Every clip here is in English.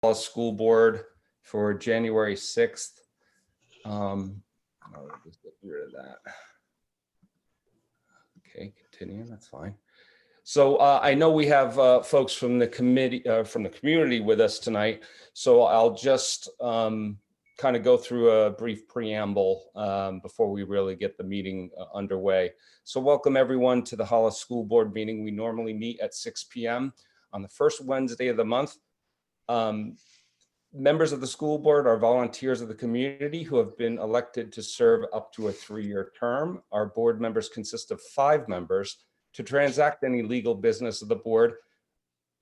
Hollis School Board for January 6th. I'll just get rid of that. Okay, continue, that's fine. So I know we have folks from the community with us tonight. So I'll just kind of go through a brief preamble before we really get the meeting underway. So welcome everyone to the Hollis School Board meeting. We normally meet at 6 p.m. on the first Wednesday of the month. Members of the school board are volunteers of the community who have been elected to serve up to a 3-year term. Our board members consist of 5 members. To transact any legal business of the board,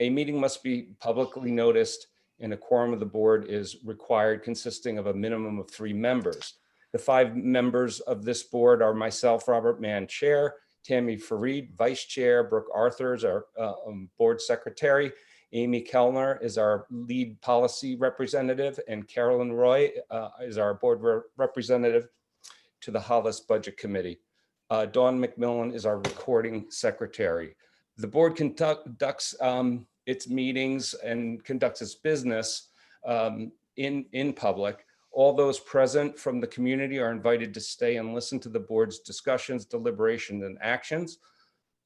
a meeting must be publicly noticed and a quorum of the board is required, consisting of a minimum of 3 members. The 5 members of this board are myself, Robert Mann, Chair, Tammy Fareed, Vice Chair, Brooke Arthur is our board secretary, Amy Kellner is our lead policy representative, and Carolyn Roy is our board representative to the Hollis Budget Committee. Dawn McMillan is our recording secretary. The board conducts its meetings and conducts its business in public. All those present from the community are invited to stay and listen to the board's discussions, deliberations, and actions.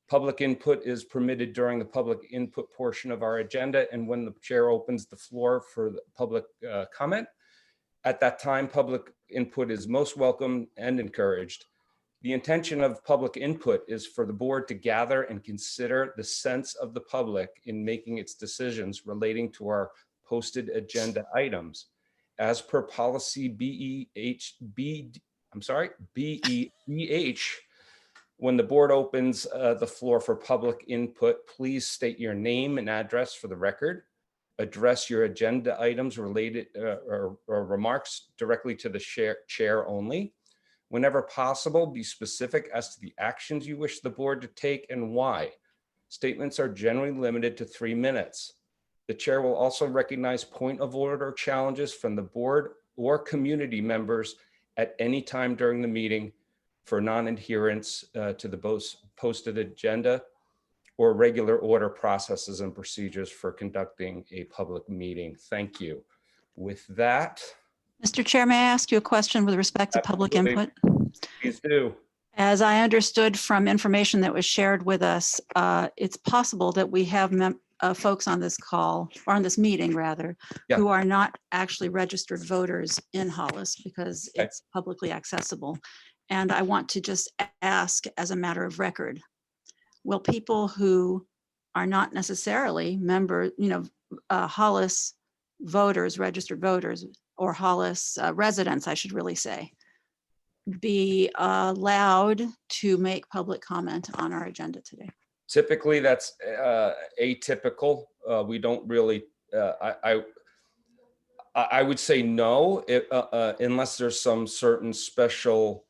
Public input is permitted during the public input portion of our agenda and when the chair opens the floor for the public comment. At that time, public input is most welcome and encouraged. The intention of public input is for the board to gather and consider the sense of the public in making its decisions relating to our posted agenda items. As per policy BEH, when the board opens the floor for public input, please state your name and address for the record. Address your agenda items related or remarks directly to the chair only. Whenever possible, be specific as to the actions you wish the board to take and why. Statements are generally limited to 3 minutes. The chair will also recognize point of order challenges from the board or community members at any time during the meeting for non-adherence to the posted agenda or regular order processes and procedures for conducting a public meeting. Thank you. With that. Mr. Chair, may I ask you a question with respect to public input? Please do. As I understood from information that was shared with us, it's possible that we have folks on this call, or on this meeting rather, who are not actually registered voters in Hollis because it's publicly accessible. And I want to just ask as a matter of record, will people who are not necessarily members, Hollis voters, registered voters, or Hollis residents, I should really say, be allowed to make public comment on our agenda today? Typically, that's atypical. We don't really, I would say no, unless there's some certain special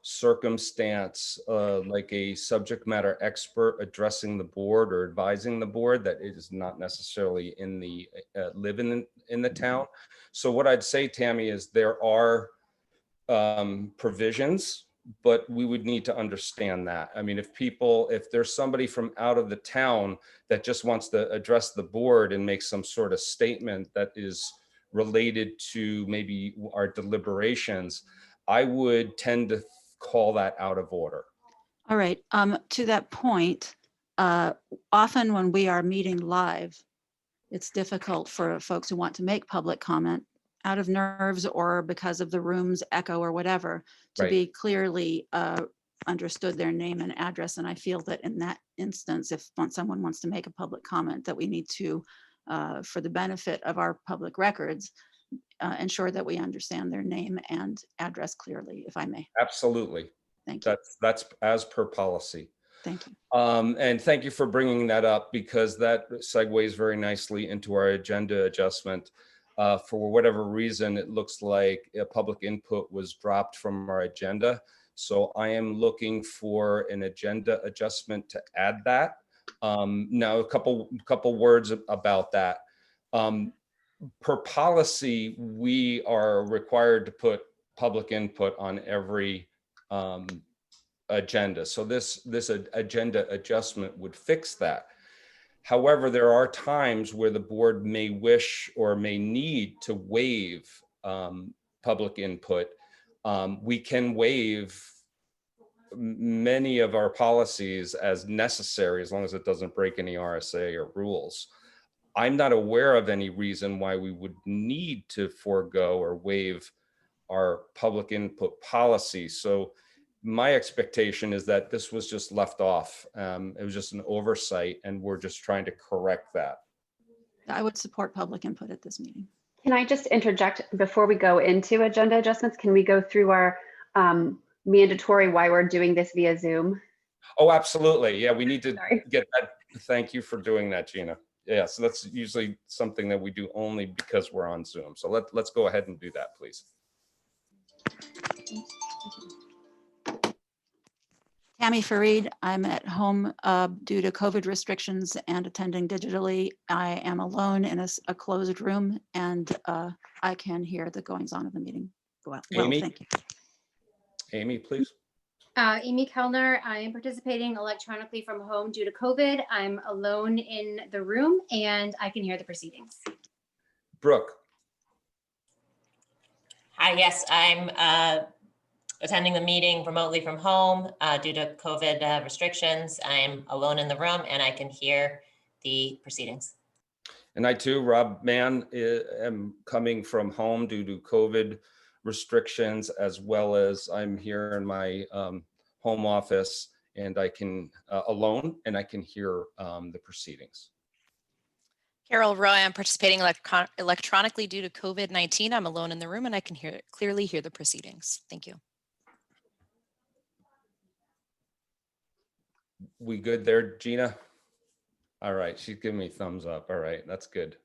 circumstance, like a subject matter expert addressing the board or advising the board that is not necessarily in the living in the town. So what I'd say, Tammy, is there are provisions, but we would need to understand that. I mean, if there's somebody from out of the town that just wants to address the board and make some sort of statement that is related to maybe our deliberations, I would tend to call that out of order. All right. To that point, often when we are meeting live, it's difficult for folks who want to make public comment out of nerves or because of the room's echo or whatever, to be clearly understood their name and address. And I feel that in that instance, if someone wants to make a public comment, that we need to, for the benefit of our public records, ensure that we understand their name and address clearly, if I may. Absolutely. Thank you. That's as per policy. Thank you. And thank you for bringing that up, because that segues very nicely into our agenda adjustment. For whatever reason, it looks like a public input was dropped from our agenda. So I am looking for an agenda adjustment to add that. Now, a couple words about that. Per policy, we are required to put public input on every agenda. So this agenda adjustment would fix that. However, there are times where the board may wish or may need to waive public input. We can waive many of our policies as necessary, as long as it doesn't break any RSA or rules. I'm not aware of any reason why we would need to forego or waive our public input policy. So my expectation is that this was just left off. It was just an oversight, and we're just trying to correct that. I would support public input at this meeting. Can I just interject before we go into agenda adjustments? Can we go through our mandatory why we're doing this via Zoom? Oh, absolutely. Yeah, we need to Sorry. get that. Thank you for doing that, Gina. Yeah, so that's usually something that we do only because we're on Zoom. So let's go ahead and do that, please. Tammy Fareed, I'm at home due to COVID restrictions and attending digitally. I am alone in a closed room, and I can hear the goings on of the meeting. Well, Amy? thank you. Amy, please. Amy Kellner, I am participating electronically from home due to COVID. I'm alone in the room and I can hear the proceedings. Brooke. Hi, yes, I'm attending the meeting remotely from home due to COVID restrictions. I'm alone in the room and I can hear the proceedings. And I too, Rob Mann, am coming from home due to COVID restrictions, as well as I'm here in my home office, and I can alone, and I can hear the proceedings. Carol Roy, I'm participating electronically due to COVID-19. I'm alone in the room and I can clearly hear the proceedings. Thank you. We good there, Gina? All right, she's giving me thumbs up. All right, that's good.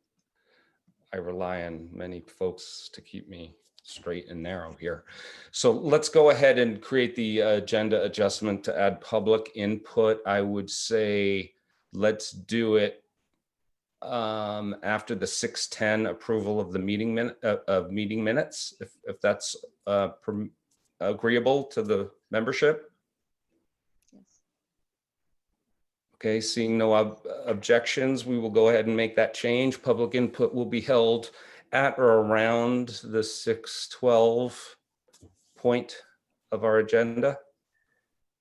I rely on many folks to keep me straight and narrow here. So let's go ahead and create the agenda adjustment to add public input. I would say let's do it after the 6:10 approval of the meeting minutes, if that's agreeable to the membership. Yes. Okay, seeing no objections, we will go ahead and make that change. Public input will be held at or around the 6:12 point of our agenda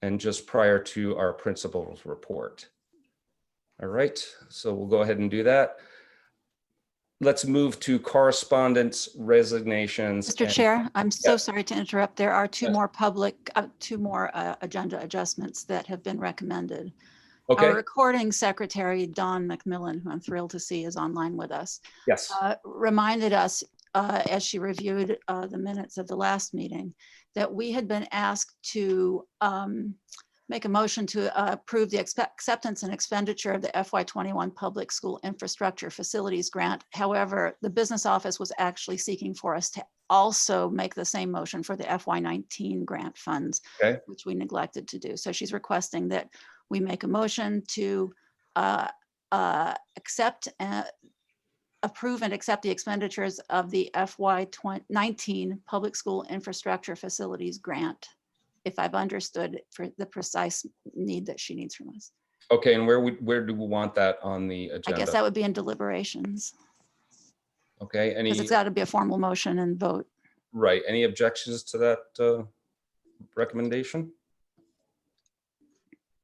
and just prior to our principal's report. All right, so we'll go ahead and do that. Let's move to correspondence resignations. Mr. Chair, I'm so Yes. sorry to interrupt. There are two Yes. more agenda adjustments that have been recommended. Okay, Our recording secretary, Dawn McMillan, who I'm thrilled to see is online with us, yes, reminded us as she reviewed the minutes of the last meeting that we had been asked to make a motion to approve the acceptance and expenditure of the FY21 Public School Infrastructure Facilities Grant. However, the business office was actually seeking for us to also make the same motion for the FY19 grant funds, Okay. which we neglected to do. So she's requesting that we make a motion to approve and accept the expenditures of the FY19 Public School Infrastructure Facilities Grant, if I've understood for the precise need that she needs from us. okay, and where do we want that on the I agenda? guess that would be in deliberations, Okay, any, because it's got to be a formal motion and vote. right, any objections to that recommendation?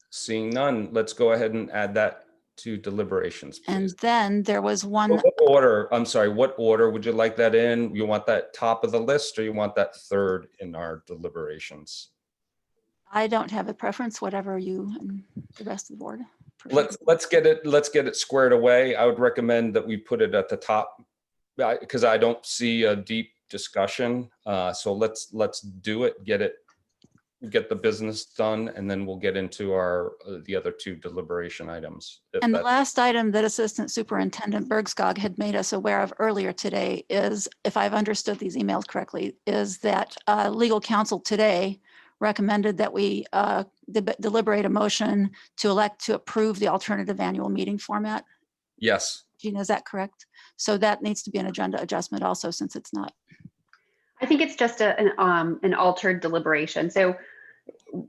Seeing none, let's go ahead and add that to deliberations, And please. then there was one, What order, I'm sorry, what order would you like that in? You want that top of the list, or you want that third in our deliberations? I don't have a preference, whatever you and the rest of the board prefer. Let's get it squared away. I would recommend that we put it at the top, because I don't see a deep discussion. So let's do it, get the business done, and then we'll get into our the other two deliberation items. And the last item that Assistant Superintendent Bergskog had made us aware of earlier today is, if I've understood these emails correctly, is that legal counsel today recommended that we deliberate a motion to elect to approve the alternative annual meeting format. Yes. Gina, is that correct? So that needs to be an agenda adjustment also, since it's not. I think it's just an altered deliberation. So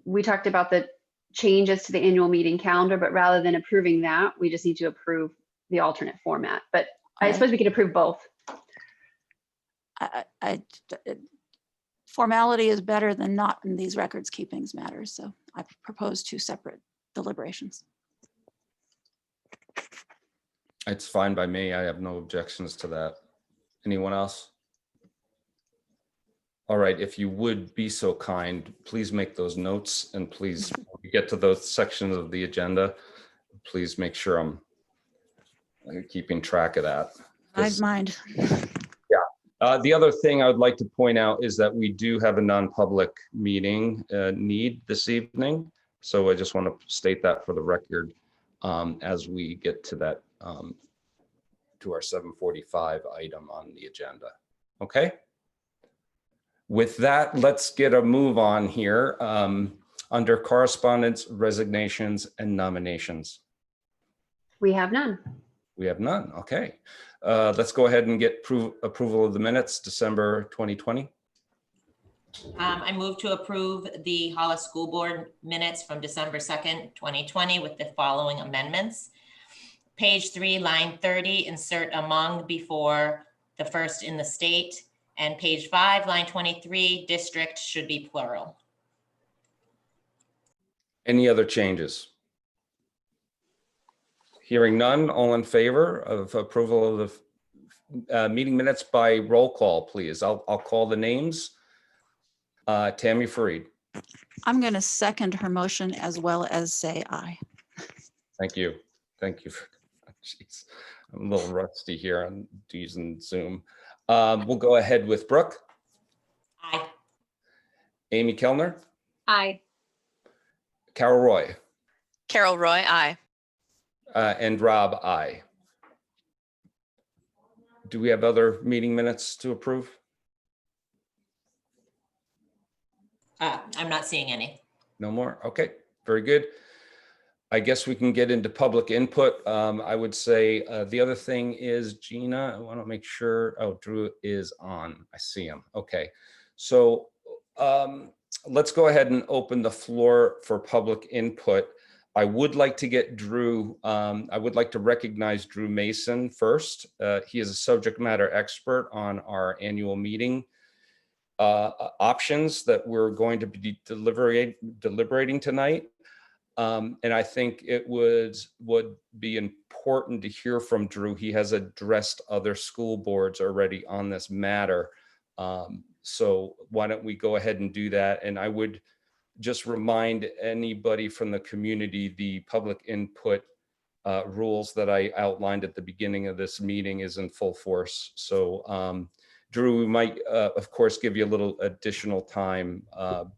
we talked about the changes to the annual meeting calendar, but rather than approving that, we just need to approve the alternate format. But I suppose we could approve both. Formality is better than not in these records keepings matters. So I propose 2 separate deliberations. It's fine by me. I have no objections to that. Anyone else? All right, if you would be so kind, please make those notes, and please, when we get to those sections of the agenda, please make sure I'm keeping track of that. I'd mind. The other thing I would like to point out is that we do have a non-public meeting need this evening. So I just want to state that for the record as we get to that, to our 7:45 item on the agenda. Okay. With that, let's get a move on here under correspondence, resignations, and nominations. We have none. We have none. Okay. Let's go ahead and get approval of the minutes, December 2020. I move to approve the Hollis School Board minutes from December 2nd, 2020 with the following amendments. Page 3, line 30, insert among before the first in the state. And page 5, line 23, district should be plural. Any other changes? Hearing none, all in favor of approval of the meeting minutes by roll call, please. I'll call the names. Tammy Fareed. I'm going to second her motion as well as say aye. Thank you. Thank you. Jeez, I'm a little rusty here on using Zoom. We'll go ahead with Brooke. Aye. Amy Kellner. Aye. Carol Roy. Carol Roy, aye. And Rob, aye. Do we have other meeting minutes to approve? I'm not seeing any. No more? Okay, very good. I guess we can get into public input. I would say the other thing is, Gina, I want to make sure, oh, Drew is on. I see him. Okay, so let's go ahead and open the floor for public input. I would like to get Drew, I would like to recognize Drew Mason first. He is a subject matter expert on our annual meeting options that we're going to be deliberating tonight. And I think it would be important to hear from Drew. He has addressed other school boards already on this matter. So why don't we go ahead and do that? And I would just remind anybody from the community, the public input rules that I outlined at the beginning of this meeting is in full force. So Drew, we might, of course, give you a little additional time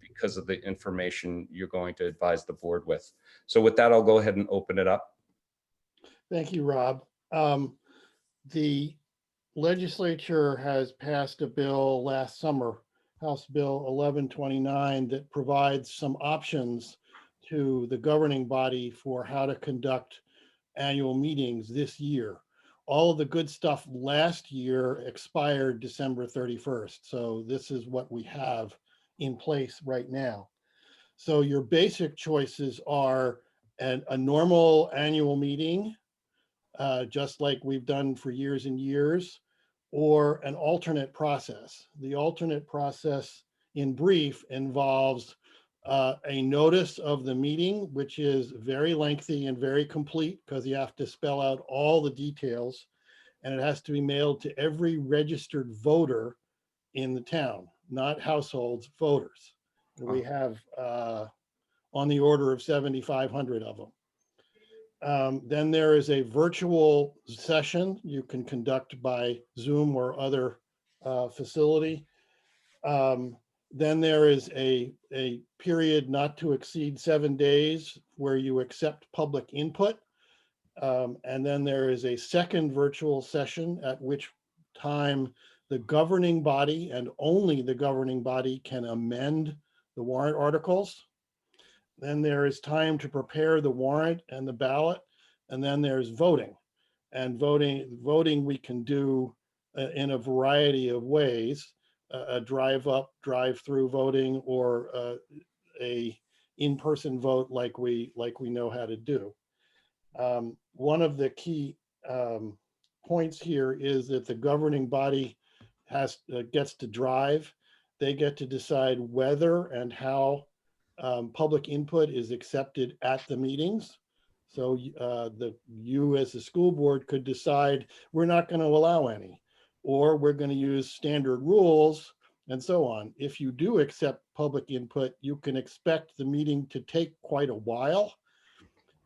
because of the information you're going to advise the board with. So with that, I'll go ahead and open it up. Thank you, Rob. The legislature has passed a bill last summer, House Bill 1129, that provides some options to the governing body for how to conduct annual meetings this year. All of the good stuff last year expired December 31st. So this is what we have in place right now. So your basic choices are a normal annual meeting, just like we've done for years and years, or an alternate process. The alternate process, in brief, involves a notice of the meeting, which is very lengthy and very complete because you have to spell out all the details, and it has to be mailed to every registered voter in the town, not households, voters. And we have on the order of 7,500 of them. Then there is a virtual session you can conduct by Zoom or other facility. Then there is a period not to exceed 7 days where you accept public input. And then there is a second virtual session at which time the governing body and only the governing body can amend the warrant articles. Then there is time to prepare the warrant and the ballot. And then there's voting. And voting we can do in a variety of ways. A drive-up, drive-through voting, or a in-person vote like we know how to do. One of the key points here is that the governing body gets to drive. They get to decide whether and how public input is accepted at the meetings. So you as the school board could decide we're not going to allow any, or we're going to use standard rules and so on. If you do accept public input, you can expect the meeting to take quite a while.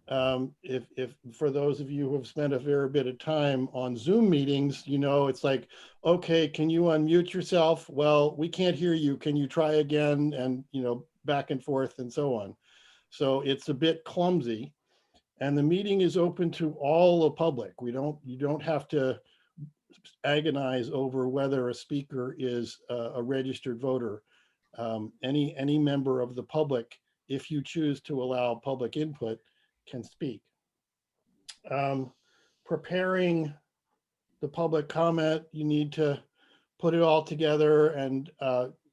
If for those of you who have spent a fair bit of time on Zoom meetings, you know, it's like, okay, can you unmute yourself? Well, we can't hear you. Can you try again? And, you know, back and forth and so on. So it's a bit clumsy, and the meeting is open to all the public. You don't have to agonize over whether a speaker is a registered voter. Any member of the public, if you choose to allow public input, can speak. Preparing the public comment, you need to put it all together, and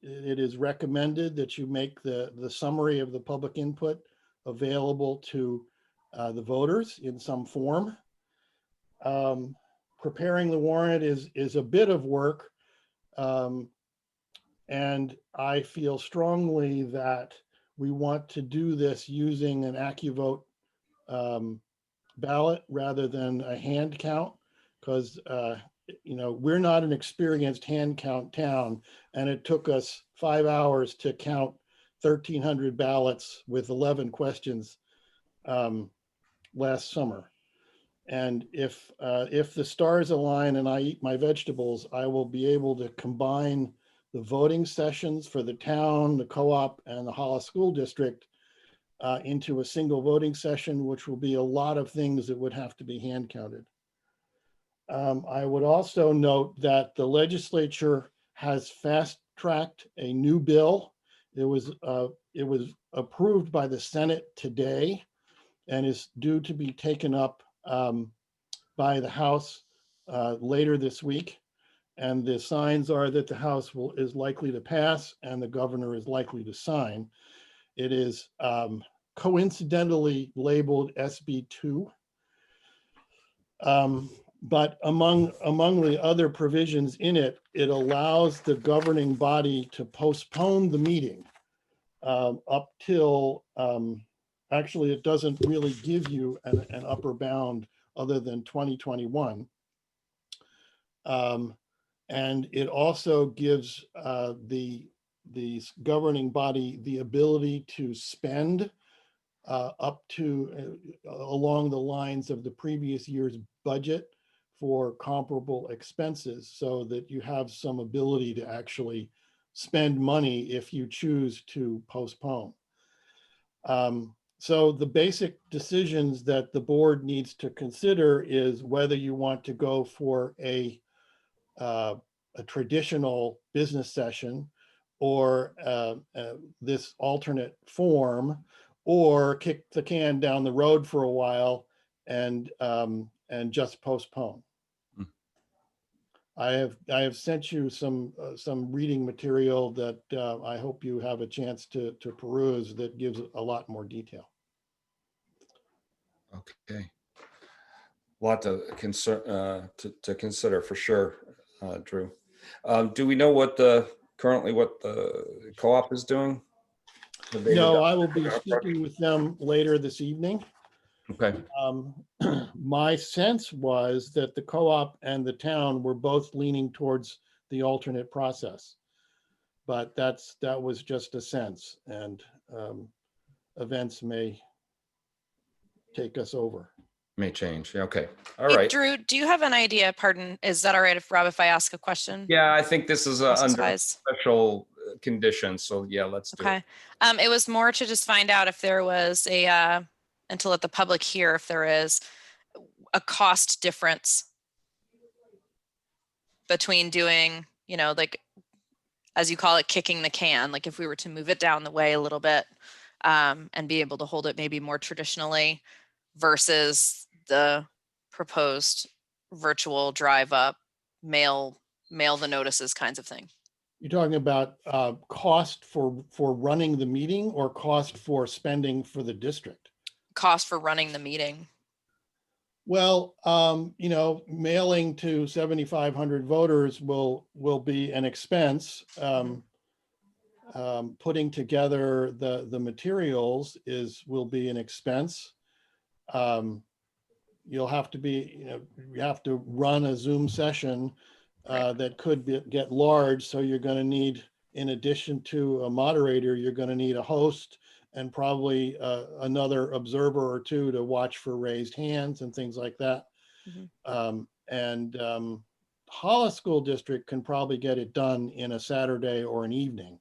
it is recommended that you make the summary of the public input available to the voters in some form. Preparing the warrant is a bit of work, and I feel strongly that we want to do this using an AccuVote ballot rather than a hand count, because you know, we're not an experienced hand count town, and it took us 5 hours to count 1,300 ballots with 11 questions last summer. And if the stars align and I eat my vegetables, I will be able to combine the voting sessions for the town, the co-op, and the Hollis School District into a single voting session, which will be a lot of things that would have to be hand counted. I would also note that the legislature has fast-tracked a new bill. It was approved by the Senate today and is due to be taken up by the House later this week. And the signs are that the House is likely to pass and the governor is likely to sign. It is coincidentally labeled SB2. But among the other provisions in it, it allows the governing body to postpone the meeting up till, actually, it doesn't really give you an upper bound other than 2021. And it also gives the governing body the ability to spend up to along the lines of the previous year's budget for comparable expenses, so that you have some ability to actually spend money if you choose to postpone. So the basic decisions that the board needs to consider is whether you want to go for a traditional business session, or this alternate form, or kick the can down the road for a while and just postpone. I have sent you some reading material that I hope you have a chance to peruse, that gives a lot more detail. Okay. A lot to consider for sure, Drew. Do we know currently what the co-op is doing? No, I will be speaking with them later this evening. Okay. My sense was that the co-op and the town were both leaning towards the alternate process, but that was just a sense, and events may take us over. May change. Okay. All Hey, right. Drew, do you have an idea? Pardon, is that all right if Rob, if I ask a question? Yeah, I think this is under Process-wise? special conditions. So yeah, let's do it. Okay. It was more to just find out if there was and to let the public hear if there is a cost difference between doing, you know, like, as you call it, kicking the can, like if we were to move it down the way a little bit and be able to hold it maybe more traditionally versus the proposed virtual drive up, mail the notices kinds of thing. You're talking about cost for running the meeting or cost for spending for the district? Cost for running the meeting. Well, you know, mailing to 7,500 voters will be an expense. Putting together the materials will be an expense. You'll have to be, you know, you have to run a Zoom session that could get large. So you're going to need, in addition to a moderator, you're going to need a host and probably another observer or two to watch for raised hands and things like that. Hollis School District can probably get it done in a Saturday or an evening.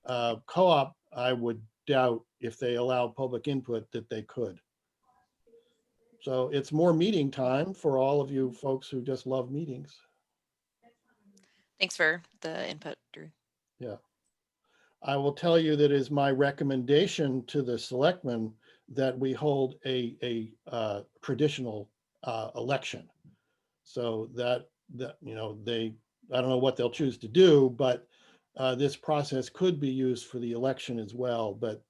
Co-op, I would doubt if they allow public input that they could. So it's more meeting time for all of you folks who just love meetings. Thanks for the input, Drew. Yeah. I will tell you that is my recommendation to the selectmen that we hold a traditional election. So that you know, I don't know what they'll choose to do, but this process could be used for the election as well, but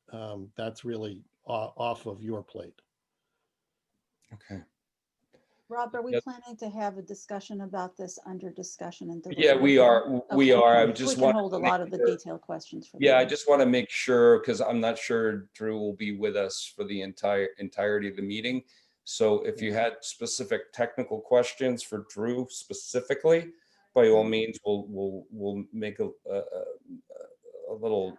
that's really off of your plate. Okay. Rob, are we Yep. planning to have a discussion about this under discussion and Yeah, we deliberation? are. We Okay. are. I So just we want can hold a lot of the detailed questions for. Yeah, I later. just want to make sure, because I'm not sure Drew will be with us for the entirety of the meeting. So if you had specific technical questions for Drew specifically, by all means, we'll make a little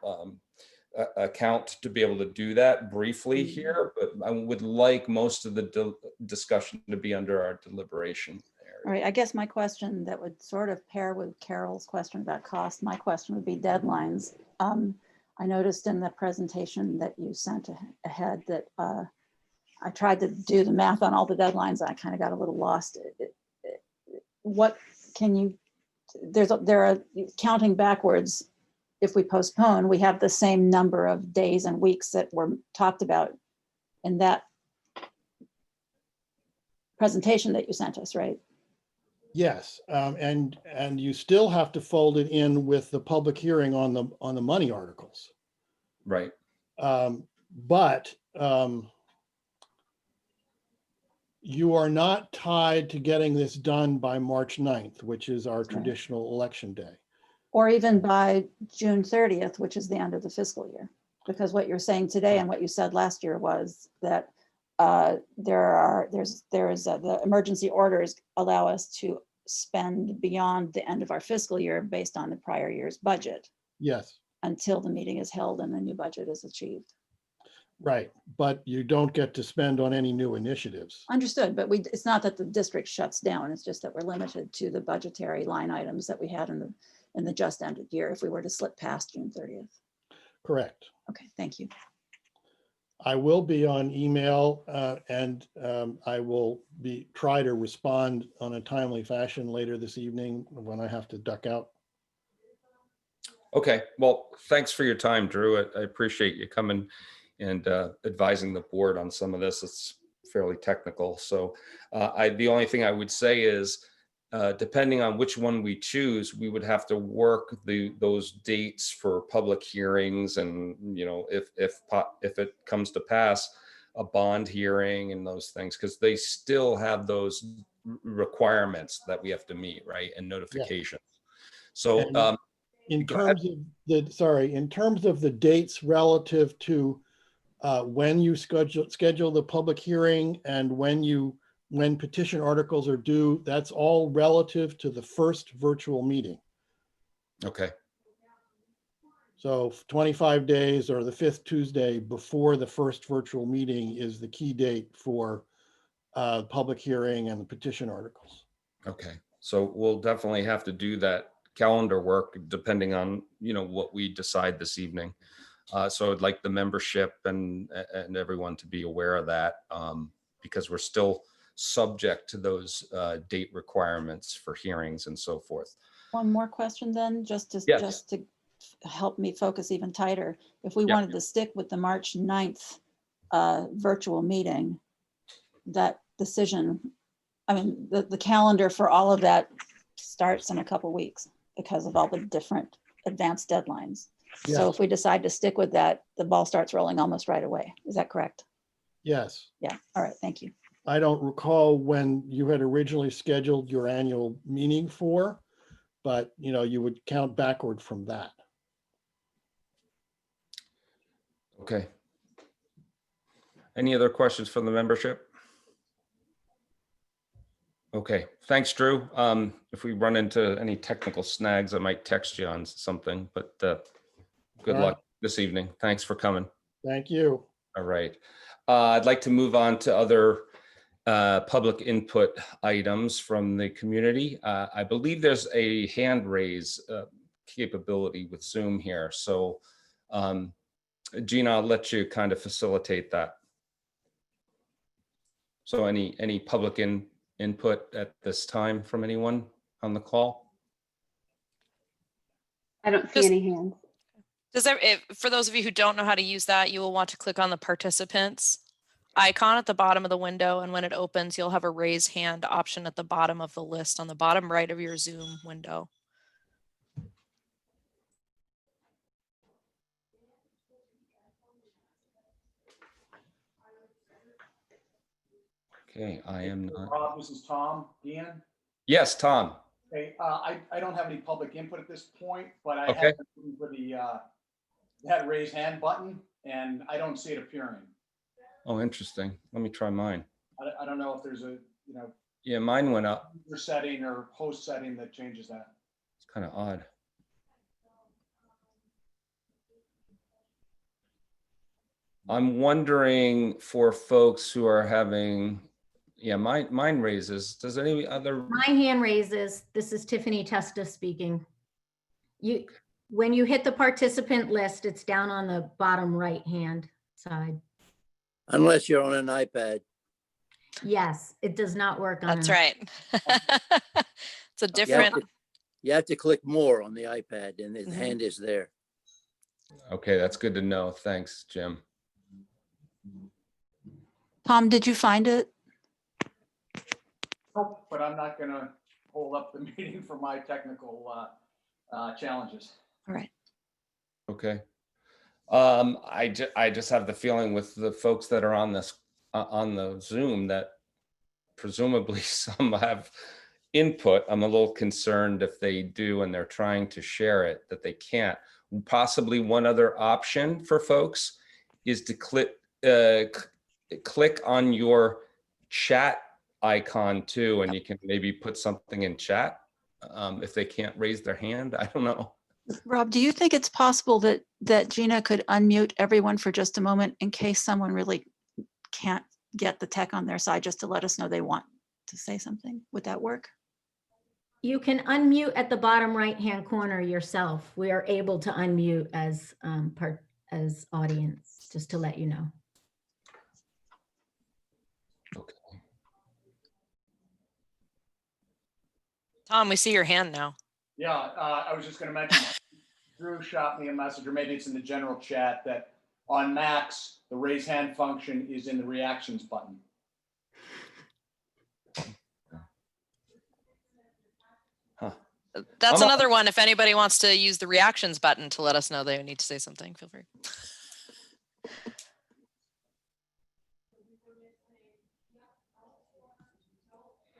account to be able to do that briefly here, but I would like most of the discussion to be under our deliberation area. All right, I guess my question that would sort of pair with Carol's question about cost, my question would be deadlines. I noticed in the presentation that you sent ahead that I tried to do the math on all the deadlines. I kind of got a little lost. What can you, there are counting backwards. If we postpone, we have the same number of days and weeks that were talked about in that presentation that you sent us, right? Yes, and you still have to fold it in with the public hearing on the money articles. Right. But you are not tied to getting this done by March 9th, which is our traditional election day. Or even by June 30th, which is the end of the fiscal year. Because what you're saying today and what you said last year was that the emergency orders allow us to spend beyond the end of our fiscal year based on the prior year's budget. Yes. Until the meeting is held and the new budget is achieved. Right, but you don't get to spend on any new initiatives. Understood, but it's not that the district shuts down. It's just that we're limited to the budgetary line items that we had in the just ended year if we were to slip past June 30th. Correct. Okay, thank you. I will be on email and I will try to respond on a timely fashion later this evening when I have to duck out. Okay, well, thanks for your time, Drew. I appreciate you coming and advising the board on some of this. It's fairly technical. So the only thing I would say is, depending on which one we choose, we would have to work those dates for public hearings, and you know, if it comes to pass, a bond hearing and those things, because they still have those requirements that we have to meet, right, and notifications. Yeah. So in terms of the dates relative to when you schedule the public hearing and when petition articles are due, that's all relative to the first virtual meeting. Okay. So 25 days or the 5th Tuesday before the first virtual meeting is the key date for public hearing and the petition articles. Okay. So we'll definitely have to do that calendar work depending on, you know, what we decide this evening. So I'd like the membership and everyone to be aware of that, because we're still subject to those date requirements for hearings and so forth. One more question then, just to help me focus even tighter. If we wanted to stick with the March 9th virtual meeting, that decision, I mean, the calendar for all of that starts in a couple weeks because of all the different advanced deadlines. Yes. So if we decide to stick with that, the ball starts rolling almost right away. Is that correct? Yes. Yeah. All right. Thank you. I don't recall when you had originally scheduled your annual meeting for, but you would count backward from that. Okay. Any other questions from the membership? Okay, thanks, Drew. If we run into any technical snags, I might text you on something, but good All right. luck this evening. Thanks for coming. Thank you. All right. I'd like to move on to other public input items from the community. I believe there's a hand raise capability with Zoom here. So Gina, I'll let you kind of facilitate that. So any public input at this time from anyone on the call? I don't see any hands. For those of you who don't know how to use that, you will want to click on the participants icon at the bottom of the window. And when it opens, you'll have a raise hand option at the bottom of the list on the bottom right of your Zoom window. Okay, I am not. Rob, this is Tom Dean. Yes, Tom. Hey, I don't have any public input at this point, but I Okay. have been looking for that raise hand button, and I don't see it appearing. Oh, interesting. Let me try mine. I don't know if there's a Yeah, mine went up. user setting or host setting that changes that. It's kind of odd. I'm wondering for folks who are having, yeah, mine raises. Does any other? My hand raises. This is Tiffany Testa speaking. When you hit the participant list, it's down on the bottom right hand side. Unless you're on an iPad. Yes, it does not work on. That's right. It's a different. You have to click more on the iPad and the hand is there. Okay, that's good to know. Thanks, Jim. Tom, did you find it? Nope, but I'm not going to hold up the meeting for my technical challenges. All right. Okay. I just have the feeling with the folks that are on this on the Zoom that presumably some have input. I'm a little concerned if they do and they're trying to share it that they can't. Possibly one other option for folks is to click on your chat icon too, and you can maybe put something in chat if they can't raise their hand. I don't know. Rob, do you think it's possible that Gina could unmute everyone for just a moment in case someone really can't get the tech on their side, just to let us know they want to say something? Would that work? You can unmute at the bottom right hand corner yourself. We are able to unmute as audience, just to let you know. Okay. Tom, we see your hand now. Yeah, I was just going to mention, Drew shot me a message, or maybe it's in the general chat, that on Macs, the raise hand function is in the reactions button. That's another one. If anybody wants to use the reactions button to let us know they need to say something, feel free.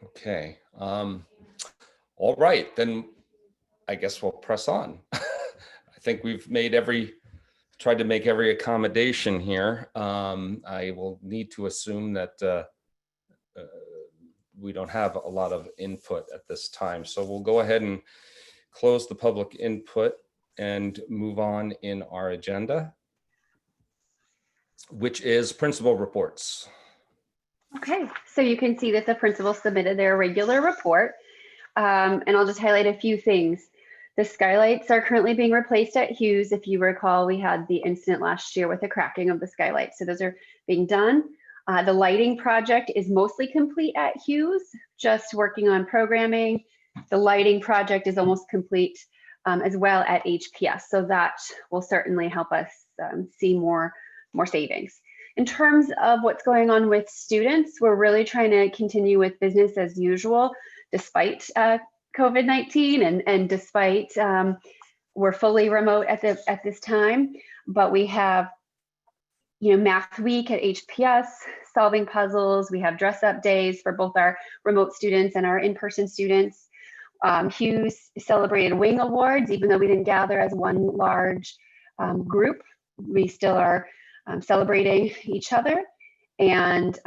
Okay. All right, then I guess we'll press on. I think we've tried to make every accommodation here. I will need to assume that we don't have a lot of input at this time. So we'll go ahead and close the public input and move on in our agenda, which is principal reports. Okay, so you can see that the principals submitted their regular report. And I'll just highlight a few things. The skylights are currently being replaced at Hughes. If you recall, we had the incident last year with the cracking of the skylights. So those are being done. The lighting project is mostly complete at Hughes, just working on programming. The lighting project is almost complete as well at HPS. So that will certainly help us see more savings. In terms of what's going on with students, we're really trying to continue with business as usual, despite COVID-19 and despite we're fully remote at this time, but we have, math week at HPS, solving puzzles. We have dress up days for both our remote students and our in-person students. Hughes celebrated Wing Awards, even though we didn't gather as one large group. We still are celebrating each other. And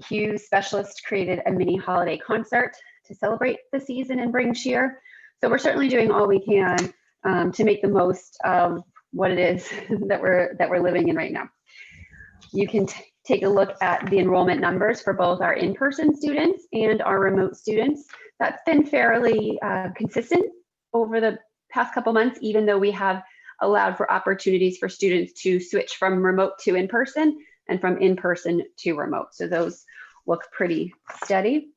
Hughes Specialist created a mini holiday concert to celebrate the season and bring cheer. So we're certainly doing all we can to make the most of what it is that we're living in right now. You can take a look at the enrollment numbers for both our in-person students and our remote students. That's been fairly consistent over the past couple months, even though we have allowed for opportunities for students to switch from remote to in-person and from in-person to remote. So those look pretty steady.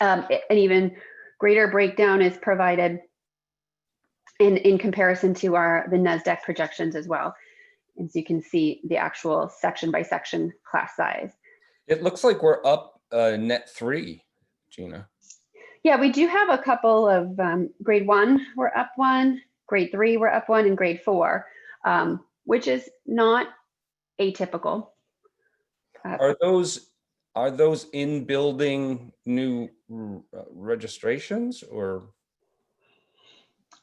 An even greater breakdown is provided in comparison to the NASDAQ projections as well. And so you can see the actual section by section class size. It looks like we're up net 3, Gina. Yeah, we do have a couple of grade 1, we're up 1, grade 3, we're up 1, and grade 4, which is not atypical. Are those in building new registrations or?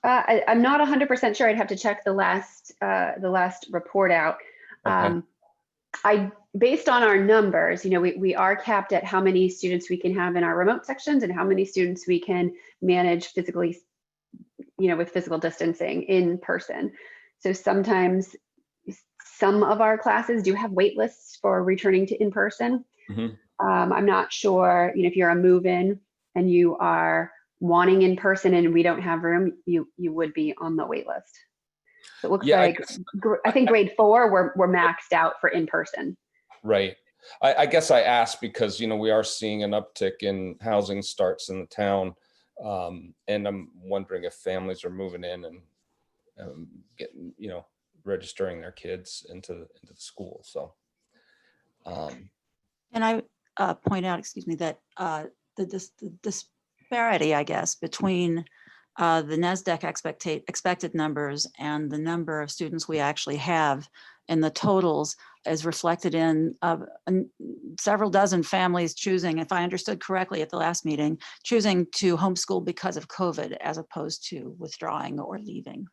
I'm not 100% sure. I'd have to check the last report out. Okay. Based on our numbers, we are capped at how many students we can have in our remote sections and how many students we can manage physically, with physical distancing in person. So sometimes some of our classes do have wait lists for returning to in person. Mm-hmm. I'm not sure, if you're a move-in and you are wanting in person and we don't have room, you would be on the wait list. So it looks like I think grade 4 we're maxed out for in person. Right. I guess I asked because we are seeing an uptick in housing starts in the town, and I'm wondering if families are moving in and getting registering their kids into the school. So. And I point out, that the disparity, I guess, between the NASDAQ expected numbers and the number of students we actually have in the totals is reflected in several dozen families choosing, if I understood correctly at the last meeting, choosing to homeschool because of COVID as opposed to withdrawing or leaving.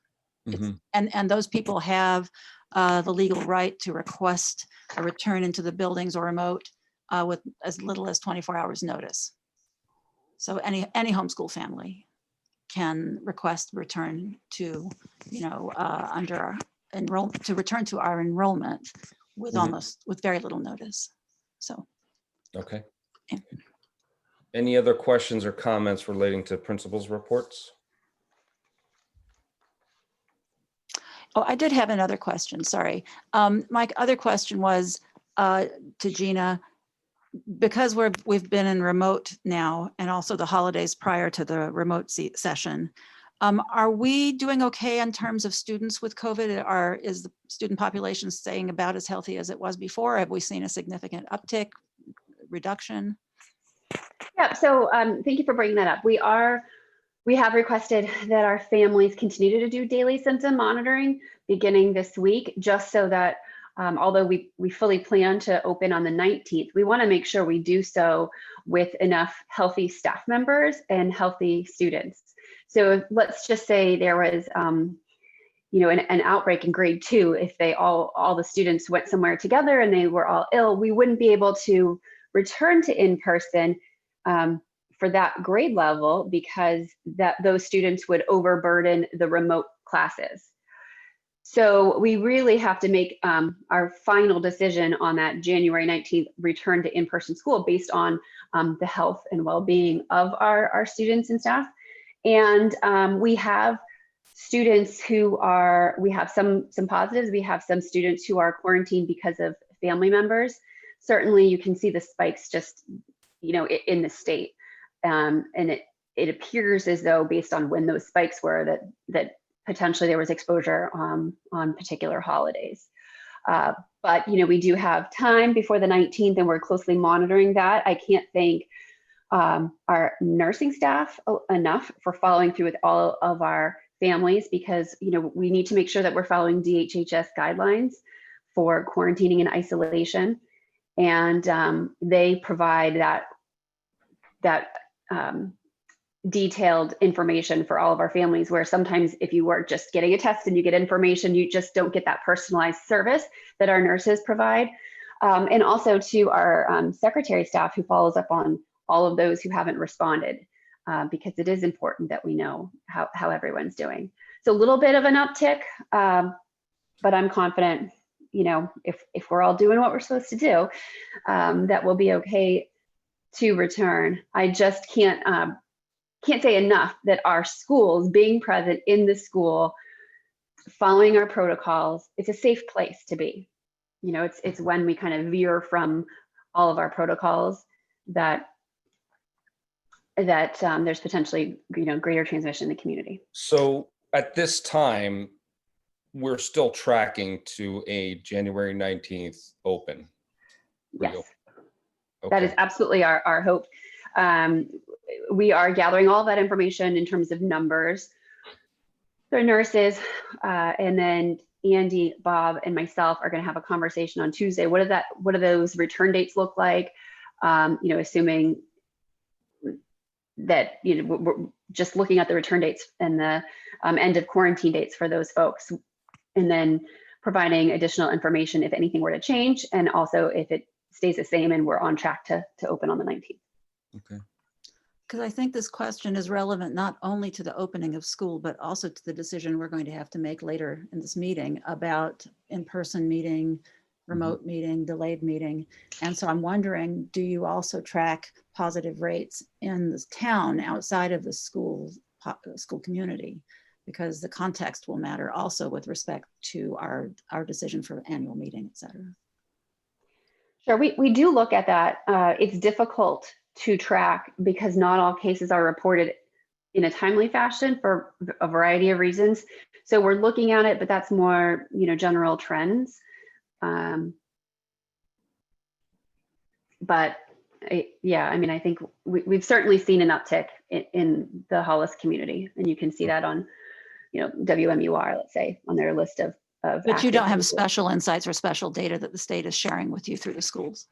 Mm-hmm. And those people have the legal right to request a return into the buildings or remote with as little as 24 hours notice. So any homeschool family can request return to, to return to our enrollment with with very little notice. So. Okay. Yeah. Any other questions or comments relating to principals' reports? Oh, I did have another question, sorry. My other question was to Gina, because we've been in remote now and also the holidays prior to the remote session, are we doing okay in terms of students with COVID? Is the student population staying about as healthy as it was before? Have we seen a significant uptick, reduction? Yeah, so thank you for bringing that up. We have requested that our families continue to do daily symptom monitoring beginning this week, just so that although we fully plan to open on the 19th, we want to make sure we do so with enough healthy staff members and healthy students. So let's just say there was an outbreak in grade 2, if all the students went somewhere together and they were all ill, we wouldn't be able to return to in-person for that grade level because those students would overburden the remote classes. So we really have to make our final decision on that January 19th return to in-person school based on the health and well-being of our students and staff. And we have students we have some positives. We have some students who are quarantined because of family members. Certainly you can see the spikes just, in the state. And it appears as though based on when those spikes were that potentially there was exposure on particular holidays. But we do have time before the 19th and we're closely monitoring that. I can't thank our nursing staff enough for following through with all of our families because, we need to make sure that we're following DHHS guidelines for quarantining and isolation. And they provide that detailed information for all of our families, where sometimes if you are just getting a test and you get information, you just don't get that personalized service that our nurses provide. And also to our secretary staff who follows up on all of those who haven't responded, because it is important that we know how everyone's doing. So a little bit of an uptick, but I'm confident, if we're all doing what we're supposed to do, that we'll be okay to return. I just can't say enough that our schools, being present in the school, following our protocols, it's a safe place to be. It's when we kind of veer from all of our protocols that there's potentially, greater transmission in the community. So at this time, we're still tracking to a January 19th open. Yes, Okay. that is absolutely our hope. We are gathering all that information in terms of numbers. The nurses, and then Andy, Bob, and myself are going to have a conversation on Tuesday. What do those return dates look like? Assuming that we're just looking at the return dates and the end of quarantine dates for those folks, and then providing additional information if anything were to change, and also if it stays the same and we're on track to open on the 19th. Okay. Because I think this question is relevant not only to the opening of school, but also to the decision we're going to have to make later in this meeting about in-person meeting, remote meeting, delayed meeting. And so I'm wondering, do you also track positive rates in this town outside of the school community? Because the context will matter also with respect to our decision for annual meeting, et cetera. Sure, we do look at that. It's difficult to track because not all cases are reported in a timely fashion for a variety of reasons. So we're looking at it, but that's more, general trends. But I think we've certainly seen an uptick in the Hollis community, and you can see that on, WMUR, let's say, on their list of But you don't have cases. special insights or special data that the state is sharing with you through the schools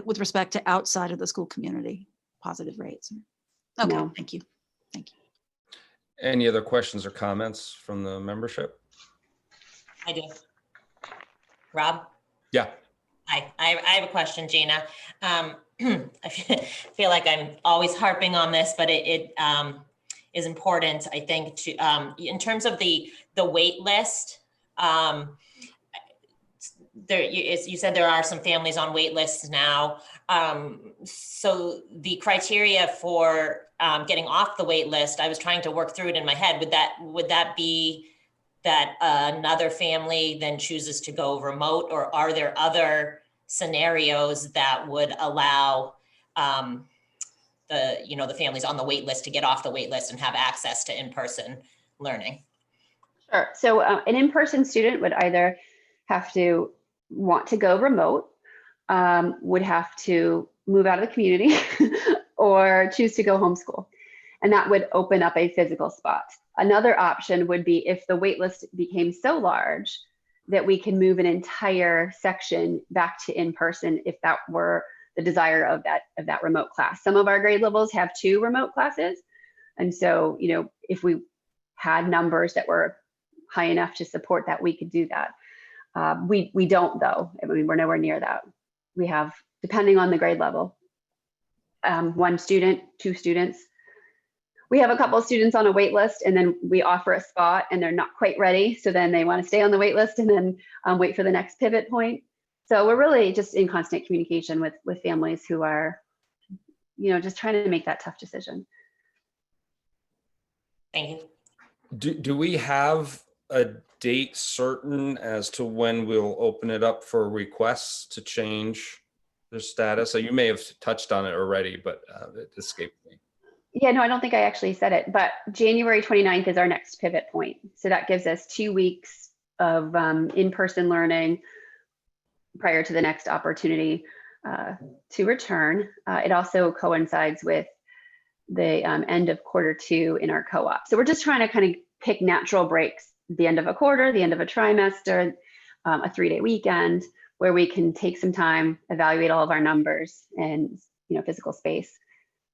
with respect to outside of the school community positive rates. Okay, No. Thank you. Any other questions or comments from the membership? I do. Rob? Yeah. Hi, I have a question, Gina. I feel like I'm always harping on this, but it is important, I think, to in terms of the wait list. You said there are some families on wait lists now. So the criteria for getting off the wait list, I was trying to work through it in my head. Would that be that another family then chooses to go remote, or are there other scenarios that would allow the families on the wait list to get off the wait list and have access to in-person learning? Sure. So an in-person student would either have to want to go remote, would have to move out of the community, or choose to go homeschool. And that would open up a physical spot. Another option would be if the wait list became so large that we can move an entire section back to in-person if that were the desire of that remote class. Some of our grade levels have 2 remote classes. And so, if we had numbers that were high enough to support that, we could do that. We don't, though. I mean, we're nowhere near that. We have, depending on the grade level, 1 student, 2 students. We have a couple of students on a wait list, and then we offer a spot and they're not quite ready. So then they want to stay on the wait list and then wait for the next pivot point. So we're really just in constant communication with families who are, just trying to make that tough decision. Thank you. Do we have a date certain as to when we'll open it up for requests to change the status? So you may have touched on it already, but it escaped me. Yeah, no, I don't think I actually said it, but January 29th is our next pivot point. So that gives us 2 weeks of in-person learning prior to the next opportunity to return. It also coincides with the end of Q2 in our co-op. So we're just trying to kind of pick natural breaks, the end of a quarter, the end of a trimester, a 3-day weekend, where we can take some time, evaluate all of our numbers and, physical space.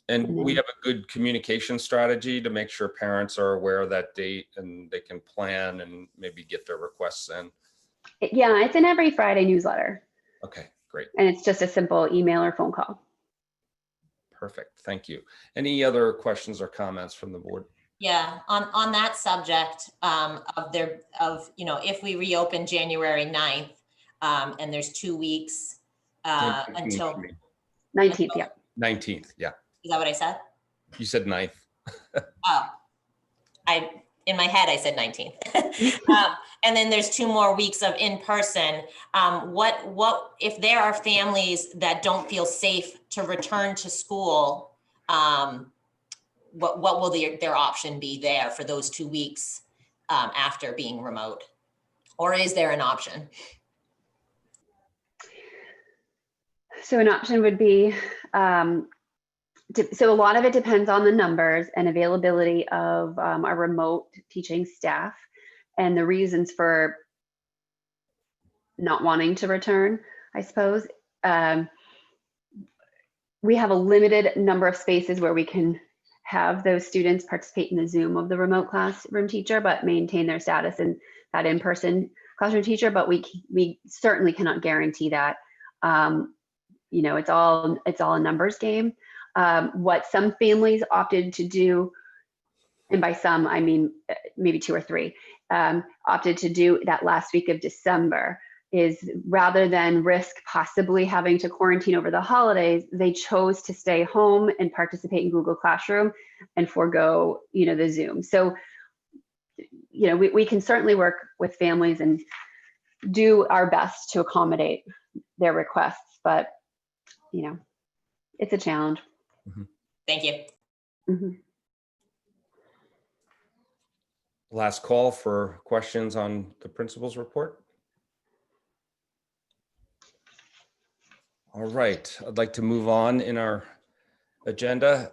And we have a good communication strategy to make sure parents are aware of that date and they can plan and maybe get their requests in. Yeah, it's in every Friday newsletter. Okay, great. And it's just a simple email or phone call. Perfect. Thank you. Any other questions or comments from the board? Yeah, on that subject if we reopen January 9th, and there's 2 weeks until 19th, yeah. 19th, yeah. Is that what I said? You said 9th. Oh, in my head, I said 19th. And then there's 2 more weeks of in-person. What if there are families that don't feel safe to return to school? What will their option be there for those 2 weeks after being remote? Or is there an option? So an option would be, so a lot of it depends on the numbers and availability of our remote teaching staff and the reasons for not wanting to return, I suppose. We have a limited number of spaces where we can have those students participate in the Zoom of the remote classroom teacher, but maintain their status in that in-person classroom teacher. But we certainly cannot guarantee that. It's all a numbers game. What some families opted to do, and by some I mean maybe 2 or 3, opted to do that last week of December, is rather than risk possibly having to quarantine over the holidays, they chose to stay home and participate in Google Classroom and forego, the Zoom. So, we can certainly work with families and do our best to accommodate their requests, but, it's a challenge. Mm-hmm. Thank you. Mm-hmm. Last call for questions on the principal's report. All right, I'd like to move on in our agenda.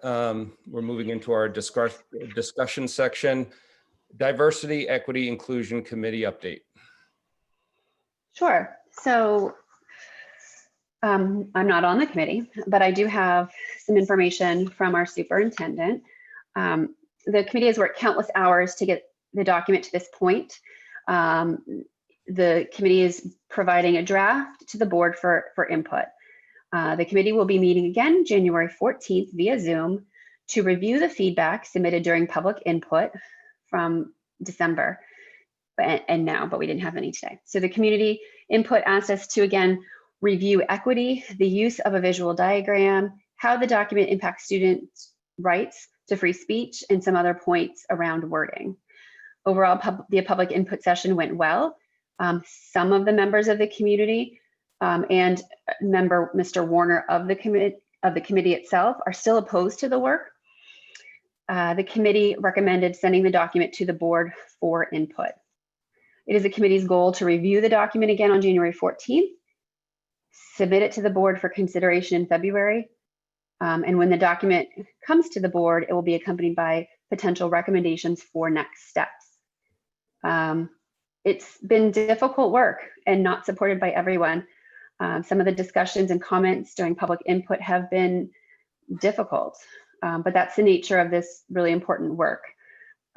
We're moving into our discussion section. Diversity, Equity, Inclusion Committee update. Sure. So I'm not on the committee, but I do have some information from our superintendent. The committee has worked countless hours to get the document to this point. The committee is providing a draft to the board for input. The committee will be meeting again January 14th via Zoom to review the feedback submitted during public input from December and now, but we didn't have any today. So the community input asked us to again review equity, the use of a visual diagram, how the document impacts students' rights to free speech, and some other points around wording. Overall, the public input session went well. Some of the members of the community and member Mr. Warner of the committee itself are still opposed to the work. The committee recommended sending the document to the board for input. It is the committee's goal to review the document again on January 14th, submit it to the board for consideration in February, and when the document comes to the board, it will be accompanied by potential recommendations for next steps. It's been difficult work and not supported by everyone. Some of the discussions and comments during public input have been difficult, but that's the nature of this really important work.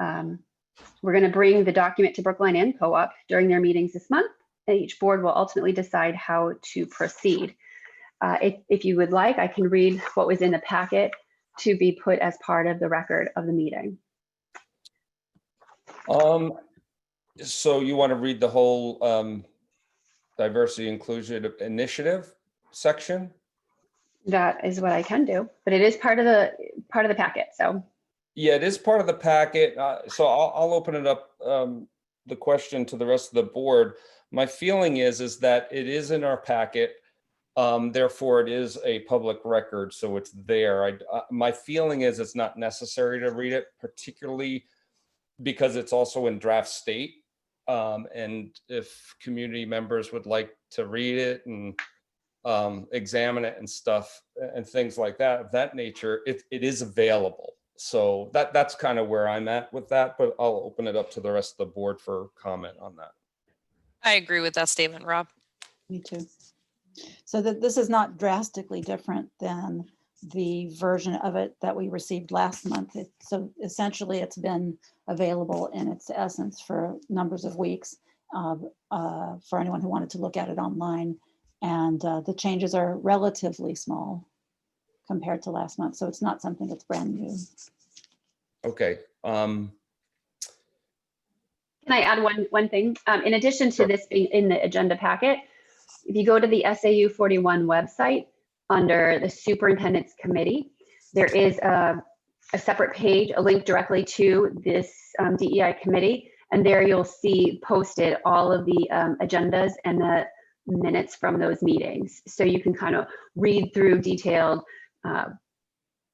We're going to bring the document to Brookline and Co-op during their meetings this month, and each board will ultimately decide how to proceed. If you would like, I can read what was in the packet to be put as part of the record of the meeting. So you want to read the whole diversity inclusion initiative section? That is what I can do, but it is part of the packet. So yeah, it is part of the packet. So I'll open it up, the question to the rest of the board. My feeling is that it is in our packet. Therefore, it is a public record, so it's there. My feeling is it's not necessary to read it, particularly because it's also in draft state. And if community members would like to read it and examine it and stuff and things like that, of that nature, it is available. So that's kind of where I'm at with that, but I'll open it up to the rest of the board for comment on that. I agree with that statement, Rob. Me too. So that this is not drastically different than the version of it that we received last month. So essentially it's been available in its essence for numbers of weeks for anyone who wanted to look at it online. And the changes are relatively small compared to last month. So it's not something that's brand new. Okay. Can I add one thing? In addition to Sure. this being in the agenda packet, if you go to the SAU 41 website under the Superintendent's Committee, there is a separate page, a link directly to this DEI committee. And there you'll see posted all of the agendas and the minutes from those meetings. So you can kind of read through detailed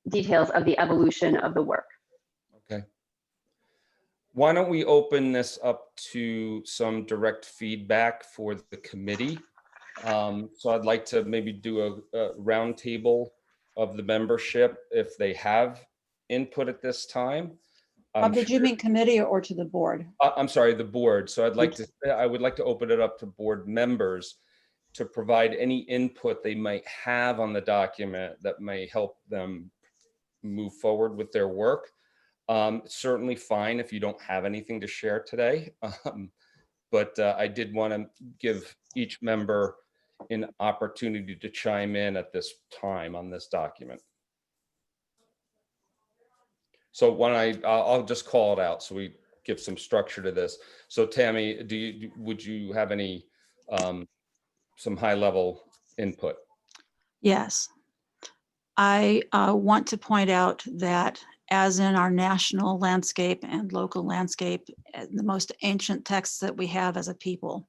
details of the evolution of the work. Okay. Why don't we open this up to some direct feedback for the committee? So I'd like to maybe do a roundtable of the membership if they have input at this time. Did you mean committee or to the board? I'm sorry, the board. So I would like to open it up to board members to provide any input they might have on the document that may help them move forward with their work. Certainly fine if you don't have anything to share today. But I did want to give each member an opportunity to chime in at this time on this document. So I'll just call it out so we give some structure to this. So Tammy, would you have any some high level input? Yes. I want to point out that as in our national landscape and local landscape, the most ancient texts that we have as a people,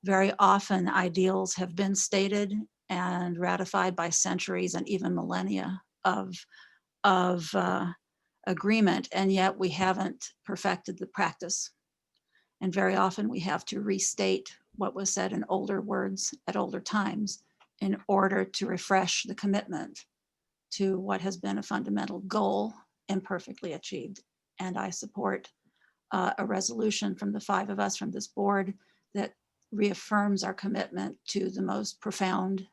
very often ideals have been stated and ratified by centuries and even millennia of agreement, and yet we haven't perfected the practice. And very often we have to restate what was said in older words at older times in order to refresh the commitment to what has been a fundamental goal imperfectly achieved. And I support a resolution from the 5 of us from this board that reaffirms our commitment to the most profound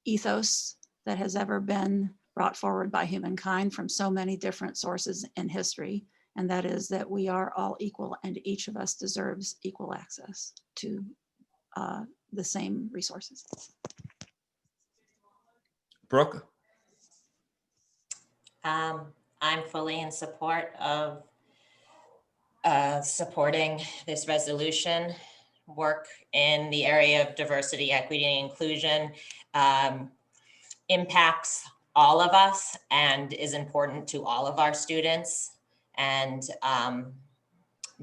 ethos that has ever been brought forward by humankind from so many different sources in history. And that is that we are all equal and each of us deserves equal access to the same resources. Brooke? I'm fully in support of supporting this resolution. Work in the area of diversity, equity, and inclusion impacts all of us and is important to all of our students. And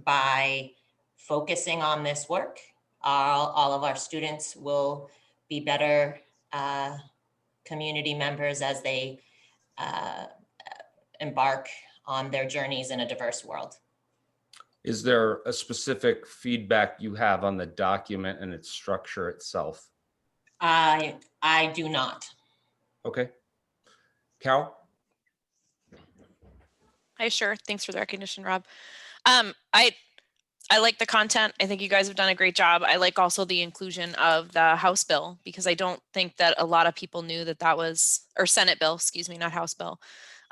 by focusing on this work, all of our students will be better community members as they embark on their journeys in a diverse world. Is there a specific feedback you have on the document and its structure itself? I do not. Okay. Carol? Hi, sure. Thanks for the recognition, Rob. I like the content. I think you guys have done a great job. I like also the inclusion of the House bill because I don't think that a lot of people knew that that was, or Senate bill, excuse me, not House bill.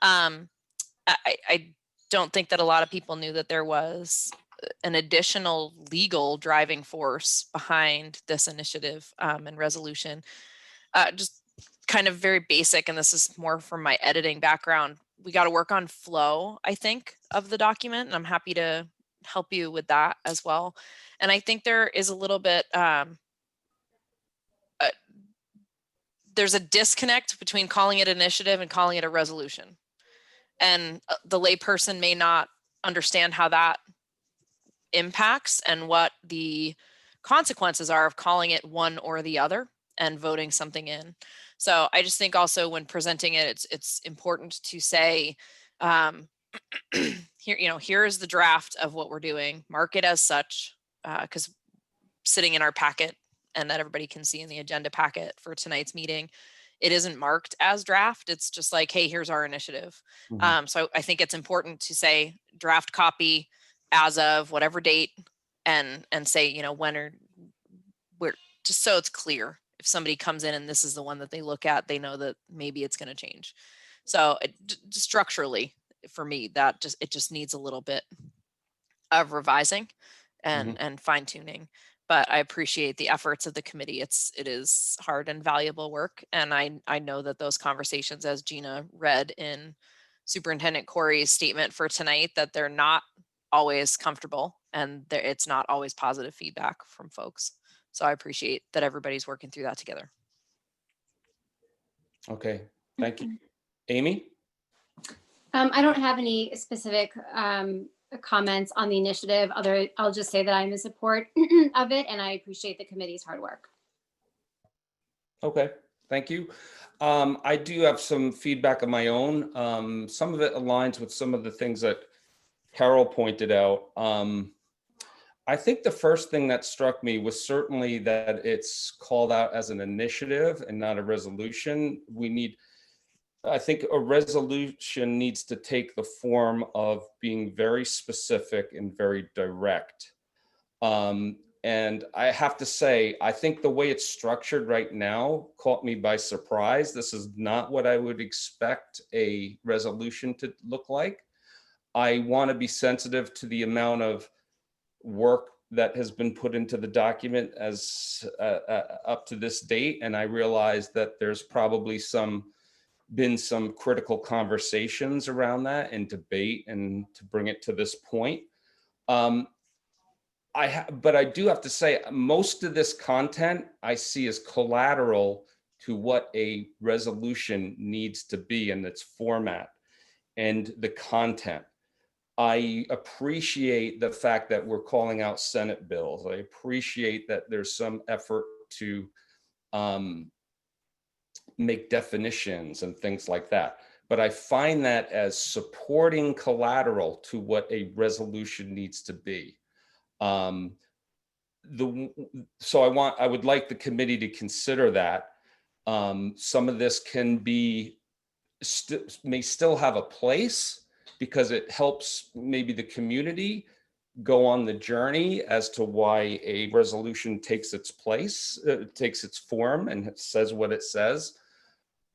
I don't think that a lot of people knew that there was an additional legal driving force behind this initiative and resolution. Just kind of very basic, and this is more from my editing background. We got to work on flow, I think, of the document, and I'm happy to help you with that as well. And I think there is a little bit, there's a disconnect between calling it initiative and calling it a resolution. And the layperson may not understand how that impacts and what the consequences are of calling it one or the other and voting something in. So I just think also when presenting it, it's important to say, here is the draft of what we're doing, mark it as such, because sitting in our packet and that everybody can see in the agenda packet for tonight's meeting it isn't marked as draft. It's just like, hey, here's our initiative. So I think it's important to say draft copy as of whatever date, and say, you know, when or where, just so it's clear. If somebody comes in and this is the one that they look at, they know that maybe it's going to change. So structurally, for me, that it just needs a little bit of revising and fine tuning. But I appreciate the efforts of the committee. It is hard and valuable work. And I know that those conversations, as Gina read in Superintendent Corey's statement for tonight, that they're not always comfortable, and it's not always positive feedback from folks. So I appreciate that everybody's working through that together. Okay, thank you. Amy? I don't have any specific comments on the initiative. I'll just say that I'm in support of it, and I appreciate the committee's hard work. Okay, thank you. I do have some feedback of my own. Some of it aligns with some of the things that Carol pointed out. I think the first thing that struck me was certainly that it's called out as an initiative and not a resolution. I think a resolution needs to take the form of being very specific and very direct. And I have to say, I think the way it's structured right now caught me by surprise. This is not what I would expect a resolution to look like. I want to be sensitive to the amount of work that has been put into the document as up to this date. And I realize that there's probably been some critical conversations around that and debate and to bring it to this point. But I do have to say, most of this content I see as collateral to what a resolution needs to be in its format and the content. I appreciate the fact that we're calling out Senate bills. I appreciate that there's some effort to make definitions and things like that. But I find that as supporting collateral to what a resolution needs to be. So I would like the committee to consider that. Some of this can be, may still have a place, because it helps maybe the community go on the journey as to why a resolution takes its place, takes its form, and it says what it says.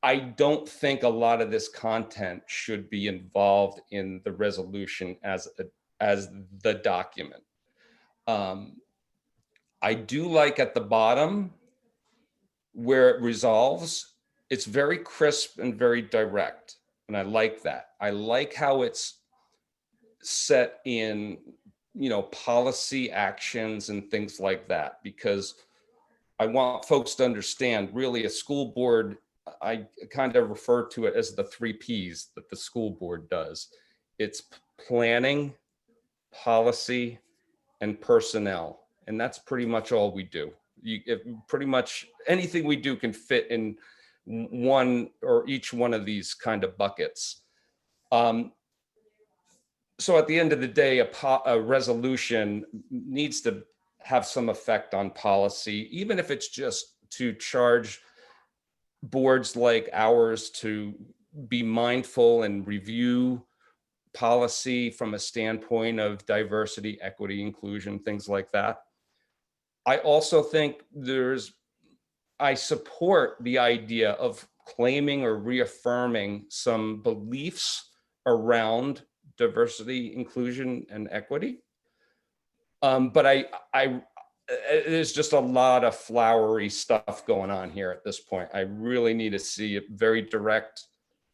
I don't think a lot of this content should be involved in the resolution as the document. I do like at the bottom where it resolves, it's very crisp and very direct. And I like that. I like how it's set in, policy actions and things like that, because I want folks to understand, really, a school board, I kind of refer to it as the 3 Ps that the school board does. It's planning, policy, and personnel. And that's pretty much all we do. Pretty much anything we do can fit in one or each one of these kind of buckets. So at the end of the day, a resolution needs to have some effect on policy, even if it's just to charge boards like ours to be mindful and review policy from a standpoint of diversity, equity, inclusion, things like that. I also think I support the idea of claiming or reaffirming some beliefs around diversity, inclusion, and equity. But there's just a lot of flowery stuff going on here at this point. I really need to see it very direct.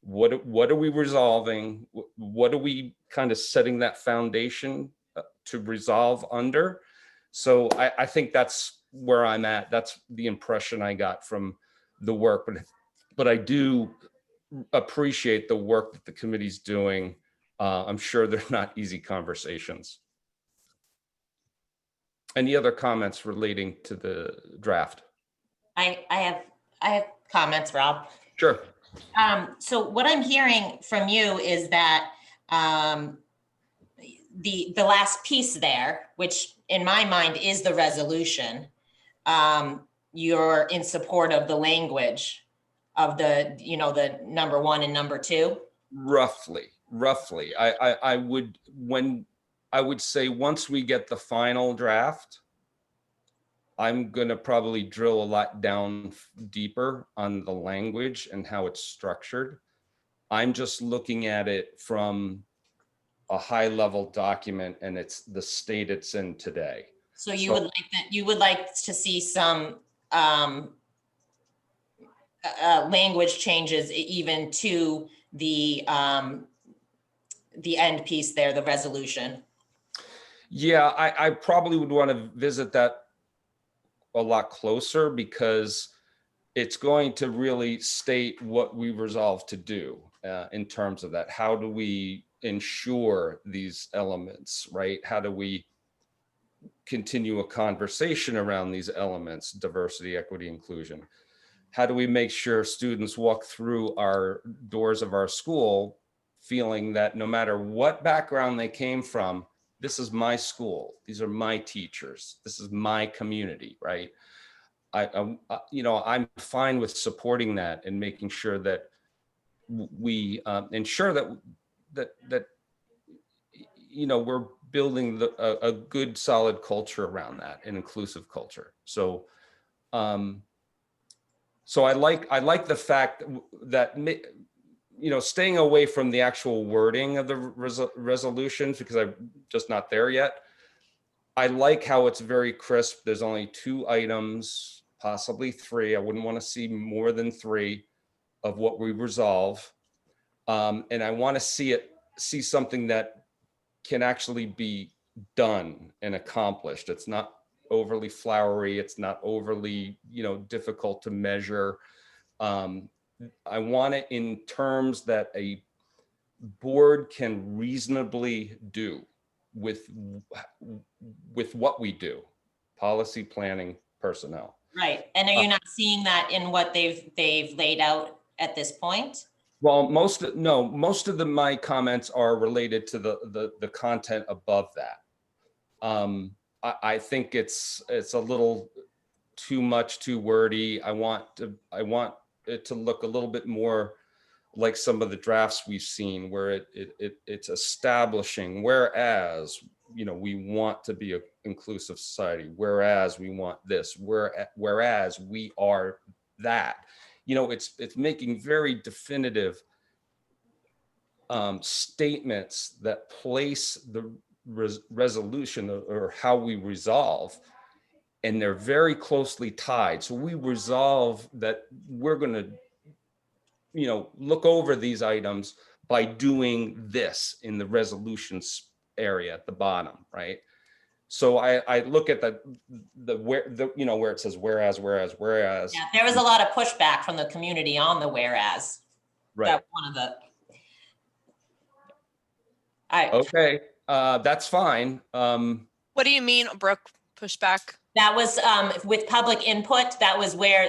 What are we resolving? What are we kind of setting that foundation to resolve under? So I think that's where I'm at. That's the impression I got from the work. But I do appreciate the work that the committee's doing. I'm sure they're not easy conversations. Any other comments relating to the draft? I have comments, Rob. Sure. So what I'm hearing from you is that the last piece there, which in my mind is the resolution, you're in support of the language the, the number 1 and number 2? Roughly. I would say once we get the final draft, I'm gonna probably drill a lot down deeper on the language and how it's structured. I'm just looking at it from a high level document and it's the state it's in today. So you would like that, you would like to see some language changes even to the end piece there, the resolution. Yeah, I probably would want to visit that a lot closer because it's going to really state what we resolve to do in terms of that. How do we ensure these elements, right? How do we continue a conversation around these elements, diversity, equity, inclusion? How do we make sure students walk through our doors of our school feeling that no matter what background they came from, this is my school, these are my teachers, this is my community, right? I'm fine with supporting that and making sure that we ensure that we're building a good, solid culture around that, an inclusive culture. So, so I like the fact that staying away from the actual wording of the resolutions because I'm just not there yet. I like how it's very crisp. There's only 2 items, possibly 3. I wouldn't want to see more than 3 of what we resolve. And I want to see something that can actually be done and accomplished. It's not overly flowery. It's not overly, difficult to measure. I want it in terms that a board can reasonably do with what we do, policy, planning, personnel. Right. And are you not seeing that in what they've laid out at this point? Well, most of my comments are related to the content above that. I think it's a little too much, too wordy. I want it to look a little bit more like some of the drafts we've seen where it's establishing, whereas, we want to be an inclusive society, whereas we want this, whereas we are that, it's making very definitive statements that place the resolution or how we resolve, and they're very closely tied. So we resolve that we're going to look over these items by doing this in the resolutions area at the bottom, right? So I look at where it says whereas. Yeah, there was a lot of pushback from the community on the whereas. Right. That one of the. Okay, that's fine. What do you mean, Brooke, pushback? That was with public input. That was where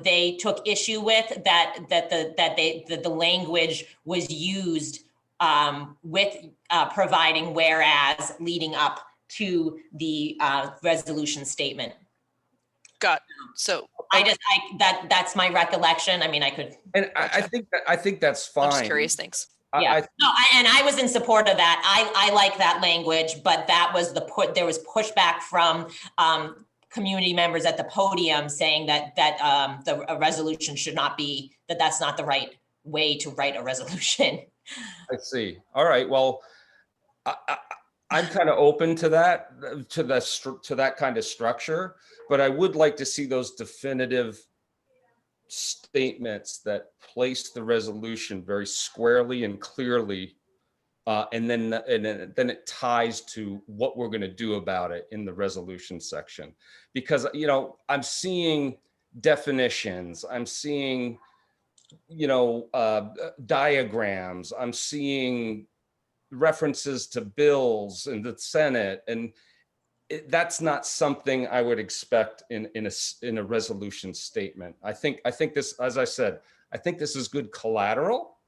they took issue with that the language was used with providing whereas leading up to the resolution statement. Got so that's my recollection. I mean, I could. And I think that's fine. I'm just curious. Thanks. Yeah, and I was in support of that. I like that language, but that was there was pushback from community members at the podium saying that a resolution should not be, that's not the right way to write a resolution. I see. All right. Well, I'm kind of open to that, to that kind of structure, but I would like to see those definitive statements that place the resolution very squarely and clearly, and then it ties to what we're going to do about it in the resolution section. Because I'm seeing definitions, I'm seeing diagrams, I'm seeing references to bills in the Senate, and that's not something I would expect in a resolution statement. I think this, as I said, I think this is good collateral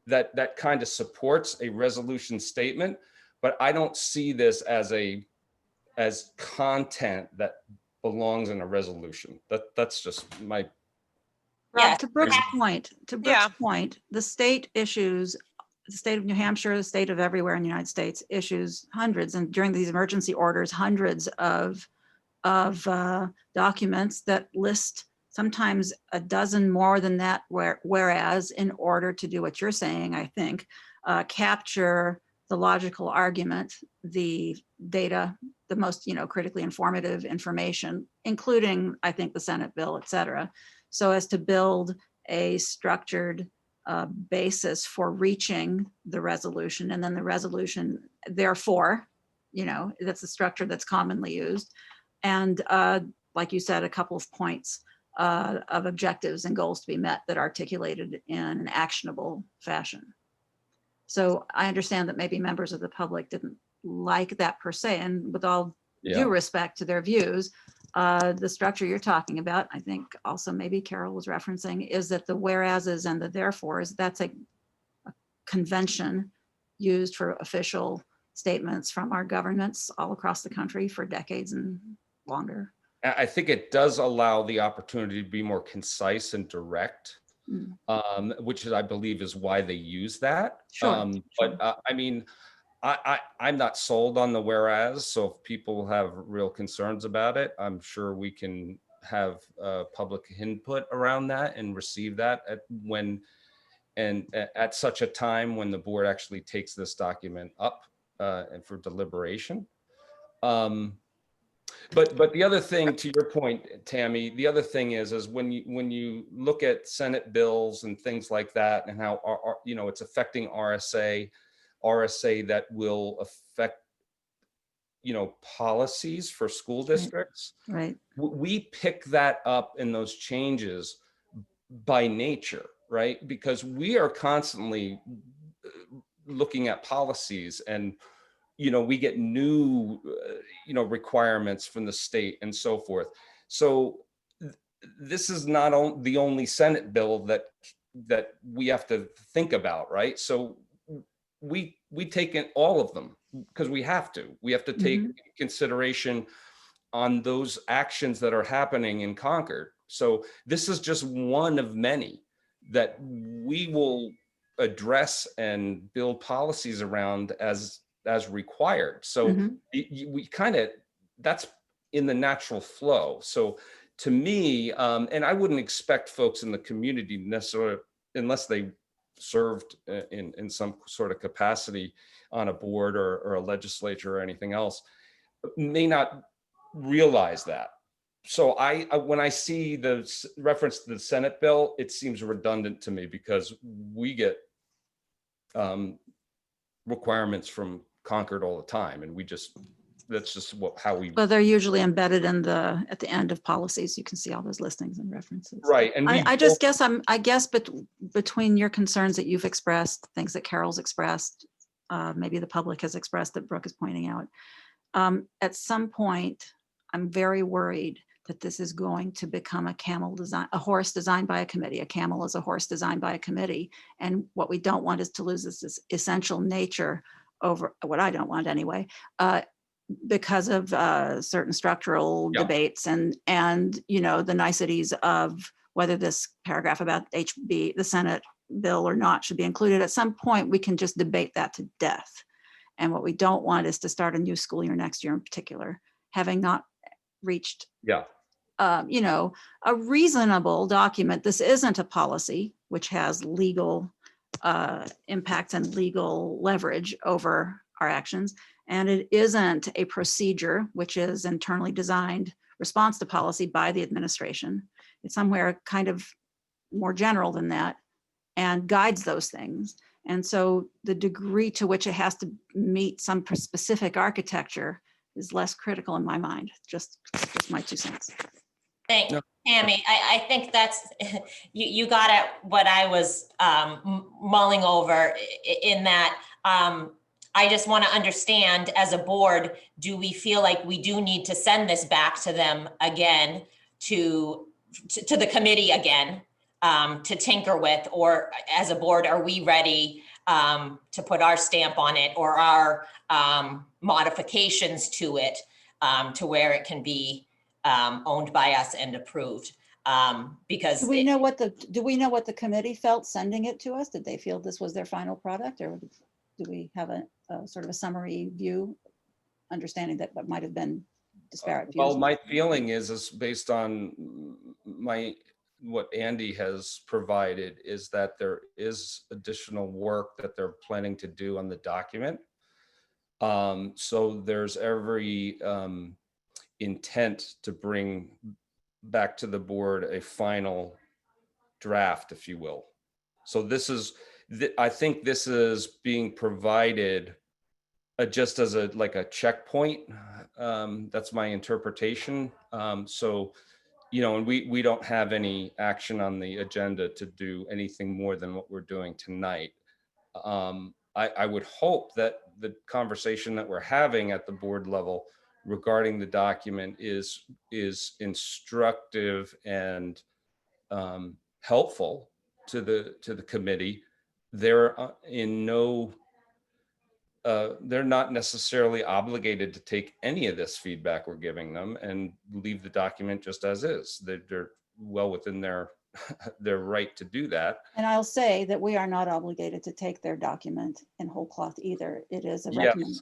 that kind of supports a resolution statement, but I don't see this as content that belongs in a resolution. That's just my Rob, Yes. to Brooke's point, Yeah. the state issues, the state of New Hampshire, the state of everywhere in the United States issues hundreds, and during these emergency orders, hundreds of documents that list sometimes a dozen more than that, whereas in order to do what you're saying, I think, capture the logical argument, the data, the most, critically informative information, including, I think, the Senate bill, et cetera, so as to build a structured basis for reaching the resolution. And then the resolution, therefore, that's the structure that's commonly used. And like you said, a couple of points of objectives and goals to be met that are articulated in an actionable fashion. So I understand that maybe members of the public didn't like that per se, and with all due respect to their views, the structure you're talking about, I think also maybe Carol was referencing, is that the whereases and the therefores, that's a convention used for official statements from our governments all across the country for decades and longer. I think it does allow the opportunity to be more concise and direct, which is, I believe, is why they use that. Sure. But I mean, I'm not sold on the whereas. So if people have real concerns about it, I'm sure we can have public input around that and receive that at such a time when the board actually takes this document up and for deliberation. But the other thing, to your point, Tammy, the other thing is when you look at Senate bills and things like that, and how it's affecting RSA that will affect policies for school districts. Right. We pick that up in those changes by nature, right? Because we are constantly looking at policies, and we get new requirements from the state and so forth. So this is not the only Senate bill that we have to think about, right? So we take in all of them because we have to take consideration on those actions that are happening in Concord. So this is just one of many that we will address and build policies around as required. So we that's in the natural flow. So to me, and I wouldn't expect folks in the community necessarily, unless they served in some sort of capacity on a board or a legislature or anything else, may not realize that. So when I see the reference to the Senate bill, it seems redundant to me because we get requirements from Concord all the time, and that's just how we. Well, they're usually embedded at the end of policies. You can see all those listings and references. Right, and I guess between your concerns that you've expressed, things that Carol's expressed, maybe the public has expressed that Brooke is pointing out, at some point, I'm very worried that this is going to become a horse designed by a committee. A camel is a horse designed by a committee. And what we don't want is to lose this essential nature over what I don't want anyway, because of certain structural debates and the niceties of whether this paragraph about the Senate bill or not should be included. At some point, we can just debate that to death. And what we don't want is to start a new school year next year in particular, having not reached a reasonable document. This isn't a policy which has legal impacts and legal leverage over our actions, and it isn't a procedure which is internally designed response to policy by the administration. It's somewhere kind of more general than that and guides those things. And so the degree to which it has to meet some specific architecture is less critical in my mind. Just my 2 cents. Thank you, Tammy. I think that's, you got at what I was mulling over in that I just want to understand, as a board, do we feel like we do need to send this back to them again, to the committee again, to tinker with, or as a board, are we ready to put our stamp on it or our modifications to it to where it can be owned by us and approved? Because Do we know what the committee felt sending it to us? Did they feel this was their final product, or do we have a sort of a summary view, understanding that what might have been disparate views? Well, my feeling is based on what Andy has provided, is that there is additional work that they're planning to do on the document. So there's every intent to bring back to the board a final draft, if you will. So this is, I think this is being provided just as like a checkpoint. That's my interpretation. So, and we don't have any action on the agenda to do anything more than what we're doing tonight. I would hope that the conversation that we're having at the board level regarding the document is instructive and helpful to the committee. They're they're not necessarily obligated to take any of this feedback we're giving them and leave the document just as is. They're well within their right to do that. And I'll say that we are not obligated to take their document in whole cloth either. It is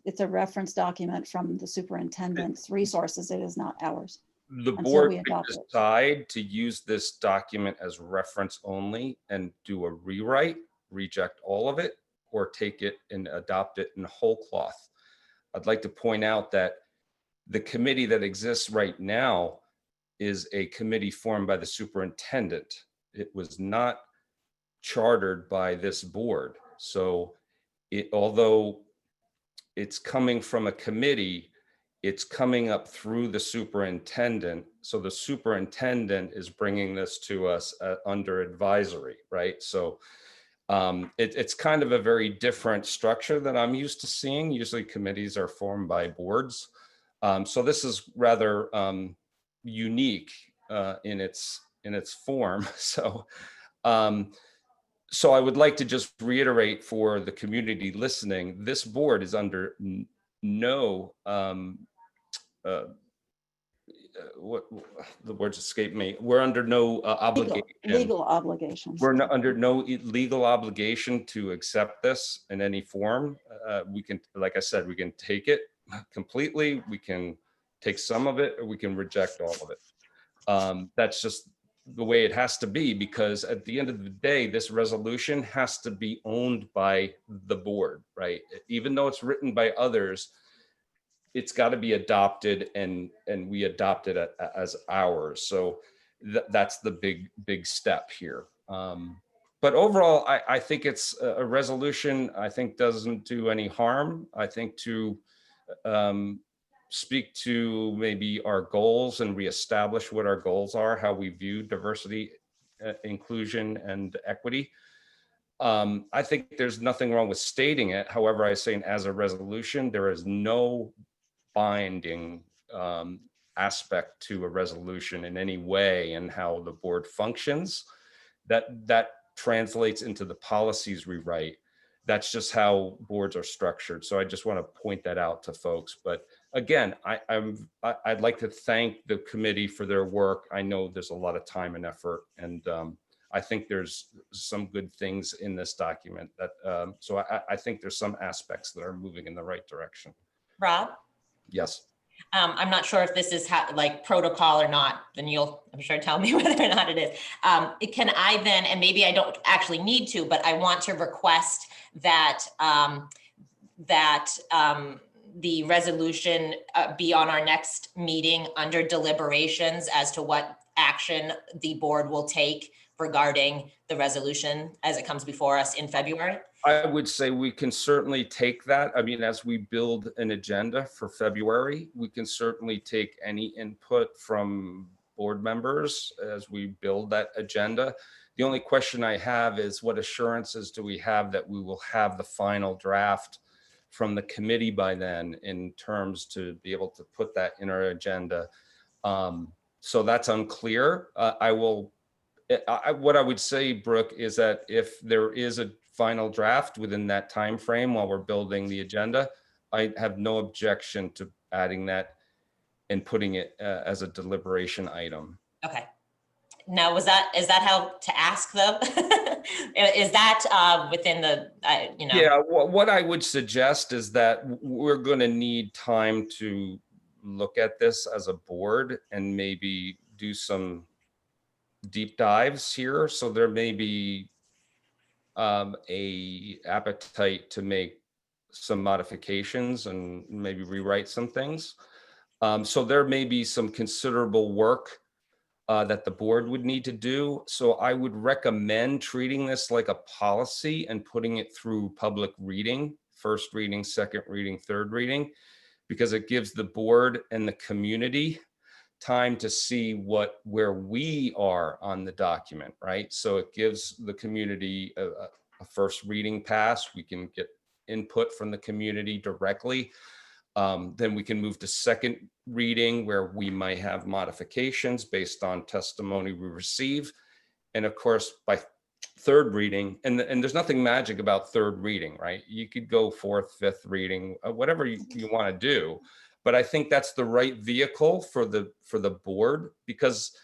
it's a reference document from the superintendent's resources. It is not ours. The board could decide to use this document as reference only and do a rewrite, reject all of it, or take it and adopt it in whole cloth. I'd like to point out that the committee that exists right now is a committee formed by the superintendent. It was not chartered by this board. So although it's coming from a committee, it's coming up through the superintendent. So the superintendent is bringing this to us under advisory, right? So it's kind of a very different structure that I'm used to seeing. Usually committees are formed by boards. So this is rather unique in its form. So so I would like to just reiterate for the community listening, this board is under no what the words escape me. We're under no obligation. Legal obligations. We're under no legal obligation to accept this in any form. We can, like I said, we can take it completely. We can take some of it, or we can reject all of it. That's just the way it has to be, because at the end of the day, this resolution has to be owned by the board, right? Even though it's written by others, it's got to be adopted, and we adopt it as ours. So that's the big step here. But overall, I think it's a resolution I think doesn't do any harm. I think to speak to maybe our goals and reestablish what our goals are, how we view diversity, inclusion, and equity. I think there's nothing wrong with stating it. However, I say as a resolution, there is no binding aspect to a resolution in any way and how the board functions. That translates into the policies we write. That's just how boards are structured. So I just want to point that out to folks. But again, I'd like to thank the committee for their work. I know there's a lot of time and effort, and I think there's some good things in this document that, so I think there's some aspects that are moving in the right direction. Rob? Yes. I'm not sure if this is like protocol or not, then you'll, I'm sure, tell me whether or not it is. Can I then, and maybe I don't actually need to, but I want to request that the resolution be on our next meeting under deliberations as to what action the board will take regarding the resolution as it comes before us in February? I would say we can certainly take that. I mean, as we build an agenda for February, we can certainly take any input from board members as we build that agenda. The only question I have is, what assurances do we have that we will have the final draft from the committee by then, in terms to be able to put that in our agenda? So that's unclear. What I would say, Brooke, is that if there is a final draft within that time frame while we're building the agenda, I have no objection to adding that and putting it as a deliberation item. Okay. Now, is that how to ask though? Is that within the, Yeah, what I would suggest is that we're going to need time to look at this as a board and maybe do some deep dives here. So there may be a appetite to make some modifications and maybe rewrite some things. So there may be some considerable work that the board would need to do. So I would recommend treating this like a policy and putting it through public reading, first reading, second reading, third reading, because it gives the board and the community time to see where we are on the document, right? So it gives the community a first reading pass. We can get input from the community directly. Then we can move to second reading where we might have modifications based on testimony we receive. And of course, by third reading, and there's nothing magic about third reading, right? You could go fourth, fifth reading, whatever you want to do. But I think that's the right vehicle for the board, because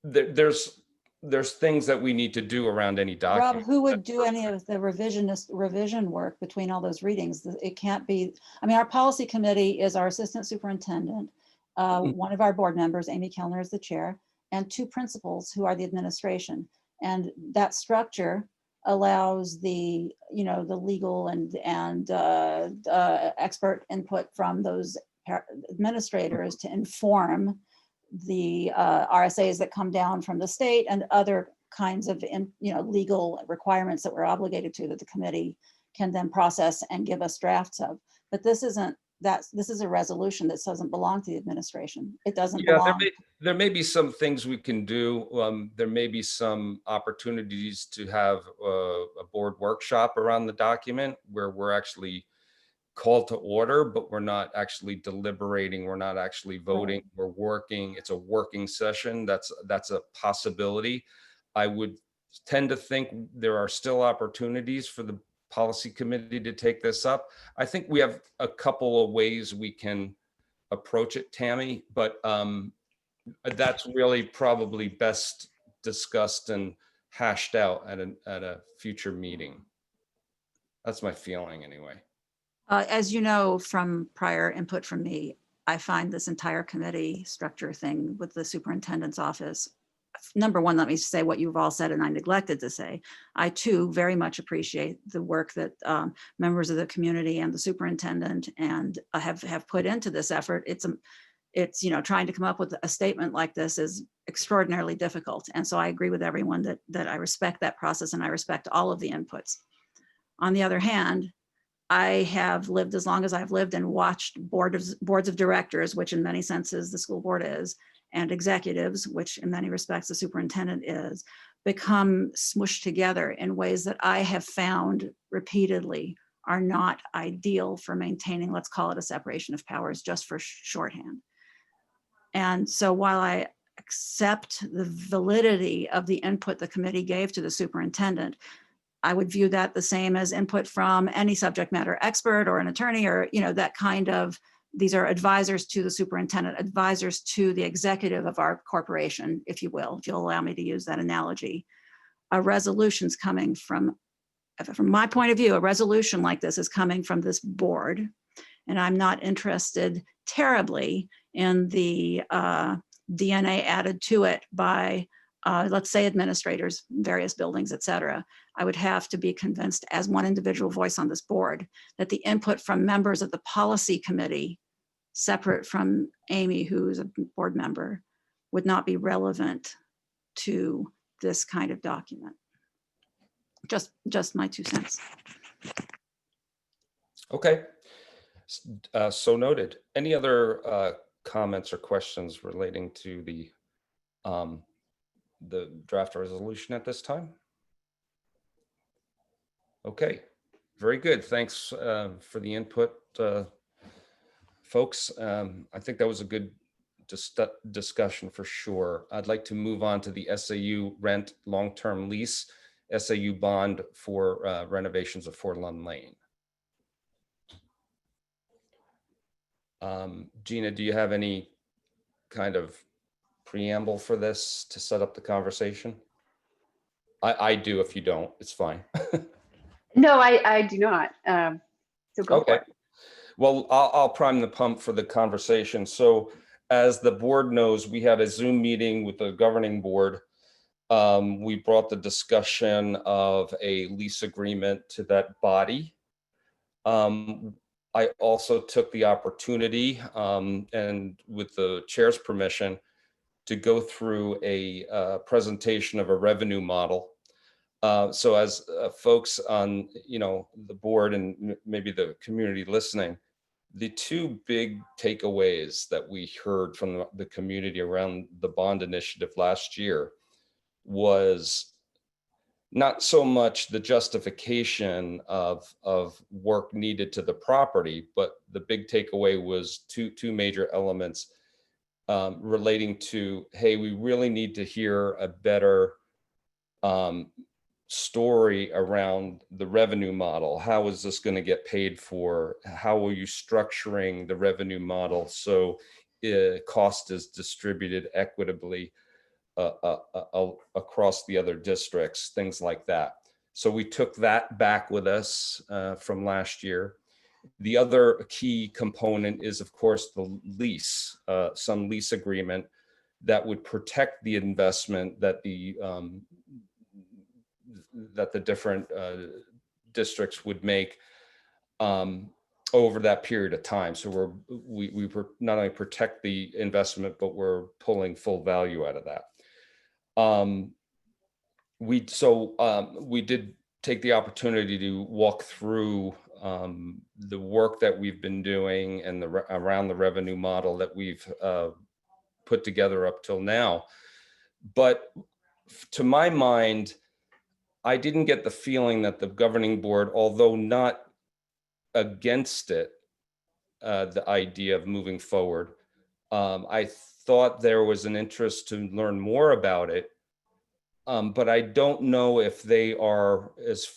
there's things that we need to do around any document. Rob, who would do any of the revision work between all those readings? It can't be, I mean, our policy committee is our assistant superintendent, one of our board members, Amy Kellner, is the chair, and two principals who are the administration. And that structure allows the legal and expert input from those administrators to inform the RSAs that come down from the state and other kinds of legal requirements that we're obligated to, that the committee can then process and give us drafts of. But this isn't that. This is a resolution that doesn't belong to the administration. It doesn't belong. There may be some things we can do. There may be some opportunities to have a board workshop around the document where we're actually called to order, but we're not actually deliberating. We're not actually voting. Right. We're working. It's a working session. That's a possibility. I would tend to think there are still opportunities for the policy committee to take this up. I think we have a couple of ways we can approach it, Tammy, but that's really probably best discussed and hashed out at a future meeting. That's my feeling anyway. As you know from prior input from me, I find this entire committee structure thing with the superintendent's office, number one, let me say what you've all said and I neglected to say. I too very much appreciate the work that members of the community and the superintendent and have put into this effort. It's trying to come up with a statement like this is extraordinarily difficult. And so I agree with everyone that I respect that process and I respect all of the inputs. On the other hand, I have lived as long as I've lived and watched boards of directors, which in many senses the school board is, and executives, which in many respects the superintendent is, become smushed together in ways that I have found repeatedly are not ideal for maintaining, let's call it a separation of powers, just for shorthand. And so while I accept the validity of the input the committee gave to the superintendent, I would view that the same as input from any subject matter expert or an attorney or, that kind of, these are advisors to the superintendent, advisors to the executive of our corporation, if you will, if you'll allow me to use that analogy. A resolution's coming from my point of view, a resolution like this is coming from this board. And I'm not interested terribly in the DNA added to it by let's say administrators, various buildings, et cetera. I would have to be convinced as one individual voice on this board that the input from members of the policy committee, separate from Amy, who's a board member, would not be relevant to this kind of document. Just my 2 cents. Okay, so noted. Any other comments or questions relating to the draft resolution at this time? Okay, very good. Thanks for the input, folks. I think that was a good discussion for sure. I'd like to move on to the SAU rent long-term lease, SAU bond for renovations of Fort Lund Lane. Gina, do you have any kind of preamble for this to set up the conversation? I do. If you don't, it's fine. No, I do not. So go for Okay. it. Well, I'll prime the pump for the conversation. So as the board knows, we had a Zoom meeting with the governing board. We brought the discussion of a lease agreement to that body. I also took the opportunity, and with the chair's permission, to go through a presentation of a revenue model. So as folks on, the board and maybe the community listening, the two big takeaways that we heard from the community around the bond initiative last year was not so much the justification of work needed to the property, but the big takeaway was two major elements relating to, hey, we really need to hear a better story around the revenue model. How is this going to get paid for? How are you structuring the revenue model so cost is distributed equitably across the other districts, things like that. So we took that back with us from last year. The other key component is, of course, the lease, some lease agreement that would protect the investment that the different districts would make over that period of time. So we not only protect the investment, but we're pulling full value out of that. We did take the opportunity to walk through the work that we've been doing and around the revenue model that we've put together up till now. But to my mind, I didn't get the feeling that the governing board, although not against it, the idea of moving forward, I thought there was an interest to learn more about it. But I don't know if they are as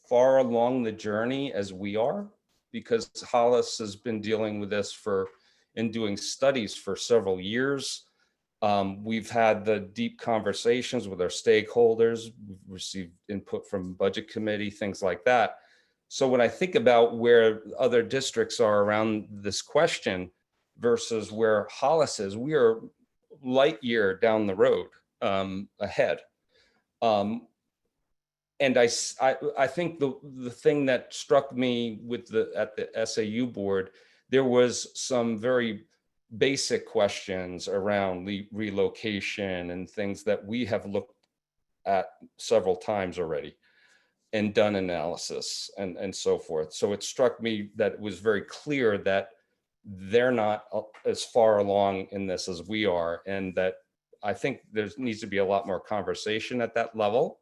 far along the journey as we are, because Hollis has been dealing with this and doing studies for several years. We've had the deep conversations with our stakeholders. We've received input from budget committee, things like that. So when I think about where other districts are around this question versus where Hollis is, we are light year down the road ahead. And I think the thing that struck me at the SAU board, there was some very basic questions around relocation and things that we have looked at several times already and done analysis and so forth. So it struck me that it was very clear that they're not as far along in this as we are, and that I think there needs to be a lot more conversation at that level.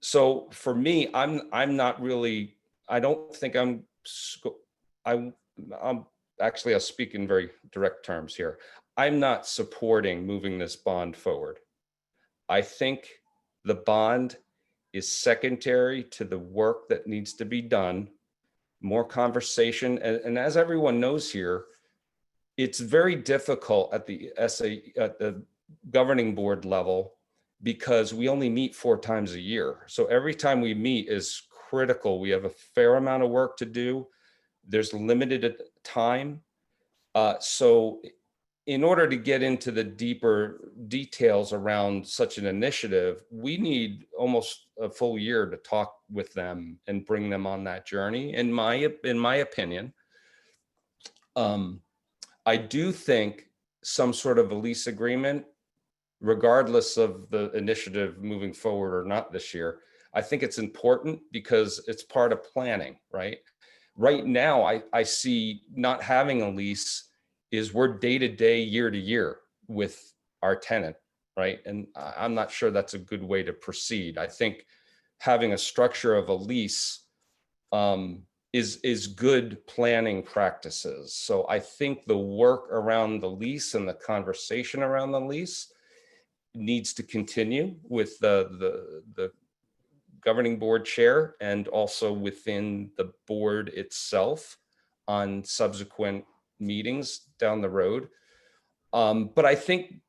So for me, I'm not really, I don't think I'm actually, I'll speak in very direct terms here. I'm not supporting moving this bond forward. I think the bond is secondary to the work that needs to be done, more conversation. And as everyone knows here, it's very difficult at the governing board level because we only meet 4 times a year. So every time we meet is critical. We have a fair amount of work to do. There's limited time. So in order to get into the deeper details around such an initiative, we need almost a full year to talk with them and bring them on that journey. In my opinion, I do think some sort of a lease agreement, regardless of the initiative moving forward or not this year, I think it's important because it's part of planning, right? Right now, I see not having a lease is we're day to day, year to year with our tenant, right? And I'm not sure that's a good way to proceed. I think having a structure of a lease is good planning practices. So I think the work around the lease and the conversation around the lease needs to continue with the governing board chair and also within the board itself on subsequent meetings down the road. But I think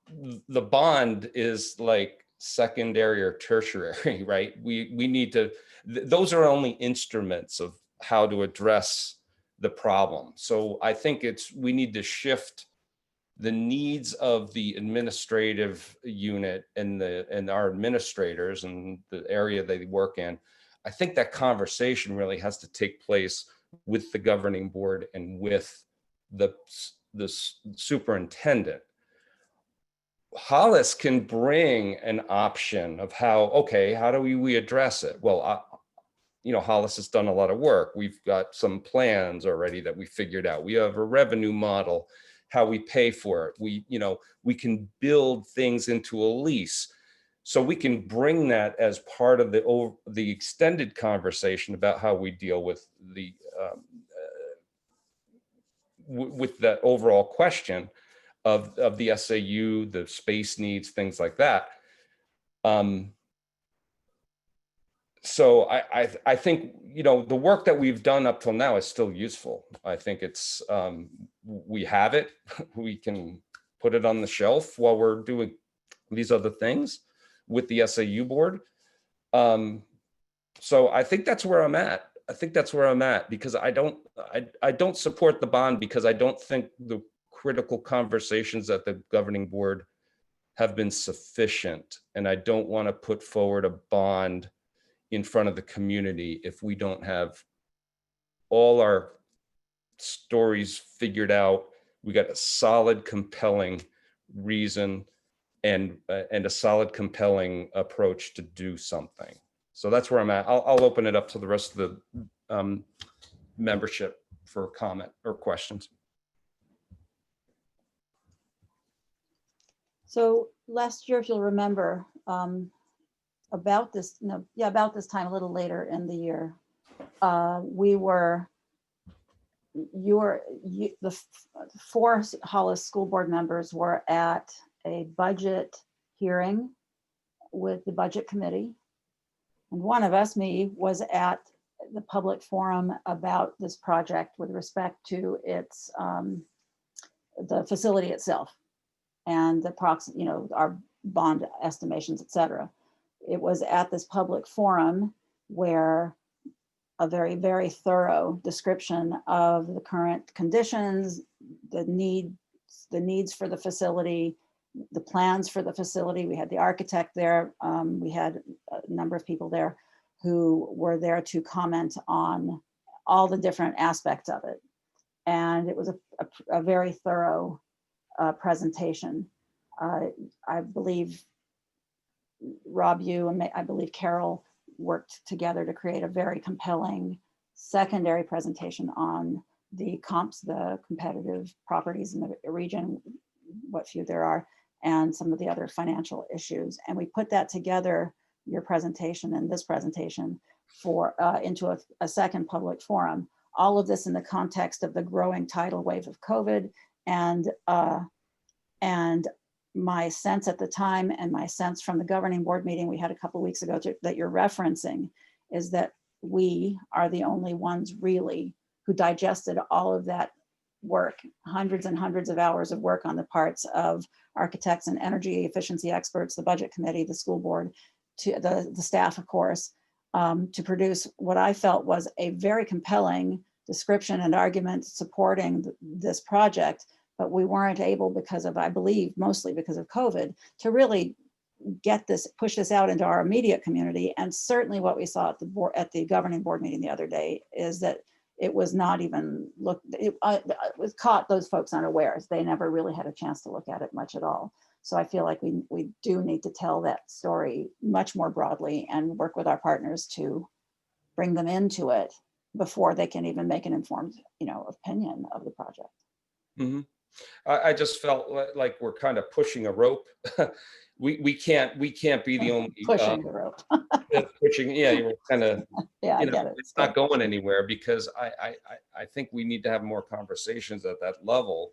the bond is like secondary or tertiary, right? We need to, those are only instruments of how to address the problem. So I think we need to shift the needs of the administrative unit and our administrators and the area they work in. I think that conversation really has to take place with the governing board and with the superintendent. Hollis can bring an option of how do we address it? Well, Hollis has done a lot of work. We've got some plans already that we figured out. We have a revenue model, how we pay for it. We can build things into a lease. So we can bring that as part of the extended conversation about how we deal with with that overall question of the SAU, the space needs, things like that. So I think, the work that we've done up till now is still useful. I think it's, we have it, we can put it on the shelf while we're doing these other things with the SAU board. So I think that's where I'm at. Because I don't support the bond because I don't think the critical conversations at the governing board have been sufficient. And I don't want to put forward a bond in front of the community if we don't have all our stories figured out. We got a solid, compelling reason and a solid, compelling approach to do something. So that's where I'm at. I'll open it up to the rest of the membership for comment or questions. So last year, if you'll remember, about this time, a little later in the year, the 4 Hollis school board members were at a budget hearing with the budget committee. And one of us, me, was at the public forum about this project with respect to its, the facility itself and the our bond estimations, et cetera. It was at this public forum where a very, very thorough description of the current conditions, the needs for the facility, the plans for the facility. We had the architect there. We had a number of people there who were there to comment on all the different aspects of it. And it was a very thorough presentation. I believe Rob, you and I believe Carol worked together to create a very compelling secondary presentation on the comps, the competitive properties in the region, what few there are, and some of the other financial issues. And we put that together, your presentation and this presentation, into a second public forum. All of this in the context of the growing tidal wave of COVID and my sense at the time and my sense from the governing board meeting we had a couple of weeks ago that you're referencing is that we are the only ones really who digested all of that work, hundreds and hundreds of hours of work on the parts of architects and energy efficiency experts, the budget committee, the school board, to the staff, of course, to produce what I felt was a very compelling description and argument supporting this project. But we weren't able, because of, I believe, mostly because of COVID, to really push this out into our immediate community. And certainly what we saw at the governing board meeting the other day is that it was not even it was caught those folks unawares. They never really had a chance to look at it much at all. So I feel like we do need to tell that story much more broadly and work with our partners to bring them into it before they can even make an informed, opinion of the project. Mm-hmm. I just felt like we're kind of pushing a rope. we can't be the only pushing the rope. pushing. Yeah, you're kind of. Yeah, I get it. It's not going anywhere because I think we need to have more conversations at that level.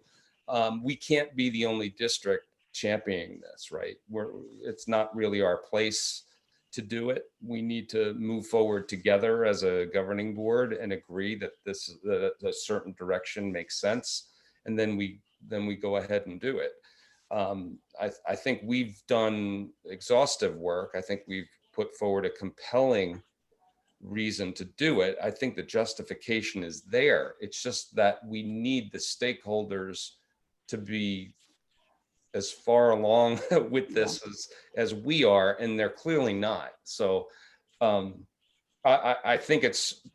We can't be the only district championing this, right? It's not really our place to do it. We need to move forward together as a governing board and agree that a certain direction makes sense, and then we go ahead and do it. I think we've done exhaustive work. I think we've put forward a compelling reason to do it. I think the justification is there. It's just that we need the stakeholders to be as far along with this as we are, and they're clearly not. So I think it's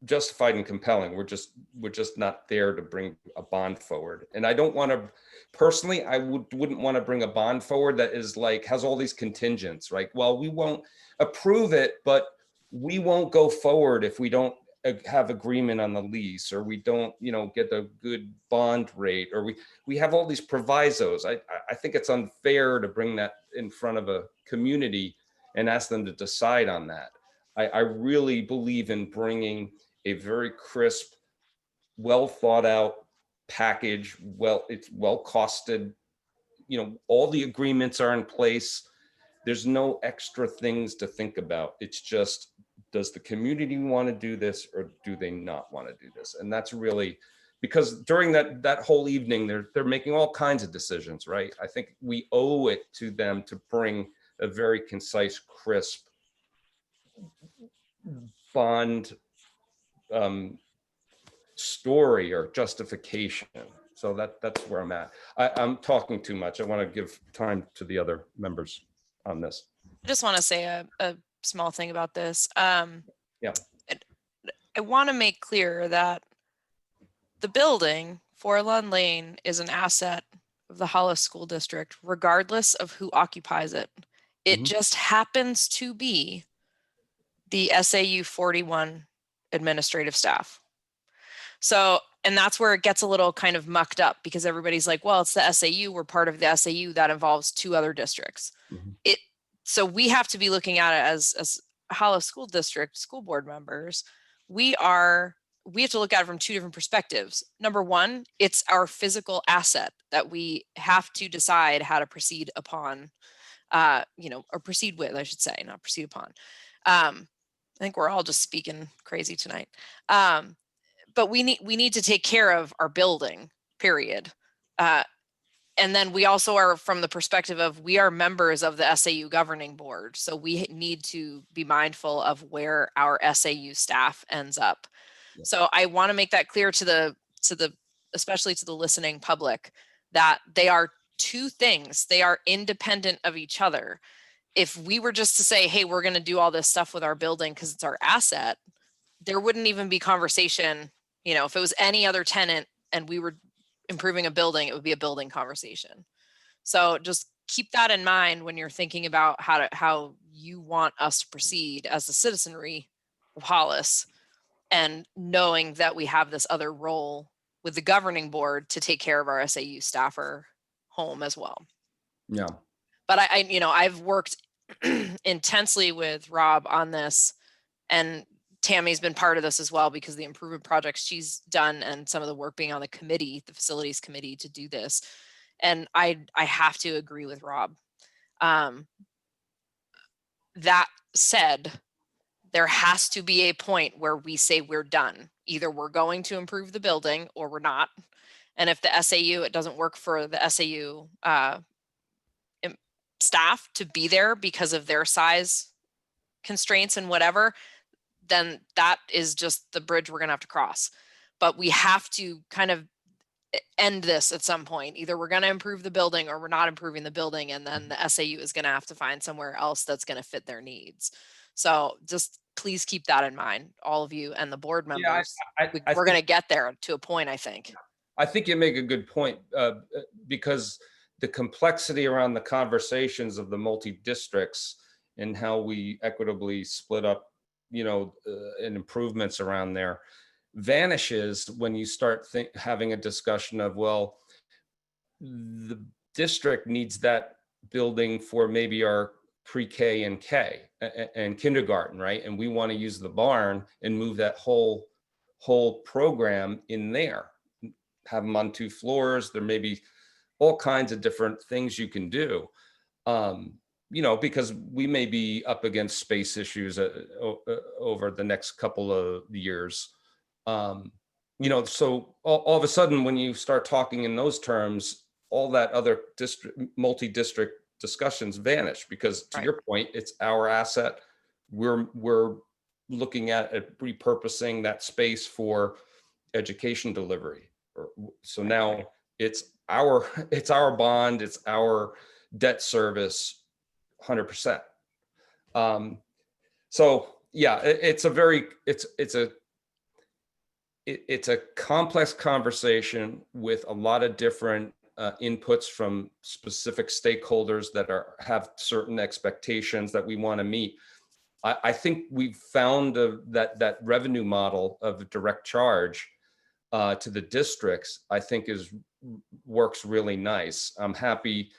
justified and compelling. We're just not there to bring a bond forward. And I don't want to, personally, I wouldn't want to bring a bond forward that is like, has all these contingents, right? Well, we won't approve it, but we won't go forward if we don't have agreement on the lease, or we don't, get a good bond rate, or we have all these provisos. I think it's unfair to bring that in front of a community and ask them to decide on that. I really believe in bringing a very crisp, well thought out package. It's well costed. All the agreements are in place. There's no extra things to think about. It's just, does the community want to do this, or do they not want to do this? And that's really, because during that whole evening, they're making all kinds of decisions, right? I think we owe it to them to bring a very concise, crisp bond story or justification. So that's where I'm at. I'm talking too much. I want to give time to the other members on this. I just want to say a small thing about this. Yeah. I want to make clear that the building, Forlon Lane, is an asset of the Hollis School District, regardless of who occupies it. It just happens to be the SAU 41 administrative staff. So, and that's where it gets a little kind of mucked up, because everybody's like, well, it's the SAU, we're part of the SAU, that involves 2 other districts. So we have to be looking at it as Hollis School District school board members. We have to look at it from 2 different perspectives. Number one, it's our physical asset that we have to decide how to proceed upon, or proceed with, I should say, not proceed upon. I think we're all just speaking crazy tonight. But we need to take care of our building, period. And then we also are from the perspective of, we are members of the SAU governing board. So we need to be mindful of where our SAU staff ends up. Yeah. So I want to make that clear to the, especially to the listening public, that they are 2 things. They are independent of each other. If we were just to say, hey, we're going to do all this stuff with our building because it's our asset, there wouldn't even be conversation. If it was any other tenant and we were improving a building, it would be a building conversation. So just keep that in mind when you're thinking about how you want us to proceed as the citizenry of Hollis, and knowing that we have this other role with the governing board to take care of our SAU staffer home as well. Yeah. But I've worked intensely with Rob on this, and Tammy's been part of this as well, because the improvement projects she's done and some of the work being on the committee, the facilities committee, to do this. And I have to agree with Rob. That said, there has to be a point where we say we're done. Either we're going to improve the building or we're not. And if the SAU, it doesn't work for the SAU staff to be there because of their size constraints and whatever, then that is just the bridge we're going to have to cross. But we have to kind of end this at some point. Either we're going to improve the building or we're not improving the building. And then the SAU is going to have to find somewhere else that's going to fit their needs. So just please keep that in mind, all of you and the board members. Yeah, we're going to get there to a point, I think. I think you make a good point, because the complexity around the conversations of the multi-districts and how we equitably split up, and improvements around there vanishes when you start having a discussion of, well, the district needs that building for maybe our pre-K and K and kindergarten, right? And we want to use the barn and move that whole program in there, have them on 2 floors. There may be all kinds of different things you can do. Because we may be up against space issues over the next couple of years. So all of a sudden, when you start talking in those terms, all that other multi-district discussions vanish, because to Right. your point, it's our asset. We're looking at repurposing that space for education delivery. So now it's our bond, it's our debt service, 100%. So yeah, it's a complex conversation with a lot of different inputs from specific stakeholders that have certain expectations that we want to meet. I think we've found that revenue model of direct charge to the districts, I think works really nice. I'm happy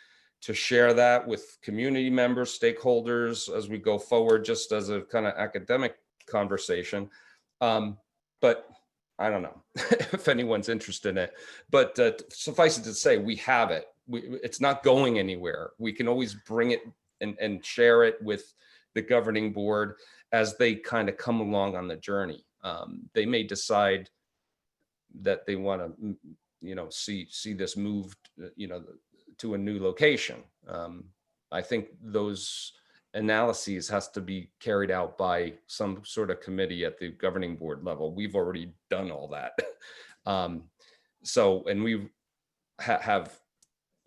to share that with community members, stakeholders as we go forward, just as a kind of academic conversation. But I don't know if anyone's interested in it, but suffice it to say, we have it. It's not going anywhere. We can always bring it and share it with the governing board as they kind of come along on the journey. They may decide that they want to, see this moved, to a new location. I think those analyses has to be carried out by some sort of committee at the governing board level. We've already done all that. And we have,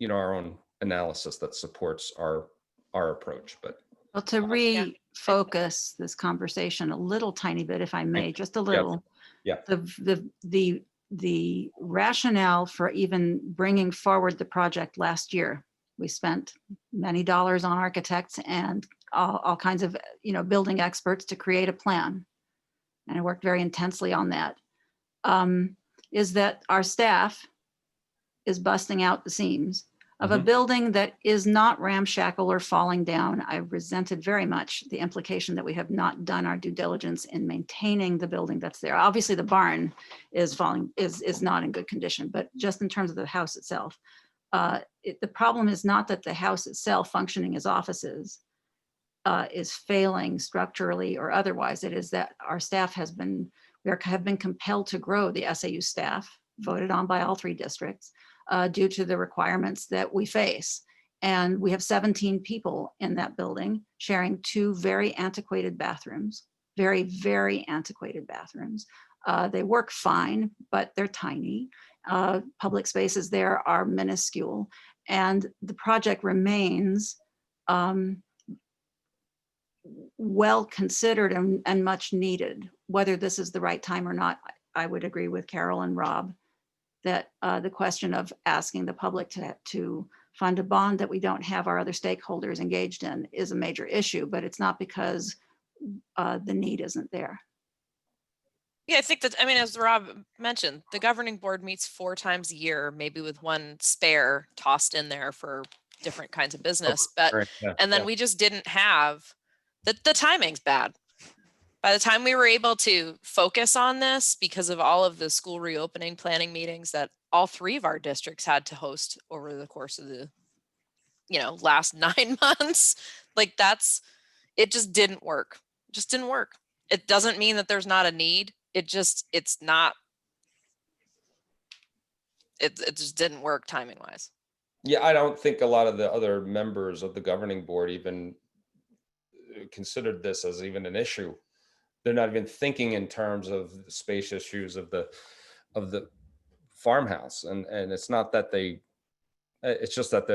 our own analysis that supports our approach, but. Well, to refocus this conversation a little tiny bit, if I may, just a little. Yeah. The rationale for even bringing forward the project last year, we spent many dollars on architects and all kinds of, building experts to create a plan. And I worked very intensely on that. Is that our staff is busting out the seams of a building that is not ramshackle or falling down. I resented very much the implication that we have not done our due diligence in maintaining the building that's there. Obviously, the barn is not in good condition, but just in terms of the house itself, the problem is not that the house itself, functioning as offices, is failing structurally or otherwise. It is that our staff have been compelled to grow the SAU staff, voted on by all 3 districts, due to the requirements that we face. And we have 17 people in that building sharing 2 very antiquated bathrooms, very, very antiquated bathrooms. They work fine, but they're tiny. Public spaces there are minuscule. And the project remains well considered and much needed. Whether this is the right time or not, I would agree with Carol and Rob that the question of asking the public to fund a bond that we don't have our other stakeholders engaged in is a major issue, but it's not because the need isn't there. Yeah, I think that, as Rob mentioned, the governing board meets 4 times a year, maybe with one spare tossed in there for different kinds of business. And then we just didn't have, the timing's bad. By the time we were able to focus on this, because of all of the school reopening planning meetings that all 3 of our districts had to host over the course of the, last 9 months, it just didn't work. It just didn't work. It doesn't mean that there's not a need. It just didn't work timing wise. Yeah, I don't think a lot of the other members of the governing board even considered this as even an issue. They're not even thinking in terms of the space issues of the farmhouse, and it's not that it's just that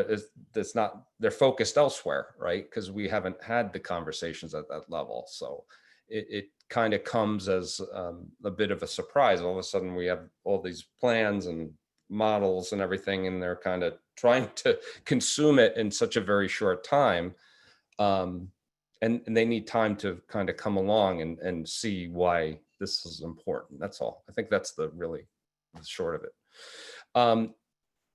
they're focused elsewhere, right? Because we haven't had the conversations at that level, so it kind of comes as a bit of a surprise. All of a sudden, we have all these plans and models and everything, and they're kind of trying to consume it in such a very short time. And they need time to kind of come along and see why this is important. That's all. I think that's the short of it.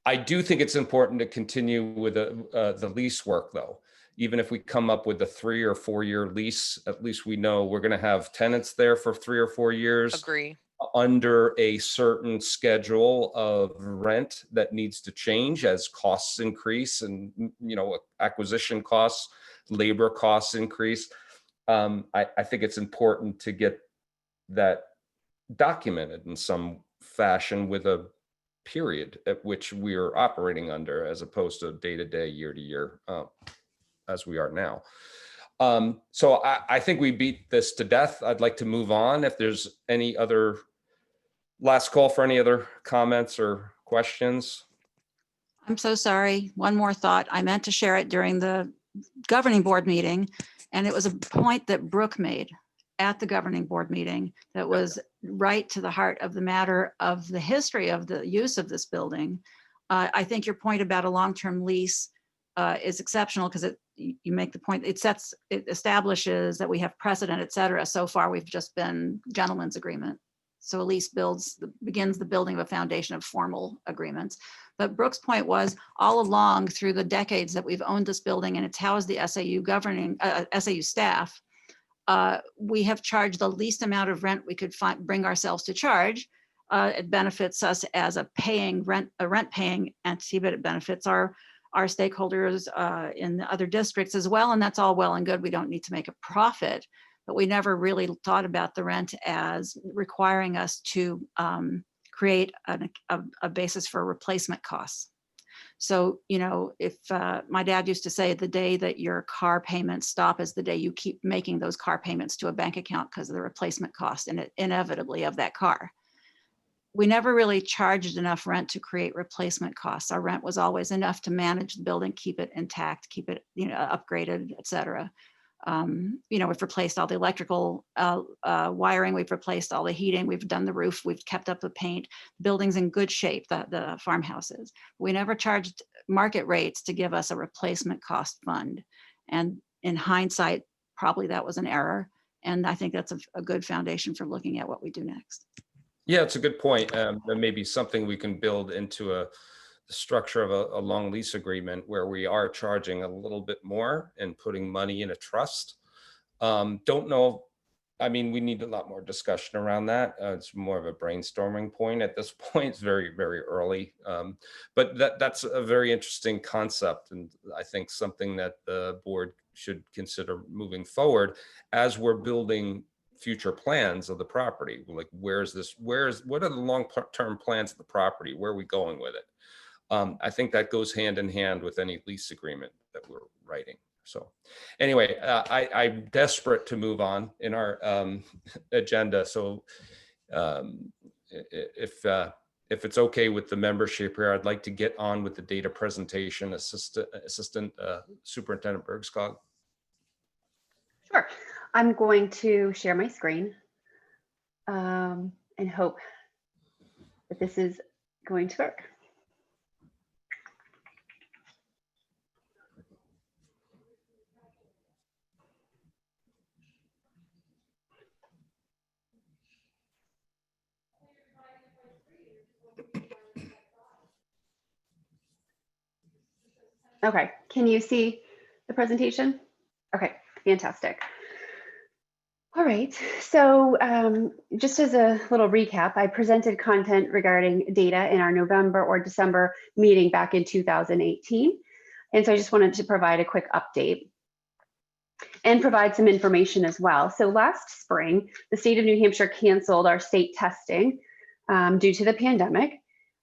I do think it's important to continue with the lease work, though. Even if we come up with a 3 or 4 year lease, at least we know we're going to have tenants there for 3 or 4 years. Agree. Under a certain schedule of rent that needs to change as costs increase and, acquisition costs, labor costs increase. I think it's important to get that documented in some fashion with a period at which we are operating under, as opposed to day to day, year to year, as we are now. So I think we beat this to death. I'd like to move on. If there's any other, last call for any other comments or questions. I'm so sorry. One more thought. I meant to share it during the governing board meeting, and it was a point that Brooke made at the governing board meeting that was right to the heart of the matter of the history of the use of this building. I think your point about a long-term lease is exceptional, because you make the point, it establishes that we have precedent, et cetera. So far, we've just been gentleman's agreement. So a lease begins the building of a foundation of formal agreements. But Brooke's point was, all along through the decades that we've owned this building and it's housed the SAU SAU staff, we have charged the least amount of rent we could bring ourselves to charge. It benefits us as a rent paying entity, but it benefits our stakeholders in the other districts as well. And that's all well and good. We don't need to make a profit, but we never really thought about the rent as requiring us to create a basis for replacement costs. So, you know, if my dad used to say, the day that your car payments stop is the day you keep making those car payments to a bank account because of the replacement cost and inevitably of that car. We never really charged enough rent to create replacement costs. Our rent was always enough to manage the building, keep it intact, keep it, you know, upgraded, et cetera. You know, we've replaced all the electrical wiring, we've replaced all the heating, we've done the roof, we've kept up the paint. The building's in good shape, the farmhouses. We never charged market rates to give us a replacement cost fund. And in hindsight, probably that was an error. And I think that's a good foundation for looking at what we do next. Yeah, it's a good point. There may be something we can build into the structure of a long lease agreement where we are charging a little bit more and putting money in a trust. Don't know. I mean, we need a lot more discussion around that. It's more of a brainstorming point at this point. It's very, very early. But that's a very interesting concept. And I think something that the board should consider moving forward as we're building future plans of the property. Like, what are the long-term plans of the property? Where are we going with it? I think that goes hand in hand with any lease agreement that we're writing. So anyway, I'm desperate to move on in our agenda. So if it's okay with the membership here, I'd like to get on with the data presentation. Assistant Superintendent Bergskog. Sure. I'm going to share my screen and hope that this is going to work. Okay, can you see the presentation? Okay, fantastic. All right, so just as a little recap, I presented content regarding data in our November or December meeting back in 2018. And so I just wanted to provide a quick update and provide some information as well. So last spring, the state of New Hampshire canceled our state testing due to the pandemic.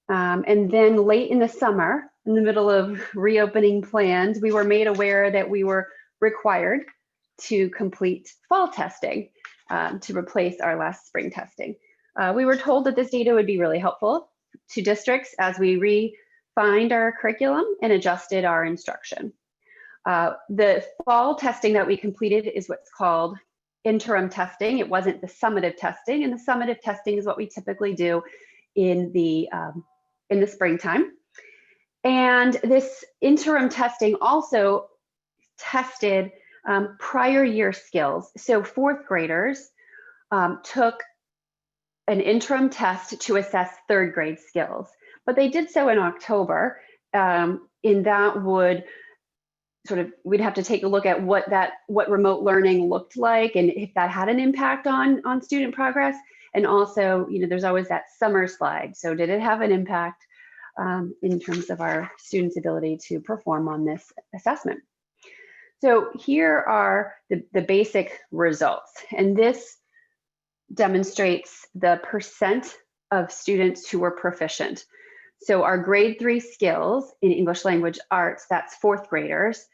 And then late in the summer, in the middle of reopening plans, we were made aware that we were required to complete fall testing to replace our last spring testing. We were told that this data would be really helpful to districts as we refined our curriculum and adjusted our instruction. The fall testing that we completed is what's called interim testing. It wasn't the summative testing, and the summative testing is what we typically do in the springtime. And this interim testing also tested prior year skills. So fourth graders took an interim test to assess third grade skills, but they did so in October. And that would we'd have to take a look at what remote learning looked like and if that had an impact on student progress. And also, you know, there's always that summer slide. So did it have an impact in terms of our students' ability to perform on this assessment? So here are the basic results. And this demonstrates the percent of students who were proficient. So our grade 3 skills in English language arts, that's fourth graders,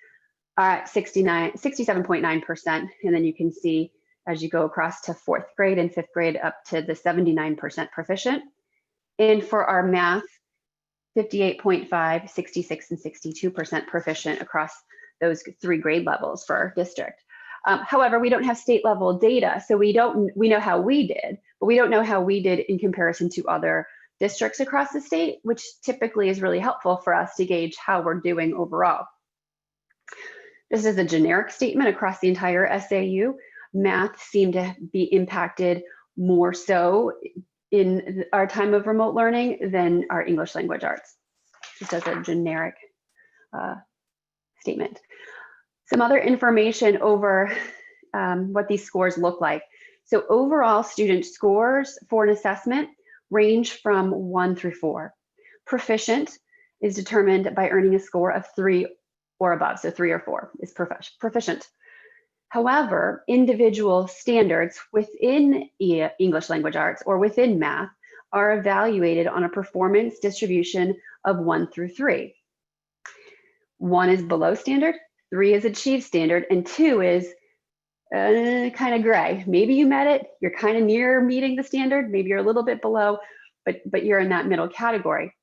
are at 67.9%. And then you can see as you go across to fourth grade and fifth grade up to the 79% proficient. And for our math, 58.5, 66, and 62% proficient across those 3 grade levels for our district. However, we don't have state level data, so we know how we did, but we don't know how we did in comparison to other districts across the state, which typically is really helpful for us to gauge how we're doing overall. This is a generic statement across the entire SAU. Math seemed to be impacted more so in our time of remote learning than our English language arts, just as a generic statement. Some other information over what these scores look like. So overall student scores for an assessment range from 1 through 4. Proficient is determined by earning a score of 3 or above, so 3 or 4 is proficient. However, individual standards within English language arts or within math are evaluated on a performance distribution of 1 through 3. 1 is below standard, 3 is achieved standard, and 2 is kind of gray. Maybe you met it, you're kind of near meeting the standard, maybe you're a little bit below, but you're in that middle category.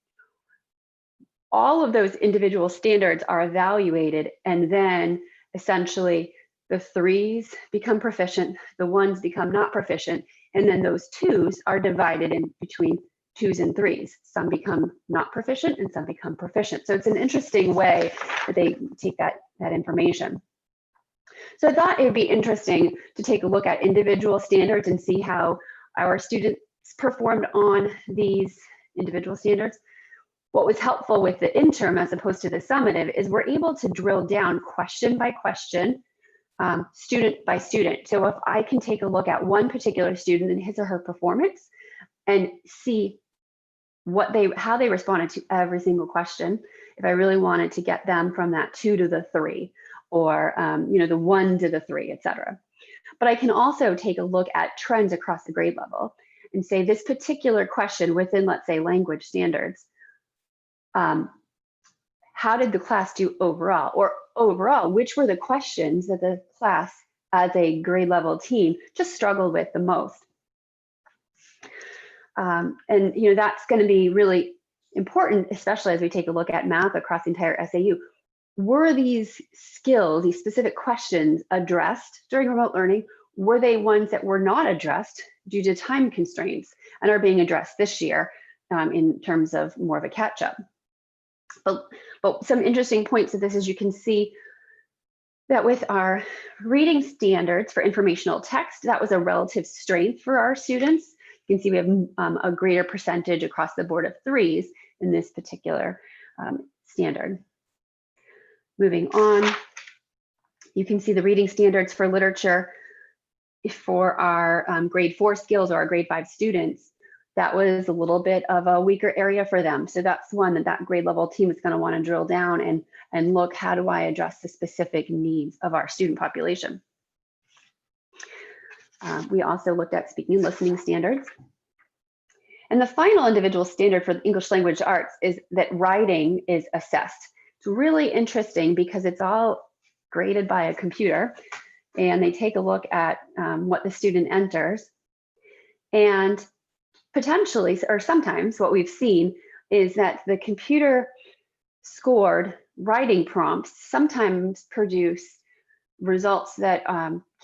All of those individual standards are evaluated, and then essentially the 3s become proficient, the 1s become not proficient, and then those 2s are divided in between 2s and 3s. Some become not proficient and some become proficient. So it's an interesting way that they take that information. So I thought it would be interesting to take a look at individual standards and see how our students performed on these individual standards. What was helpful with the interim as opposed to the summative is we're able to drill down question by question, student by student. So if I can take a look at one particular student and his or her performance and see how they responded to every single question, if I really wanted to get them from that 2 to the 3, or the 1 to the 3, etc. But I can also take a look at trends across the grade level and say this particular question within, let's say, language standards, how did the class do overall? Or overall, which were the questions that the class as a grade level team just struggled with the most? And that's going to be really important, especially as we take a look at math across the entire SAU. Were these skills, these specific questions addressed during remote learning? Were they ones that were not addressed due to time constraints and are being addressed this year in terms of more of a catch-up? But some interesting points of this is you can see that with our reading standards for informational text, that was a relative strength for our students. You can see we have a greater percentage across the board of 3s in this particular standard. Moving on, you can see the reading standards for literature for our grade 4 skills or our grade 5 students. That was a little bit of a weaker area for them. So that's one that grade level team is going to want to drill down and look, how do I address the specific needs of our student population? We also looked at speaking and listening standards. And the final individual standard for the English language arts is that writing is assessed. It's really interesting because it's all graded by a computer, and they take a look at what the student enters. And potentially, or sometimes what we've seen is that the computer scored writing prompts sometimes produce results that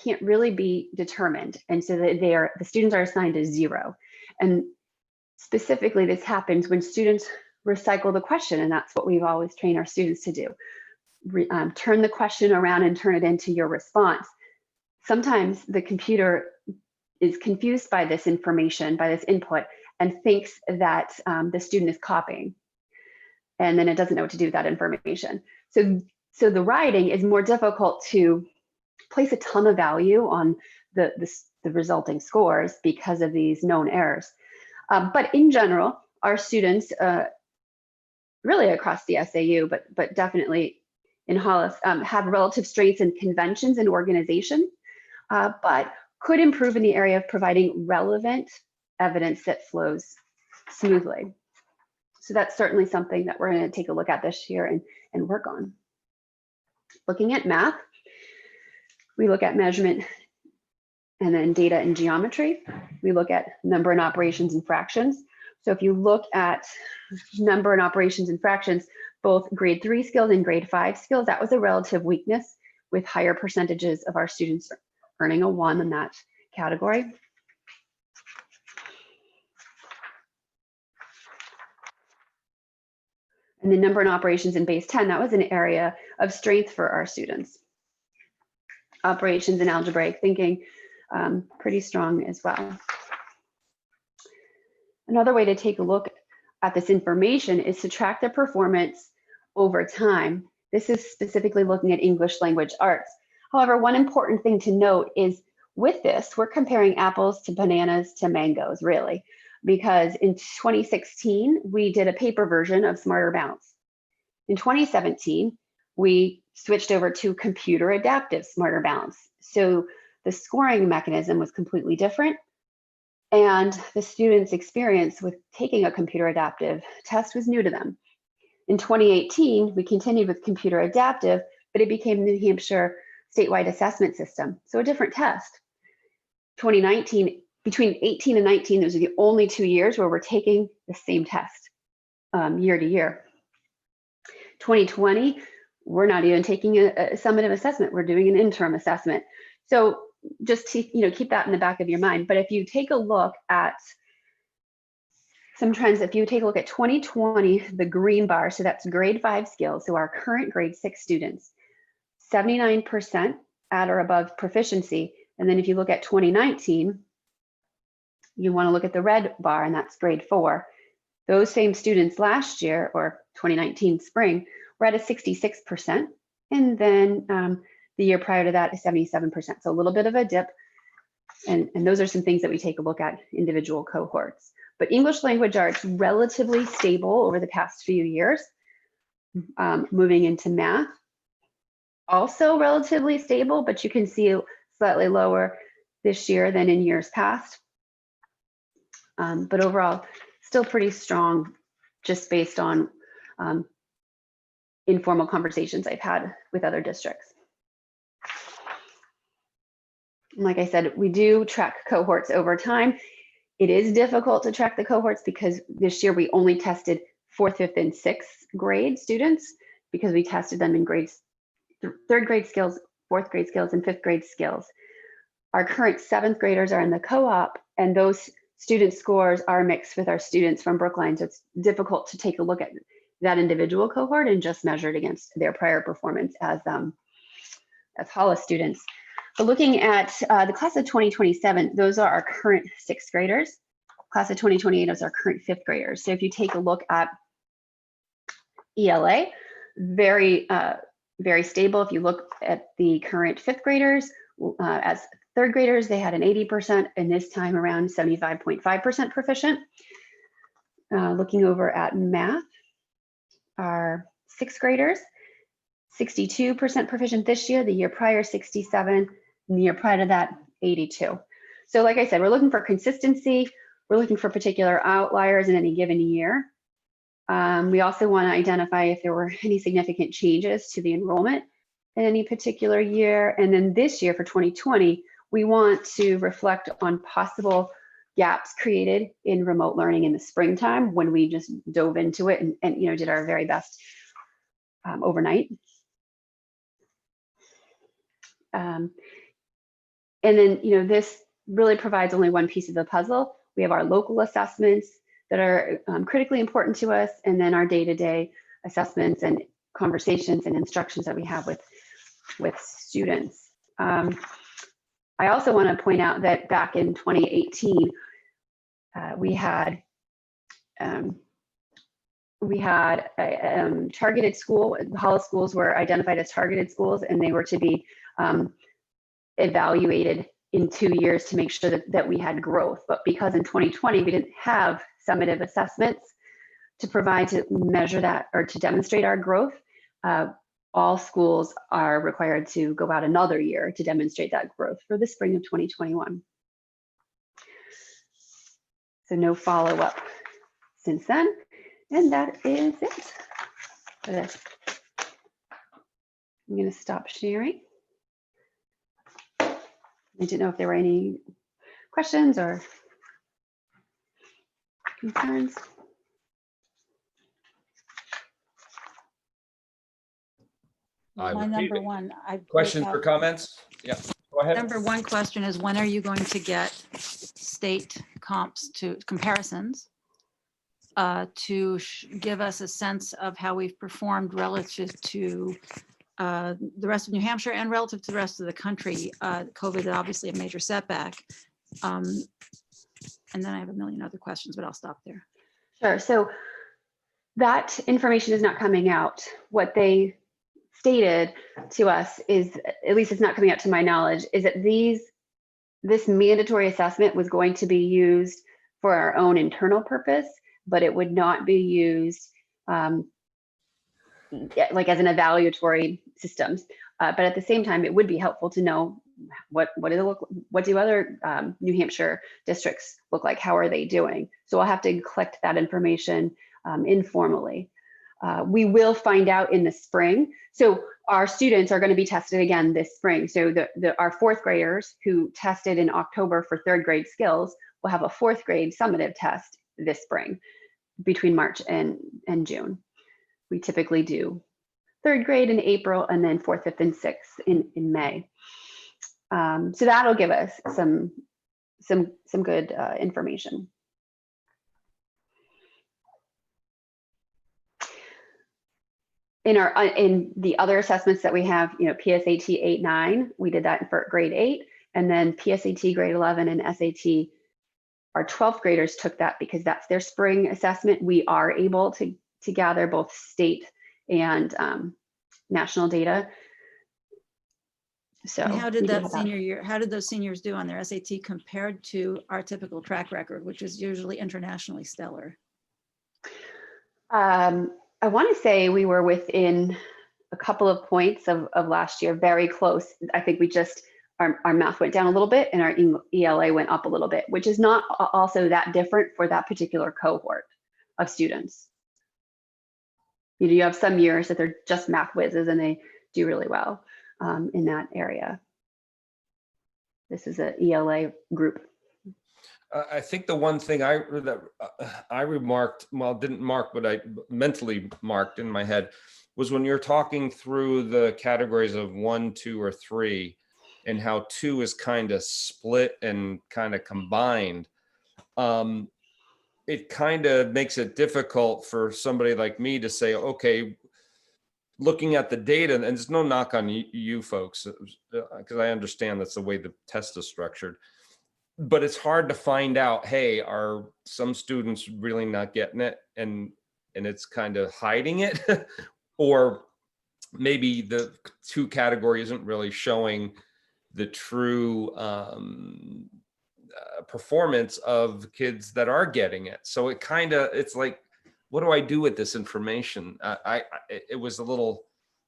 can't really be determined. And so that the students are assigned a 0. And specifically, this happens when students recycle the question, and that's what we've always trained our students to do. Turn the question around and turn it into your response. Sometimes the computer is confused by this information, by this input, and thinks that the student is copying. And then it doesn't know what to do with that information. So the writing is more difficult to place a ton of value on the resulting scores because of these known errors. But in general, our students, really across the SAU, but definitely in Hollis, have relative strengths in conventions and organization, but could improve in the area of providing relevant evidence that flows smoothly. So that's certainly something that we're going to take a look at this year and work on. Looking at math, we look at measurement and then data and geometry. We look at number and operations and fractions. So if you look at number and operations and fractions, both grade 3 skills and grade 5 skills, that was a relative weakness with higher percentages of our students earning a 1 in that category. And the number and operations in base 10, that was an area of strength for our students. Operations and algebraic thinking, pretty strong as well. Another way to take a look at this information is to track their performance over time. This is specifically looking at English language arts. However, one important thing to note is with this, we're comparing apples to bananas to mangoes, really, because in 2016, we did a paper version of Smarter Bounce. In 2017, we switched over to computer adaptive Smarter Bounce. So the scoring mechanism was completely different. And the students' experience with taking a computer adaptive test was new to them. In 2018, we continued with computer adaptive, but it became the New Hampshire statewide assessment system, so a different test. 2019, between 18 and 19, those are the only 2 years where we're taking the same test year to year. 2020, we're not even taking a summative assessment, we're doing an interim assessment. So just to keep that in the back of your mind. But if you take a look at some trends, if you take a look at 2020, the green bar, so that's grade 5 skills, so our current grade 6 students, 79% at or above proficiency. And then if you look at 2019, you want to look at the red bar, and that's grade 4. Those same students last year, or 2019 spring, were at a 66%. And then the year prior to that is 77%. So a little bit of a dip. And those are some things that we take a look at individual cohorts. But English language arts, relatively stable over the past few years. Moving into math, also relatively stable, but you can see slightly lower this year than in years past. But overall, still pretty strong, just based on informal conversations I've had with other districts. Like I said, we do track cohorts over time. It is difficult to track the cohorts because this year we only tested 4th, 5th, and 6th grade students because we tested them in grades 3rd grade skills, 4th grade skills, and 5th grade skills. Our current 7th graders are in the co-op, and those student scores are mixed with our students from Brookline. So it's difficult to take a look at that individual cohort and just measure it against their prior performance as Hollis students. But looking at the class of 2027, those are our current 6th graders. Class of 2028 is our current 5th graders. So if you take a look at ELA, very stable. If you look at the current 5th graders, as 3rd graders, they had an 80%, and this time around 75.5% proficient. Looking over at math, our 6th graders, 62% proficient this year, the year prior 67, and the year prior to that 82. So like I said, we're looking for consistency. We're looking for particular outliers in any given year. We also want to identify if there were any significant changes to the enrollment in any particular year. And then this year for 2020, we want to reflect on possible gaps created in remote learning in the springtime when we just dove into it and did our very best overnight. And then, this really provides only one piece of the puzzle. We have our local assessments that are critically important to us, and then our day-to-day assessments and conversations and instructions that we have with students. I also want to point out that back in 2018, we had a targeted school. The Hollis schools were identified as targeted schools, and they were to be evaluated in 2 years to make sure that we had growth. But because in 2020, we didn't have summative assessments to provide to measure that or to demonstrate our growth, all schools are required to go out another year to demonstrate that growth for the spring of 2021. So no follow-up since then. And that is it for this. I'm going to stop sharing. I didn't know if there were any questions or concerns. I My would number leave it. one, I. Questions or comments? Yeah, go ahead. Number one question is, when are you going to get state comps to comparisons to give us a sense of how we've performed relative to the rest of New Hampshire and relative to the rest of the country? COVID is obviously a major setback. And then I have a million other questions, but I'll stop there. Sure. So that information is not coming out. What they stated to us is, at least it's not coming out to my knowledge, is that this mandatory assessment was going to be used for our own internal purpose, but it would not be used like as an evaluatory systems. But at the same time, it would be helpful to know what do other New Hampshire districts look like? How are they doing? So I'll have to collect that information informally. We will find out in the spring. So our students are going to be tested again this spring. So our fourth graders who tested in October for third grade skills will have a fourth grade summative test this spring between March and June. We typically do third grade in April and then fourth, fifth, and sixth in May. So that'll give us some good information. In the other assessments that we have, PSAT 8-9, we did that for grade 8, and then PSAT grade 11 and SAT, our 12th graders took that because that's their spring assessment. We are able to gather both state and national data. So and how did that senior year? How did those seniors do on their SAT compared to our typical track record, which is usually internationally stellar? I want to say we were within a couple of points of last year, very close. I think we just, our math went down a little bit and our ELA went up a little bit, which is not also that different for that particular cohort of students. You have some years that they're just math whizzes and they do really well in that area. This is an ELA group. I think the one thing I remarked, well, didn't mark, but I mentally marked in my head, was when you're talking through the categories of 1, 2, or 3, and how 2 is kind of split and kind of combined. It kind of makes it difficult for somebody like me to say, okay, looking at the data, and there's no knock on you folks, because I understand that's the way the test is structured. But it's hard to find out, hey, are some students really not getting it and it's kind of hiding it? Or maybe the 2 category isn't really showing the true performance of kids that are getting it. So it's like, what do I do with this information? It was a little,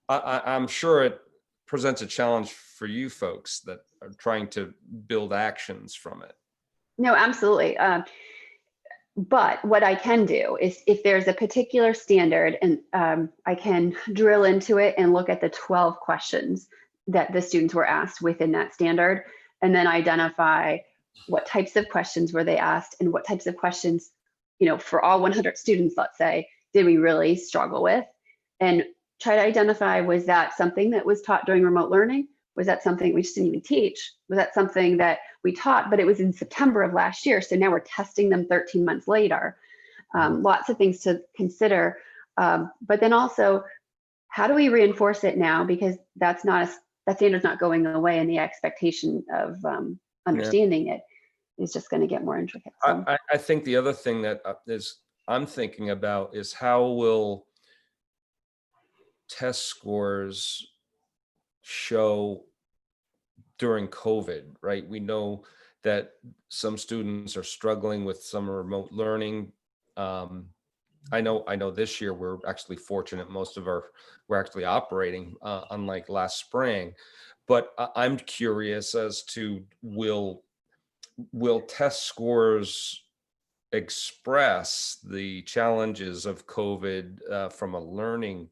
I'm sure it presents a challenge for you folks that are trying to build actions from it. No, absolutely. But what I can do is if there's a particular standard and I can drill into it and look at the 12 questions that the students were asked within that standard, and then identify what types of questions were they asked and what types of questions, for all 100 students, let's say, did we really struggle with, and try to identify, was that something that was taught during remote learning? Was that something we just didn't even teach? Was that something that we taught, but it was in September of last year, so now we're testing them 13 months later? Lots of things to consider. But then also, how do we reinforce it now? Because that standard's not going away, and the expectation of understanding it is just going to get more intricate. So. I think the other thing that I'm thinking about is how will test scores show during COVID, right? We know that some students are struggling with some remote learning. I know this year we're actually fortunate. We're actually operating unlike last spring, but I'm curious as to will test scores express the challenges of COVID from a learning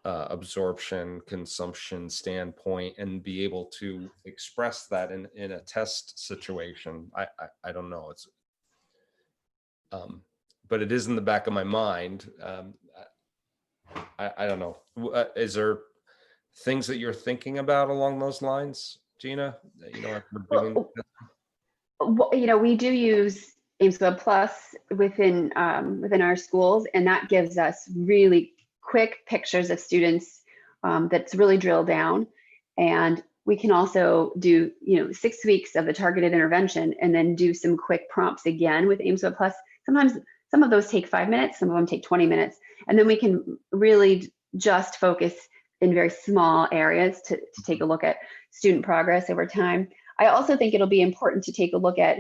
absorption, consumption standpoint, and be able to express that in a test situation. I don't know. It's but it is in the back of my mind. I don't know. Is there things that you're thinking about along those lines, Gina? You know, we do use AIMSweb Plus within our schools, and that gives us really quick pictures of students that's really drilled down. And we can also do 6 weeks of the targeted intervention and then do some quick prompts again with AIMSweb Plus. Sometimes some of those take 5 minutes, some of them take 20 minutes. And then we can really just focus in very small areas to take a look at student progress over time. I also think it'll be important to take a look at,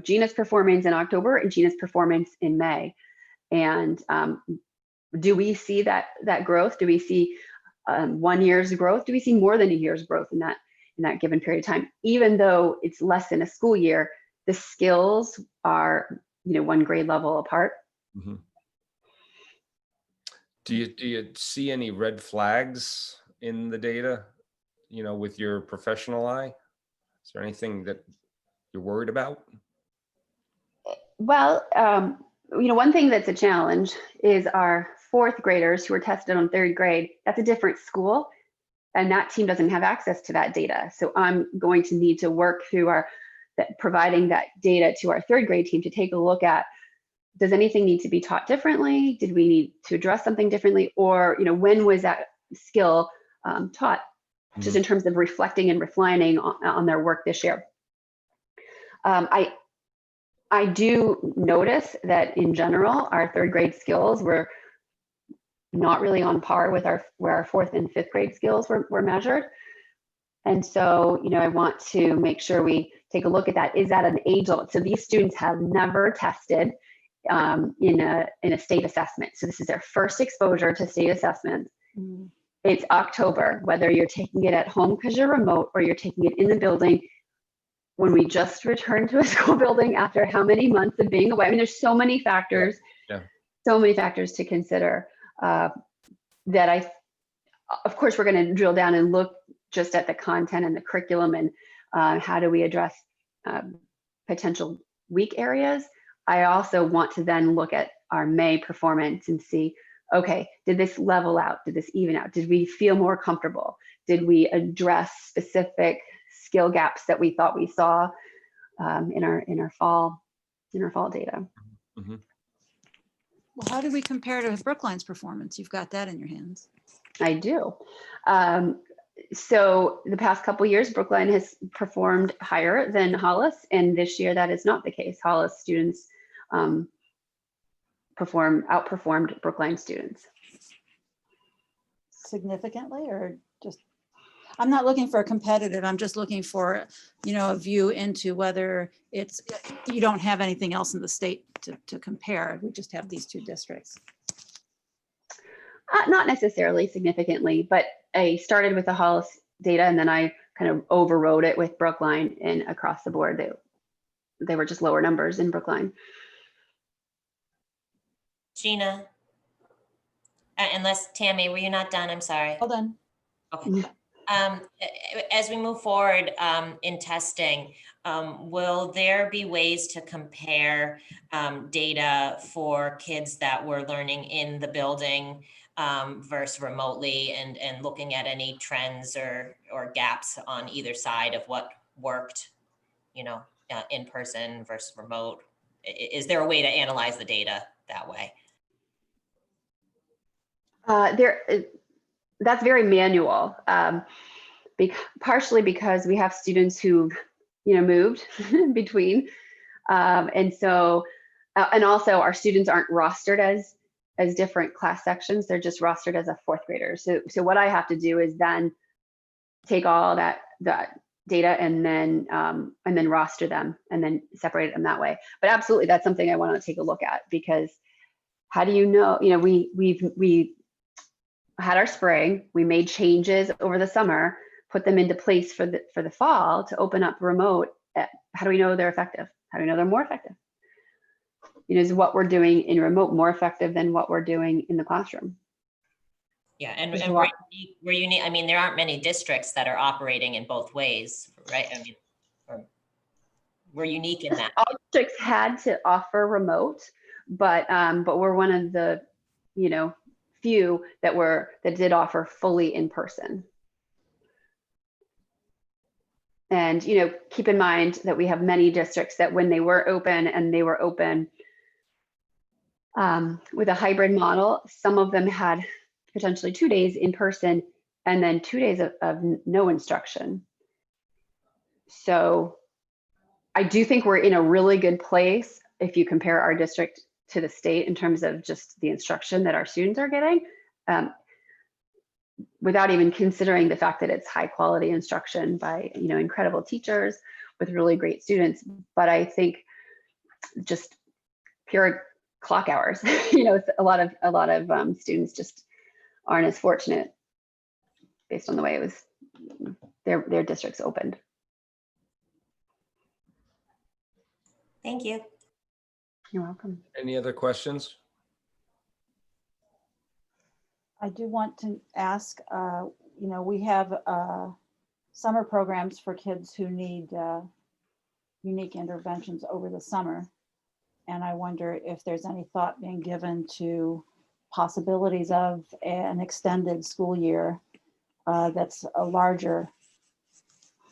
Gina's performance in October and Gina's performance in May. And do we see that growth? Do we see 1 year's growth? Do we see more than a year's growth in that given period of time? Even though it's less than a school year, the skills are, 1 grade level apart. Mm-hmm. Do you see any red flags in the data, with your professional eye? Is there anything that you're worried about? Well, one thing that's a challenge is our 4th graders who are tested on 3rd grade. That's a different school, and that team doesn't have access to that data. So I'm going to need to work through providing that data to our 3rd grade team to take a look at, does anything need to be taught differently? Did we need to address something differently? Or, when was that skill taught? Mm-hmm. Just in terms of reflecting and refining on their work this year. I do notice that in general, our 3rd grade skills were not really on par with where our 4th and 5th grade skills were measured. And so, I want to make sure we take a look at that. Is that an age limit? So these students have never tested in a state assessment. So this is their first exposure to state assessment. Mm-hmm. It's October, whether you're taking it at home because you're remote or you're taking it in the building. When we just returned to a school building after how many months of being away? I mean, there's so many factors, so many factors to consider that of course, we're going to drill down and look just at the content and the curriculum and how do we address potential weak areas. I also want to then look at our May performance and see, okay, did this level out? Did this even out? Did we feel more comfortable? Did we address specific skill gaps that we thought we saw in our fall data? Mm-hmm. Well, how do we compare to Brookline's performance? You've got that in your hands. I do. So the past couple of years, Brookline has performed higher than Hollis, and this year that is not the case. Hollis students outperformed Brookline students. Significantly, or just? I'm not looking for a competitive. I'm just looking for, a view into whether you don't have anything else in the state to compare. We just have these 2 districts. Not necessarily significantly, but I started with the Hollis data and then I kind of overrode it with Brookline, and across the board, they were just lower numbers in Brookline. Gina, unless Tammy, were you not done? I'm sorry. Well done. Okay. As we move forward in testing, will there be ways to compare data for kids that were learning in the building versus remotely, and looking at any trends or gaps on either side of what worked, in person versus remote? Is there a way to analyze the data that way? That's very manual, partially because we have students who, moved between, and so, and also our students aren't rostered as different class sections. They're just rostered as a 4th grader. So what I have to do is then take all that data and then roster them and then separate them that way. But absolutely, that's something I want to take a look at, because how do you know? We had our spring, we made changes over the summer, put them into place for the fall to open up remote. How do we know they're effective? How do we know they're more effective? is what we're doing in remote more effective than what we're doing in the classroom? Yeah, and There's a we're lot. unique. I mean, there aren't many districts that are operating in both ways, right? I mean, we're unique in that. All districts had to offer remote, but we're one of the, few that did offer fully in person. And, keep in mind that we have many districts that when they were open and they were open with a hybrid model, some of them had potentially 2 days in person and then 2 days of no instruction. So I do think we're in a really good place if you compare our district to the state in terms of just the instruction that our students are getting, without even considering the fact that it's high quality instruction by incredible teachers with really great students. But I think just pure clock hours, a lot of students just aren't as fortunate based on the way it was their districts opened. Thank you. You're welcome. Any other questions? I do want to ask, we have summer programs for kids who need unique interventions over the summer. And I wonder if there's any thought being given to possibilities of an extended school year that's a larger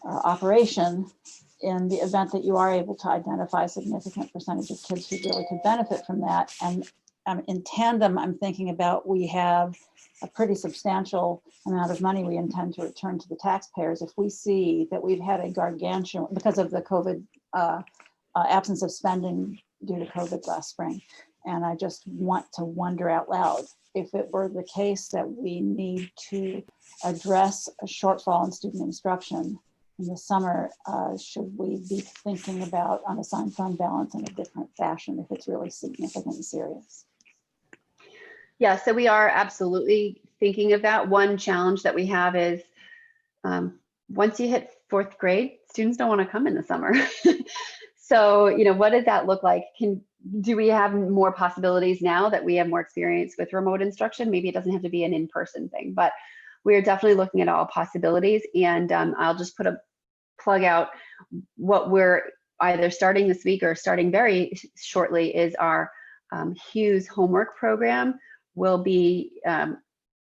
operation in the event that you are able to identify a significant percentage of kids who really could benefit from that. And in tandem, I'm thinking about, we have a pretty substantial amount of money we intend to return to the taxpayers. If we see that we've had a gargantuan, because of the COVID absence of spending due to COVID last spring. And I just want to wonder out loud, if it were the case that we need to address a shortfall in student instruction in the summer, should we be thinking about unassigned fund balance in a different fashion if it's really significant and serious? Yeah, so we are absolutely thinking of that. One challenge that we have is once you hit 4th grade, students don't want to come in the summer. So, what does that look like? Do we have more possibilities now that we have more experience with remote instruction? Maybe it doesn't have to be an in-person thing, but we're definitely looking at all possibilities. And I'll just put a plug out. What we're either starting this week or starting very shortly is our Hughes homework program. Will be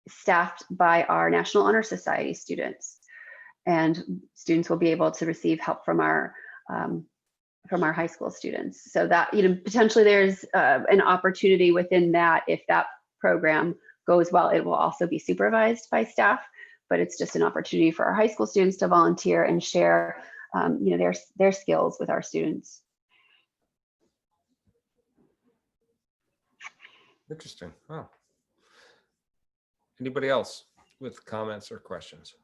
staffed by our National Honor Society students, and students will be able to receive help from our high school students. So that potentially there's an opportunity within that. If that program goes well, it will also be supervised by staff, but it's just an opportunity for our high school students to volunteer and share their skills with our students. Interesting. Oh. Anybody else with comments or questions?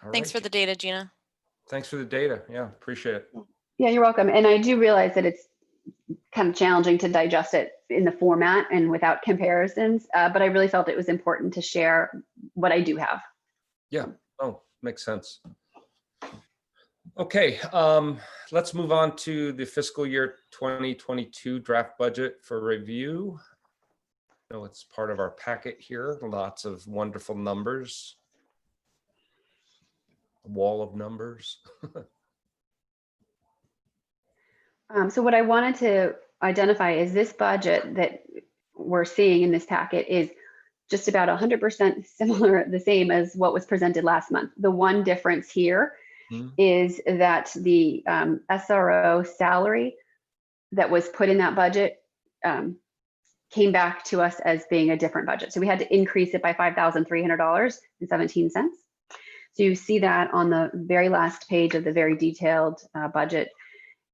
All Thanks right. for the data, Gina. Thanks for the data. Yeah, appreciate it. Yeah, you're welcome. And I do realize that it's kind of challenging to digest it in the format and without comparisons, but I really felt it was important to share what I do have. Yeah, oh, makes sense. Okay, let's move on to the fiscal year 2022 draft budget for review. I know it's part of our packet here, lots of wonderful numbers. A wall of numbers. So what I wanted to identify is this budget that we're seeing in this packet is just about 100% similar, the same as what was presented last month. The one difference here is that the SRO salary that was put in that budget came back to us as being a different budget. So we had to increase it by $5,300.17. So you see that on the very last page of the very detailed budget.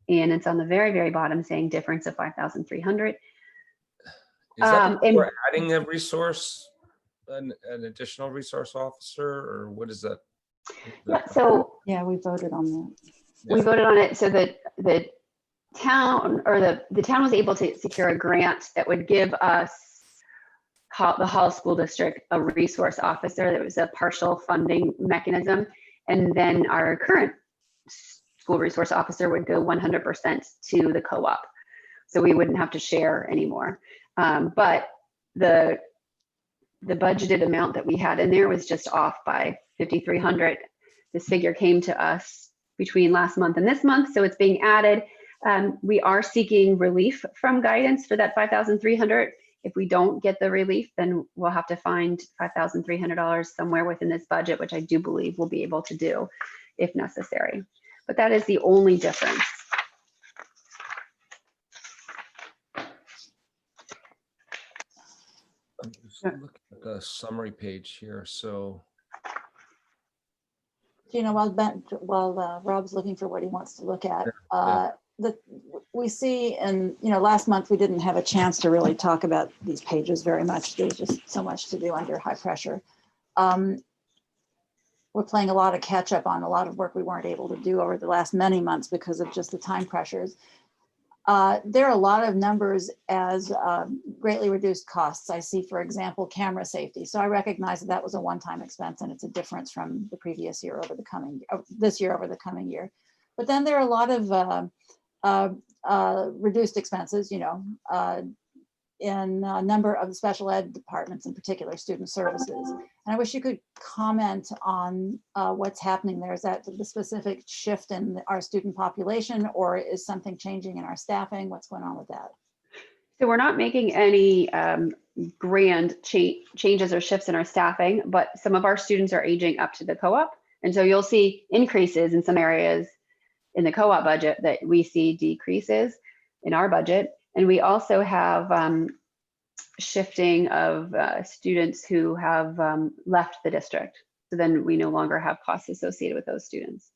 And it's on the very, very bottom saying difference of 5,300. Is that we're adding a resource, an additional resource officer, or what is that? Yeah, so yeah, we voted on that. We voted on it so that the town the town was able to secure a grant that would give us the Hollis School District a resource officer. That was a partial funding mechanism, and then our current school resource officer would go 100% to the co-op. So we wouldn't have to share anymore. But the budgeted amount that we had in there was just off by 5,300. This figure came to us between last month and this month, so it's being added. We are seeking relief from guidance for that 5,300. If we don't get the relief, then we'll have to find $5,300 somewhere within this budget, which I do believe we'll be able to do if necessary. But that is the only difference. I'm just looking at the summary page here. So, Gina, while Rob's looking for what he wants to look at, we see, and last month we didn't have a chance to really talk about these pages very much. There's just so much to do under high pressure. We're playing a lot of catch up on a lot of work we weren't able to do over the last many months because of just the time pressures. There are a lot of numbers as greatly reduced costs. I see, for example, camera safety. So I recognize that that was a one-time expense and it's a difference from the previous year over the coming, this year over the coming year. But then there are a lot of reduced expenses, in a number of the special ed departments, in particular student services. And I wish you could comment on what's happening there. Is that the specific shift in our student population, or is something changing in our staffing? What's going on with that? So we're not making any grand changes or shifts in our staffing, but some of our students are aging up to the co-op. And so you'll see increases in some areas in the co-op budget that we see decreases in our budget. And we also have shifting of students who have left the district. So then we no longer have costs associated with those students.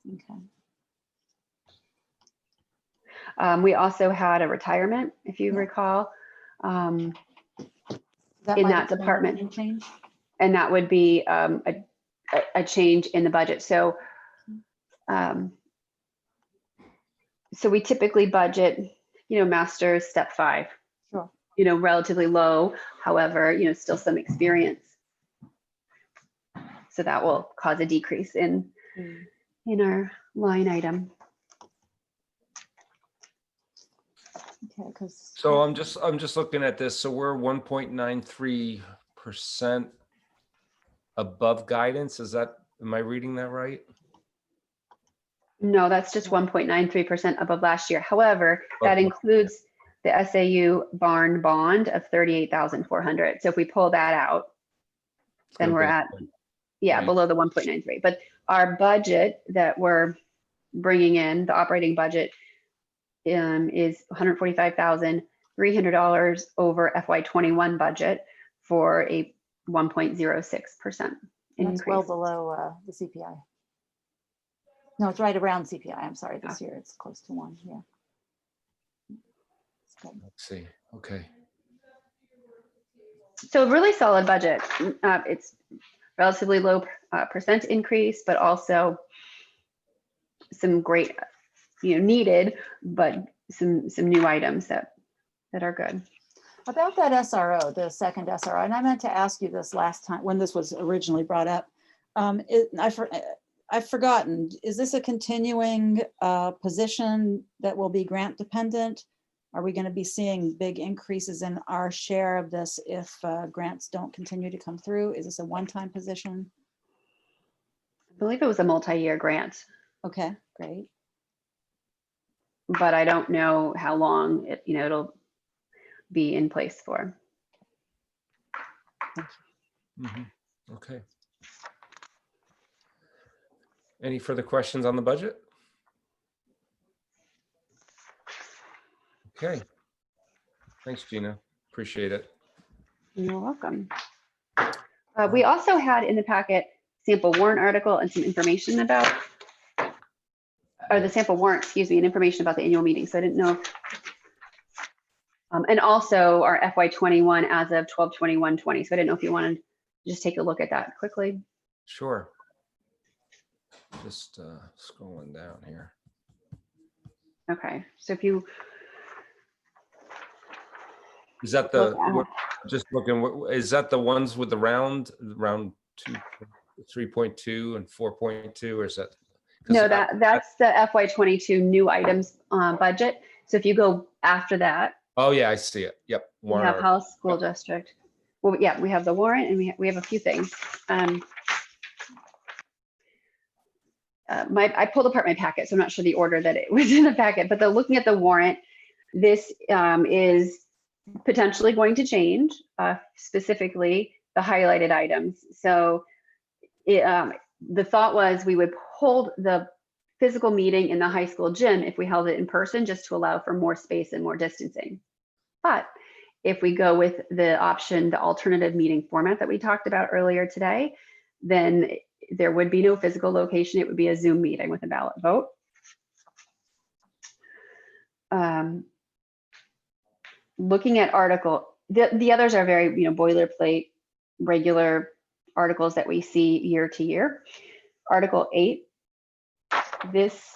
Okay. We also had a retirement, if you recall, in that department. Change? And that would be a change in the budget. So, so we typically budget, master's step 5, sure, relatively low, however, still some experience. So that will cause a decrease in our line item. Okay, because so I'm just looking at this. So we're 1.93% above guidance. Am I reading that right? No, that's just 1.93% above last year. However, that includes the SAU barn bond of 38,400. So if we pull that out, then we're at, below the 1.93. But our budget that we're bringing in, the operating budget, is $145,300 over FY21 budget for a 1.06% increase. that's well below the CPI. No, it's right around CPI. I'm sorry, this year it's close to 1. Yeah. Let's see. Okay. So a really solid budget. It's relatively low percent increase, but also some great, needed, but some new items that are good. About that SRO, the second SRO, and I meant to ask you this last time when this was originally brought up. I've forgotten, is this a continuing position that will be grant dependent? Are we going to be seeing big increases in our share of this if grants don't continue to come through? Is this a one-time position? I believe it was a multi-year grant. Okay, great. But I don't know how long it'll be in place for. Okay. Any further questions on the budget? Okay. Thanks, Gina. Appreciate it. You're welcome. We also had in the packet sample warrant article and some information about, or the sample warrant, excuse me, and information about the annual meeting. So I didn't know if, and also our FY21 as of 12/21/20. So I didn't know if you wanted to just take a look at that quickly. Sure. Just scrolling down here. Okay, so if you. Is that just looking, is that the ones with the round 2, 3.2 and 4.2, or is that, No, that's the FY22 new items budget. So if you go after that, Oh, yeah, I see it. Yep. we warrant have article. Hollis School District. Well, yeah, we have the warrant and we have a few things. I pulled apart my packet, so I'm not sure the order that it was in the packet, but looking at the warrant, this is potentially going to change, specifically the highlighted items. So the thought was we would hold the physical meeting in the high school gym if we held it in person, just to allow for more space and more distancing. But if we go with the option, the alternative meeting format that we talked about earlier today, then there would be no physical location. It would be a Zoom meeting with a ballot vote. Looking at the others are very, boilerplate, regular articles that we see year to year. Article 8, this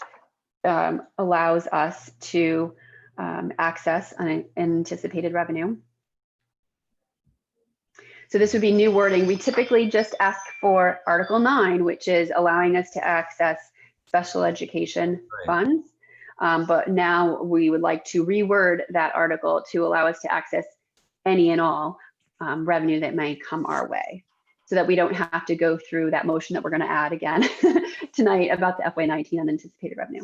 allows us to access unanticipated revenue. So this would be new wording. We typically just ask for Article 9, which is allowing us to access special education funds. But now we would like to reword that article to allow us to access any and all revenue that may come our way, so that we don't have to go through that motion that we're going to add again tonight about the FY19 unanticipated revenue.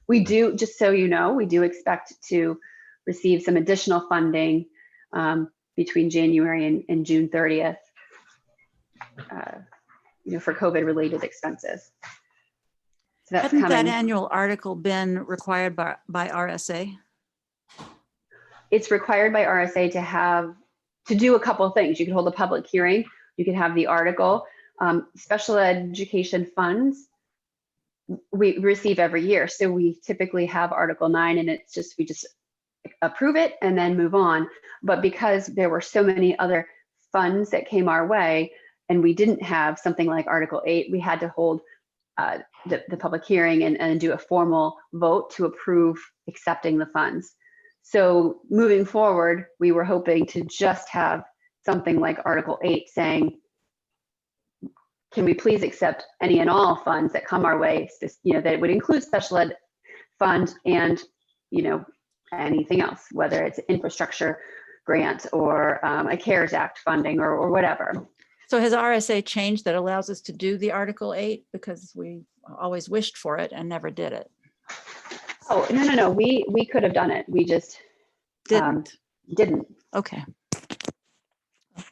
We do, just so you know, we do expect to receive some additional funding between January and June 30th, for COVID-related expenses. So that's Hadn't that coming. annual article been required by RSA? It's required by RSA to do a couple of things. You could hold a public hearing. You could have the article. Special education funds we receive every year. So we typically have Article 9, and we just approve it and then move on. But because there were so many other funds that came our way, and we didn't have something like Article 8, we had to hold the public hearing and do a formal vote to approve accepting the funds. So moving forward, we were hoping to just have something like Article 8 saying, can we please accept any and all funds that come our way, that it would include special ed fund and, anything else, whether it's infrastructure grant or a CARES Act funding or whatever. So has RSA changed that allows us to do the Article 8, because we always wished for it and never did it? Oh, no. We could have done it. We just Didn't. didn't. Okay.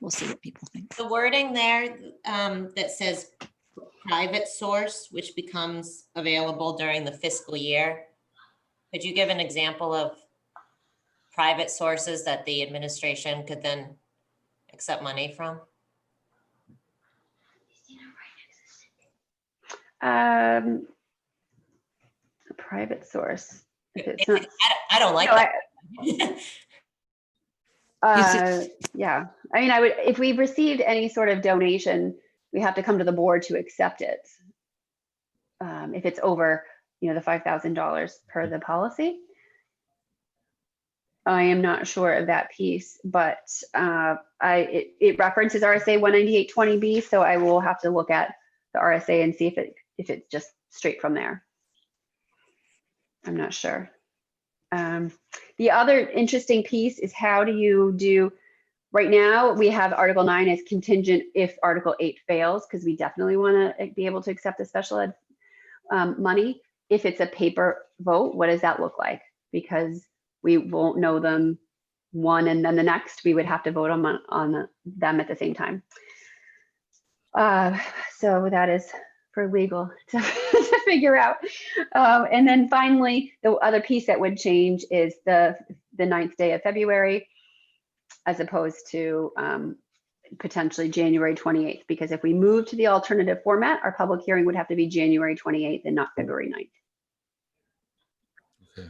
We'll see what people think. The wording there that says private source, which becomes available during the fiscal year. Could you give an example of private sources that the administration could then accept money from? A private source. It's not, I don't like that. Yeah. I mean, if we've received any sort of donation, we have to come to the board to accept it. If it's over, the $5,000 per the policy. I am not sure of that piece, but it references RSA 19820B, so I will have to look at the RSA and see if it's just straight from there. I'm not sure. The other interesting piece is, how do you do, right now we have Article 9 as contingent if Article 8 fails, because we definitely want to be able to accept the special ed money. If it's a paper vote, what does that look like? Because we won't know them one and then the next. We would have to vote on them at the same time. So that is for legal to figure out. And then finally, the other piece that would change is the 9th day of February, as opposed to potentially January 28th, because if we move to the alternative format, our public hearing would have to be January 28th and not February 9th. Okay.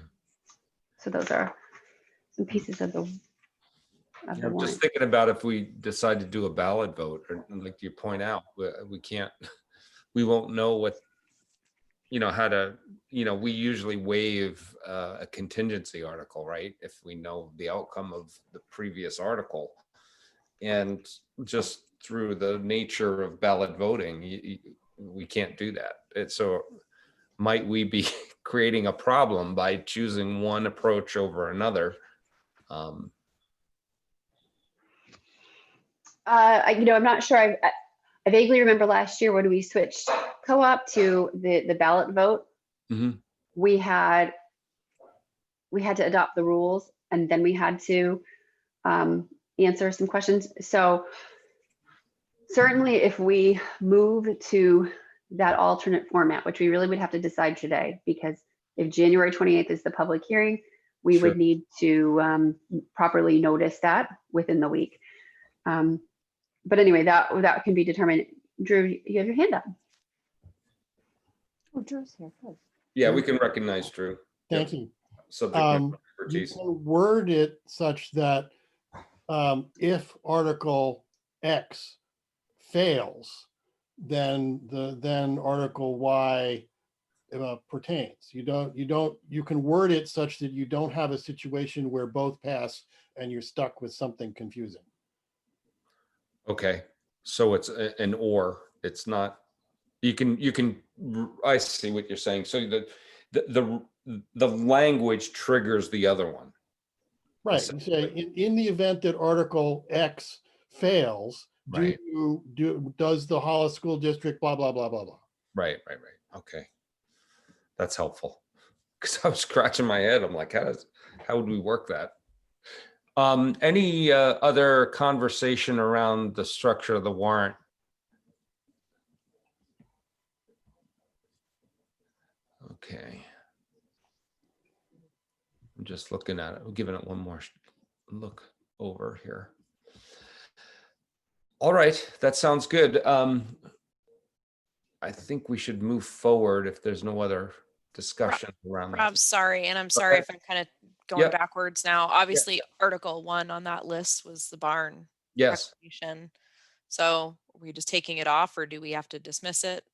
So those are some pieces of the I'm warrant. just thinking about if we decide to do a ballot vote, or like you point out, we can't, we won't know what, how to, we usually waive a contingency article, right? If we know the outcome of the previous article. And just through the nature of ballot voting, we can't do that. So might we be creating a problem by choosing one approach over another? I'm not sure. I vaguely remember last year when we switched co-op to the ballot vote. Mhm. We had to adopt the rules, and then we had to answer some questions. So certainly if we move to that alternate format, which we really would have to decide today, because if January 28th is the public hearing, we Sure. would need to properly notice that within the week. But anyway, that can be determined. Drew, you have your hand up. Oh, Drew's here. Good. Yeah, we can recognize Drew. Thank you. Subject matter You expertise. can word it such that if Article X fails, then Article Y pertains. You can word it such that you don't have a situation where both pass and you're stuck with something confusing. Okay, so it's an or, it's not, you can, I see what you're saying. So the language triggers the other one. Right. You say in the event that Article X fails, Right. does the Hollis School District blah, blah, blah, blah, blah. Right. Okay. That's helpful. Because I was scratching my head. I'm like, how would we work that? Any other conversation around the structure of the warrant? Okay. I'm just looking at it. I'm giving it one more look over here. All right, that sounds good. I think we should move forward if there's no other discussion around that. Rob, sorry, and I'm sorry if I'm kind of going Yep. backwards now. Obviously, Article 1 on that list was the barn Yes. reclamation. So are we just taking it off, or do we have to dismiss it?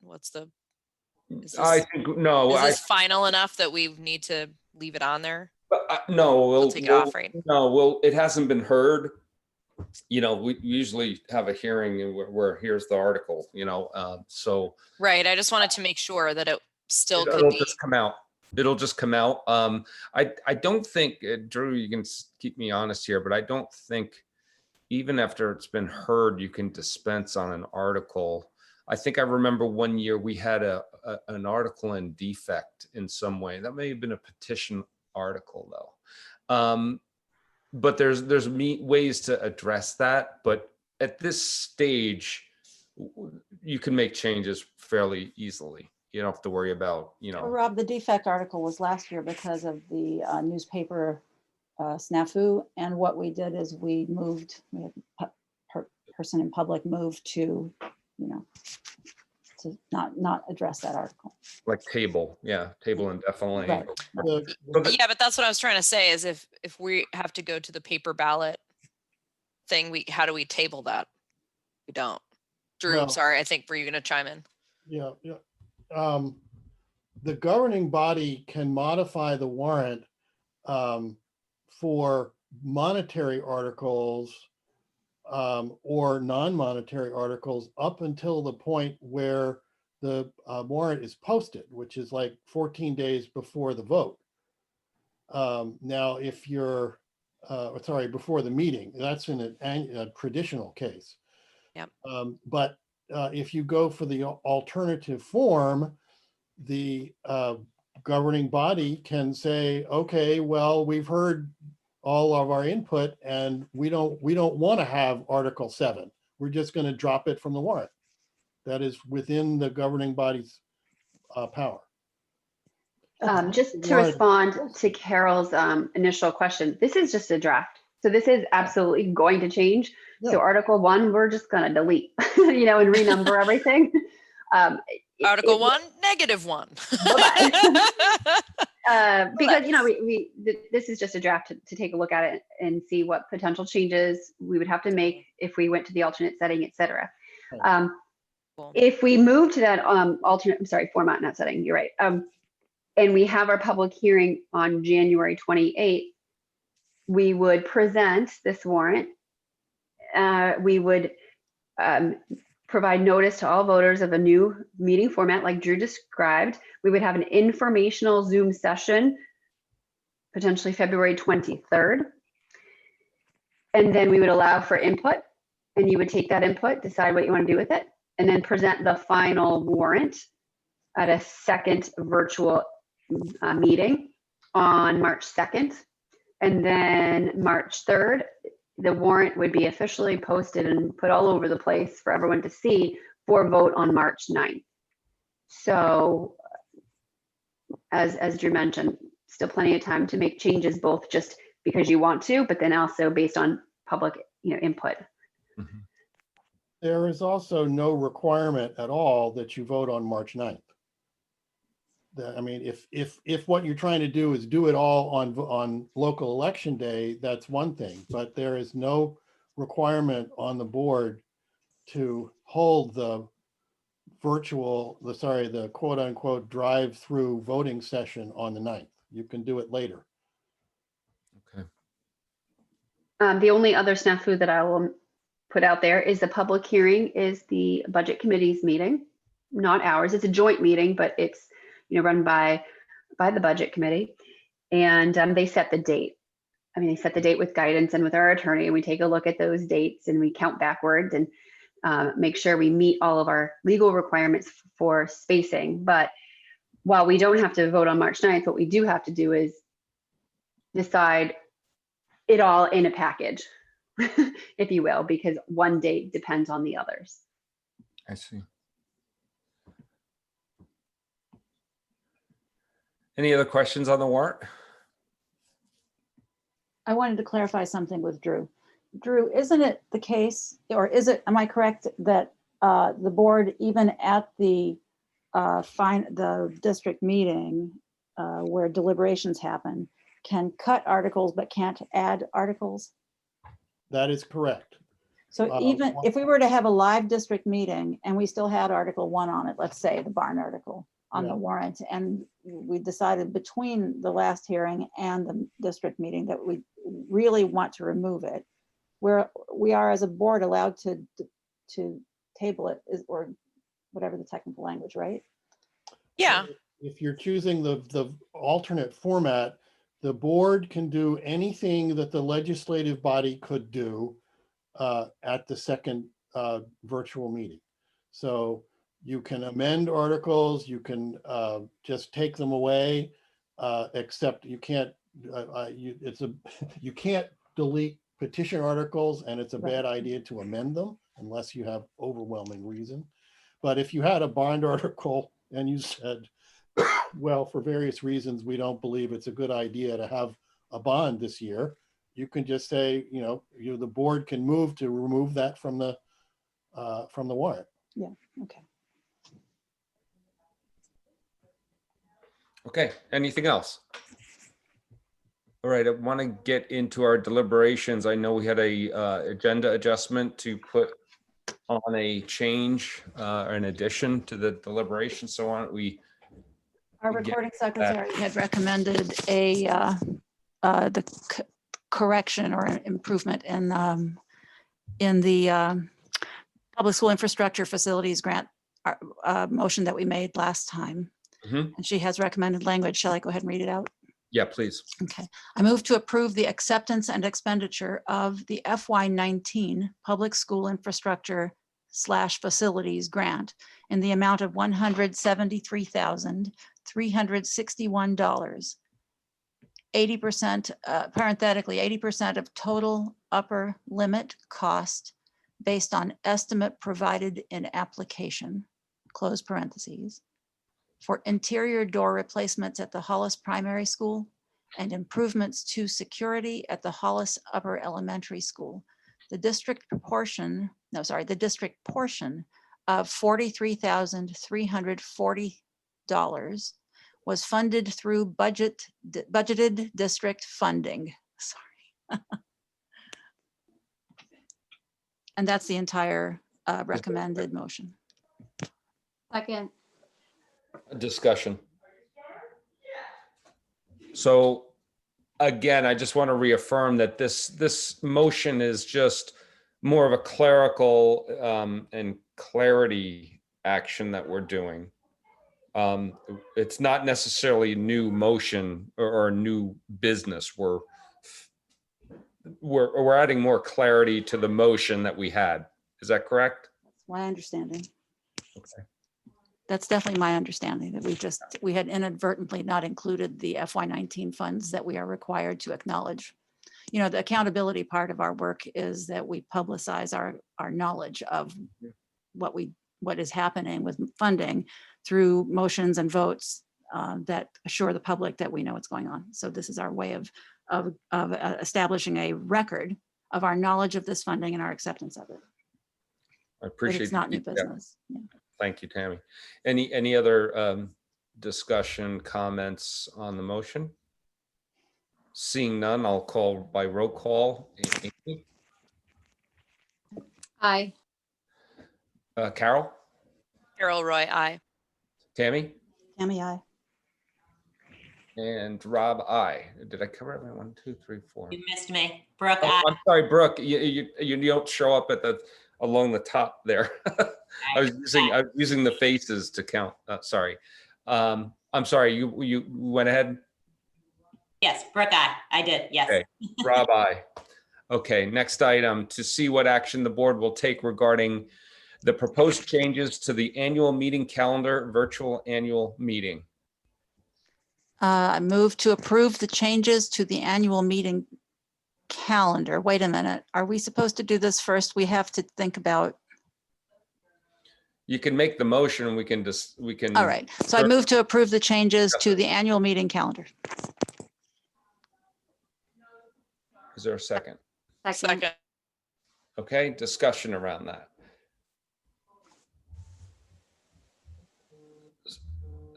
I think, no, is this final enough that we need to leave it on there? No, we'll take it off, right? No, it hasn't been heard. We usually have a hearing where here's the article, so. Right, I just wanted to make sure that it still could It'll be. just come out. It'll just come out. I don't think, Drew, you can keep me honest here, but I don't think even after it's been heard, you can dispense on an article. I think I remember one year we had an article in defect in some way. That may have been a petition article though. But there's ways to address that. But at this stage, you can make changes fairly easily. You don't have to worry about, Well, Rob, the defect article was last year because of the newspaper snafu. And what we did is we had person in public moved to, to not address that article. like table indefinitely. Right. Yeah, but that's what I was trying to say is if we have to go to the paper ballot thing, how do we table that? We don't. Drew, Well, sorry, I think were you going to chime in? Yeah. The governing body can modify the warrant for monetary articles or non-monetary articles up until the point where the warrant is posted, which is like 14 days before the vote. Now, if you're, before the meeting, that's in a traditional case. Yep. But if you go for the alternative form, the governing body can say, okay, well, we've heard all of our input and we don't want to have Article 7. We're just going to drop it from the warrant. That is within the governing body's power. Just to respond to Carol's initial question, this is just a draft. So this is absolutely going to change. Yeah. So Article 1, we're just going to delete, and renumber everything. Article 1, -1. Because this is just a draft to take a look at it and see what potential changes we would have to make if we went to the alternate setting, et cetera. Cool. If we move to that format, not setting, you're right. And we have our public hearing on January 28th, we would present this warrant. We would provide notice to all voters of a new meeting format like Drew described. We would have an informational Zoom session, potentially February 23rd. And then we would allow for input, and you would take that input, decide what you want to do with it, and then present the final warrant at a second virtual meeting on March 2nd. And then March 3rd, the warrant would be officially posted and put all over the place for everyone to see for vote on March 9th. So as Drew mentioned, still plenty of time to make changes, both just because you want to, but then also based on public input. There is also no requirement at all that you vote on March 9th. I mean, if what you're trying to do is do it all on local election day, that's one thing, but there is no requirement on the board to hold the the quote unquote drive-through voting session on the 9th. You can do it later. Okay. The only other snafu that I will put out there is the public hearing is the budget committee's meeting, not ours. It's a joint meeting, but it's run by the budget committee, and they set the date. I mean, they set the date with guidance and with our attorney, and we take a look at those dates and we count backwards and make sure we meet all of our legal requirements for spacing. But while we don't have to vote on March 9th, what we do have to do is decide it all in a package, if you will, because one date depends on the others. I see. Any other questions on the warrant? I wanted to clarify something with Drew. Drew, isn't it the case, or am I correct that the board, even at the district meeting where deliberations happen, can cut articles but can't add articles? That is correct. So even if we were to have a live district meeting and we still had Article 1 on it, let's say the barn article on the warrant, and we decided between the last hearing and the district meeting that we really want to remove it, we are as a board allowed to table it, or whatever the technical language, right? Yeah. If you're choosing the alternate format, the board can do anything that the legislative body could do at the second virtual meeting. So you can amend articles, you can just take them away, except you can't you can't delete petition articles, and it's a bad idea to amend them unless you have overwhelming reason. But if you had a bond article and you said, well, for various reasons, we don't believe it's a good idea to have a bond this year, you can just say, the board can move to remove that from the warrant. Yeah, okay. Okay, anything else? All right, I want to get into our deliberations. I know we had a agenda adjustment to put on a change or an addition to the deliberation. So why don't we? Our recording secretary had recommended the correction or improvement in the public school infrastructure facilities grant motion that we made last time. Mm-hmm. And she has recommended language. Shall I go ahead and read it out? Yeah, please. Okay. I move to approve the acceptance and expenditure of the FY19 Public School Infrastructure / Facilities Grant in the amount of $173,361. 80%, parenthetically, 80% of total upper limit cost based on estimate provided in application, close parentheses, for interior door replacements at the Hollis Primary School and improvements to security at the Hollis Upper Elementary School. The district portion of $43,340 was funded through budgeted district funding. Sorry. And that's the entire recommended motion. Second. Discussion. So again, I just want to reaffirm that this motion is just more of a clerical and clarity action that we're doing. It's not necessarily a new motion or a new business. We're adding more clarity to the motion that we had. Is that correct? That's my understanding. Okay. That's definitely my understanding, that we had inadvertently not included the FY19 funds that we are required to acknowledge. You know, the accountability part of our work is that we publicize our knowledge of what is happening with funding through motions and votes that assure the public that we know what's going on. So this is our way of establishing a record of our knowledge of this funding and our acceptance of it. I appreciate But it's not new yeah. business. Yeah. Thank you, Tammy. Any other discussion, comments on the motion? Seeing none, I'll call by roll call. Amy? Aye. Carol? Carol Roy, aye. Tammy? Tammy, aye. And Rob, aye. Did I cover it? 1, 2, 3, 4. You missed me. Brooke, Oh, aye. I'm sorry, Brooke. You don't show up at along the top there. I was using the faces to count. Sorry. I'm sorry. You went ahead. Yes, Brooke, aye. I did. Yes. Okay. Rob, aye. Okay. Next item, to see what action the board will take regarding the proposed changes to the annual meeting calendar, virtual annual meeting. I move to approve the changes to the annual meeting calendar. Wait a minute. Are we supposed to do this first? We have to think about. You can make the motion and we can. All right. So I move to approve the changes to the annual meeting calendar. Is there a second? Second. Okay, discussion around that.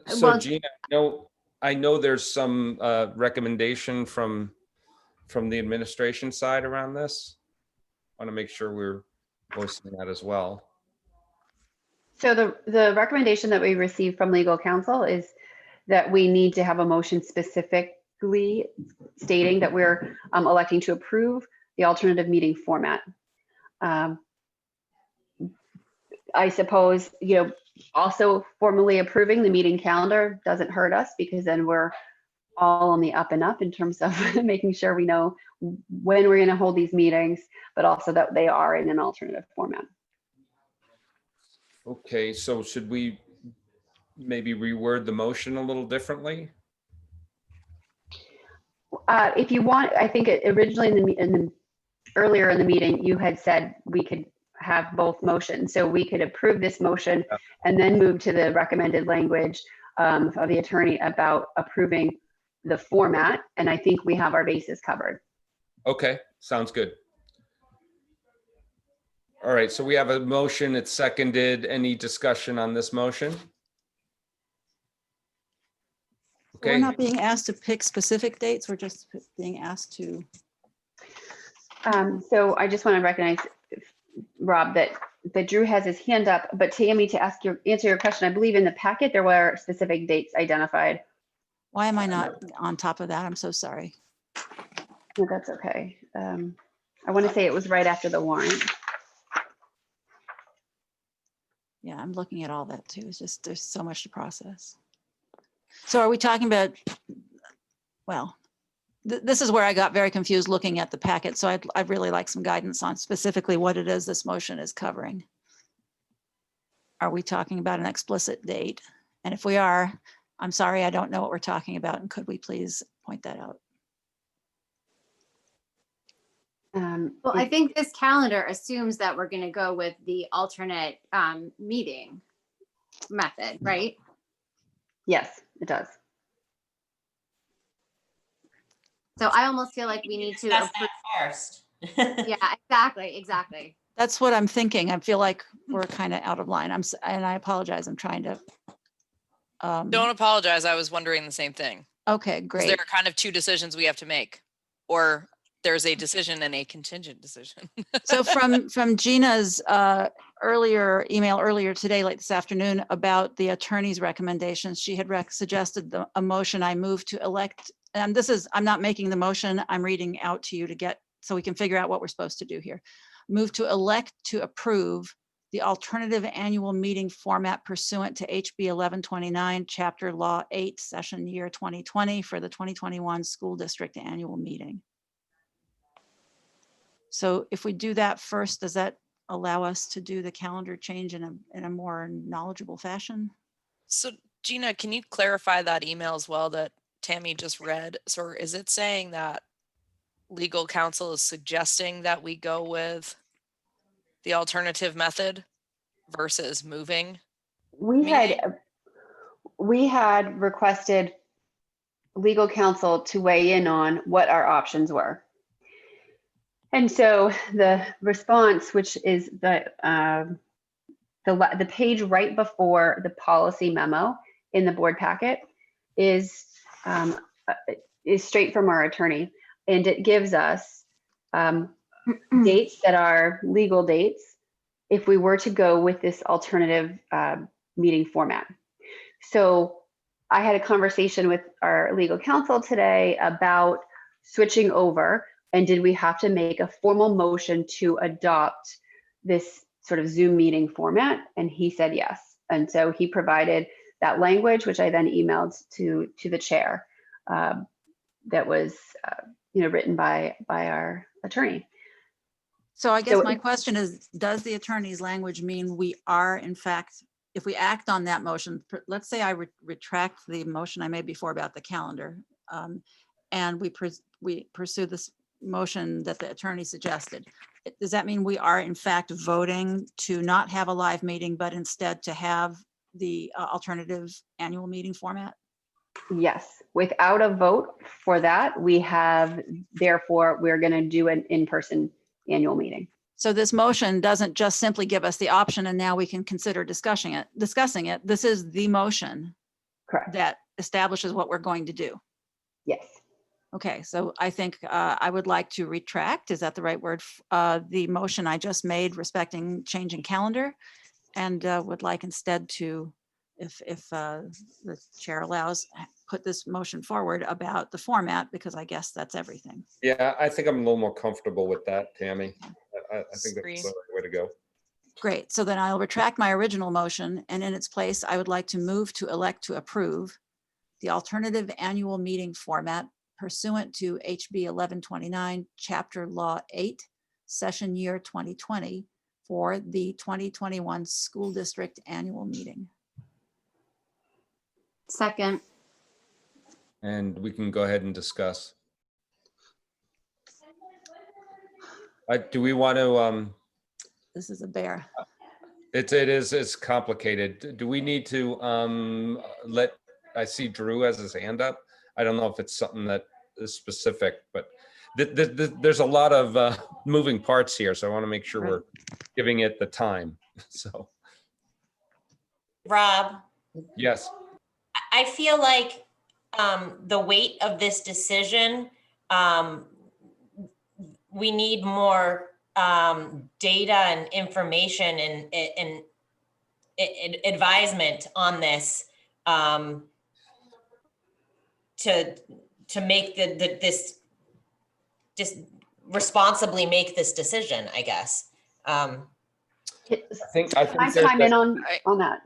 So Well- Gina, I know there's some recommendation from the administration side around this. Want to make sure we're voicing that as well. So the recommendation that we received from legal counsel is that we need to have a motion specifically stating that we're electing to approve the alternative meeting format. I suppose, also formally approving the meeting calendar doesn't hurt us, because then we're all on the up and up in terms of making sure we know when we're going to hold these meetings, but also that they are in an alternative format. Okay, so should we maybe reword the motion a little differently? If you want, I think originally earlier in the meeting, you had said we could have both motions. So we could approve this motion and then move to the recommended language of the attorney about approving the format. And I think we have our bases covered. Okay, sounds good. All right, so we have a motion, it's seconded. Any discussion on this motion? We're Okay, not being asked to pick specific dates. We're just being asked to. So I just want to recognize, Rob, that Drew has his hand up, but Tammy, to answer your question, I believe in the packet there were specific dates identified. Why am I not on top of that? I'm so sorry. No, that's okay. I want to say it was right after the warrant. Yeah, I'm looking at all that too. It's just, there's so much to process. So are we talking about, well, this is where I got very confused looking at the packet. So I'd really like some guidance on specifically what it is this motion is covering. Are we talking about an explicit date? And if we are, I'm sorry, I don't know what we're talking about. And could we please point that out? Well, I think this calendar assumes that we're going to go with the alternate meeting method, right? Yes, it does. So I almost feel like we need to. That's that first. Yeah, exactly. That's what I'm thinking. I feel like we're kind of out of line. And I apologize. I'm trying to. Don't apologize. I was wondering the same thing. Okay, great. There are kind of two decisions we have to make, or there's a decision and a contingent decision. So from Gina's earlier email earlier today, like this afternoon, about the attorney's recommendations, she had suggested a motion. I moved to elect, and I'm not making the motion. I'm reading out to you so we can figure out what we're supposed to do here. Move to elect to approve the alternative annual meeting format pursuant to HB 1129, Chapter Law 8, Session Year 2020 for the 2021 School District Annual Meeting. So if we do that first, does that allow us to do the calendar change in a more knowledgeable fashion? So Gina, can you clarify that email as well that Tammy just read? So is it saying that legal counsel is suggesting that we go with the alternative method versus moving? We had requested legal counsel to weigh in on what our options were. And so the response, which is the page right before the policy memo in the board packet, is straight from our attorney, and it gives us dates that are legal dates if we were to go with this alternative meeting format. So I had a conversation with our legal counsel today about switching over, and did we have to make a formal motion to adopt this sort of Zoom meeting format? And he said yes. And so he provided that language, which I then emailed to the chair, that was written by our attorney. So I guess my question is, does the attorney's language mean we are, in fact, if we act on that motion, let's say I retract the motion I made before about the calendar, and we pursue this motion that the attorney suggested, does that mean we are in fact voting to not have a live meeting, but instead to have the alternative annual meeting format? Yes, without a vote for that, therefore, we're going to do an in-person annual meeting. So this motion doesn't just simply give us the option and now we can consider discussing it. This is the motion. Correct. That establishes what we're going to do. Yes. Okay, so I think I would like to retract, is that the right word? The motion I just made respecting changing calendar, and would like instead to, if the chair allows, put this motion forward about the format, because I guess that's everything. Yeah, I think I'm a little more comfortable with that, Tammy. I think Agree. that's the right way to go. Great, so then I'll retract my original motion, and in its place, I would like to move to elect to approve the alternative annual meeting format pursuant to HB 1129, Chapter Law 8, Session Year 2020 for the 2021 School District Annual Meeting. Second. And we can go ahead and discuss. Do we want to, This is a bear. it's complicated. Do we need to I see Drew has his hand up. I don't know if it's something that is specific, but there's a lot of moving parts here. So I want to make sure we're giving it the time. So. Rob, Yes. I feel like the weight of this decision, we need more data and information and advisement on this to make this just responsibly make this decision, I guess. I think I chime in on that.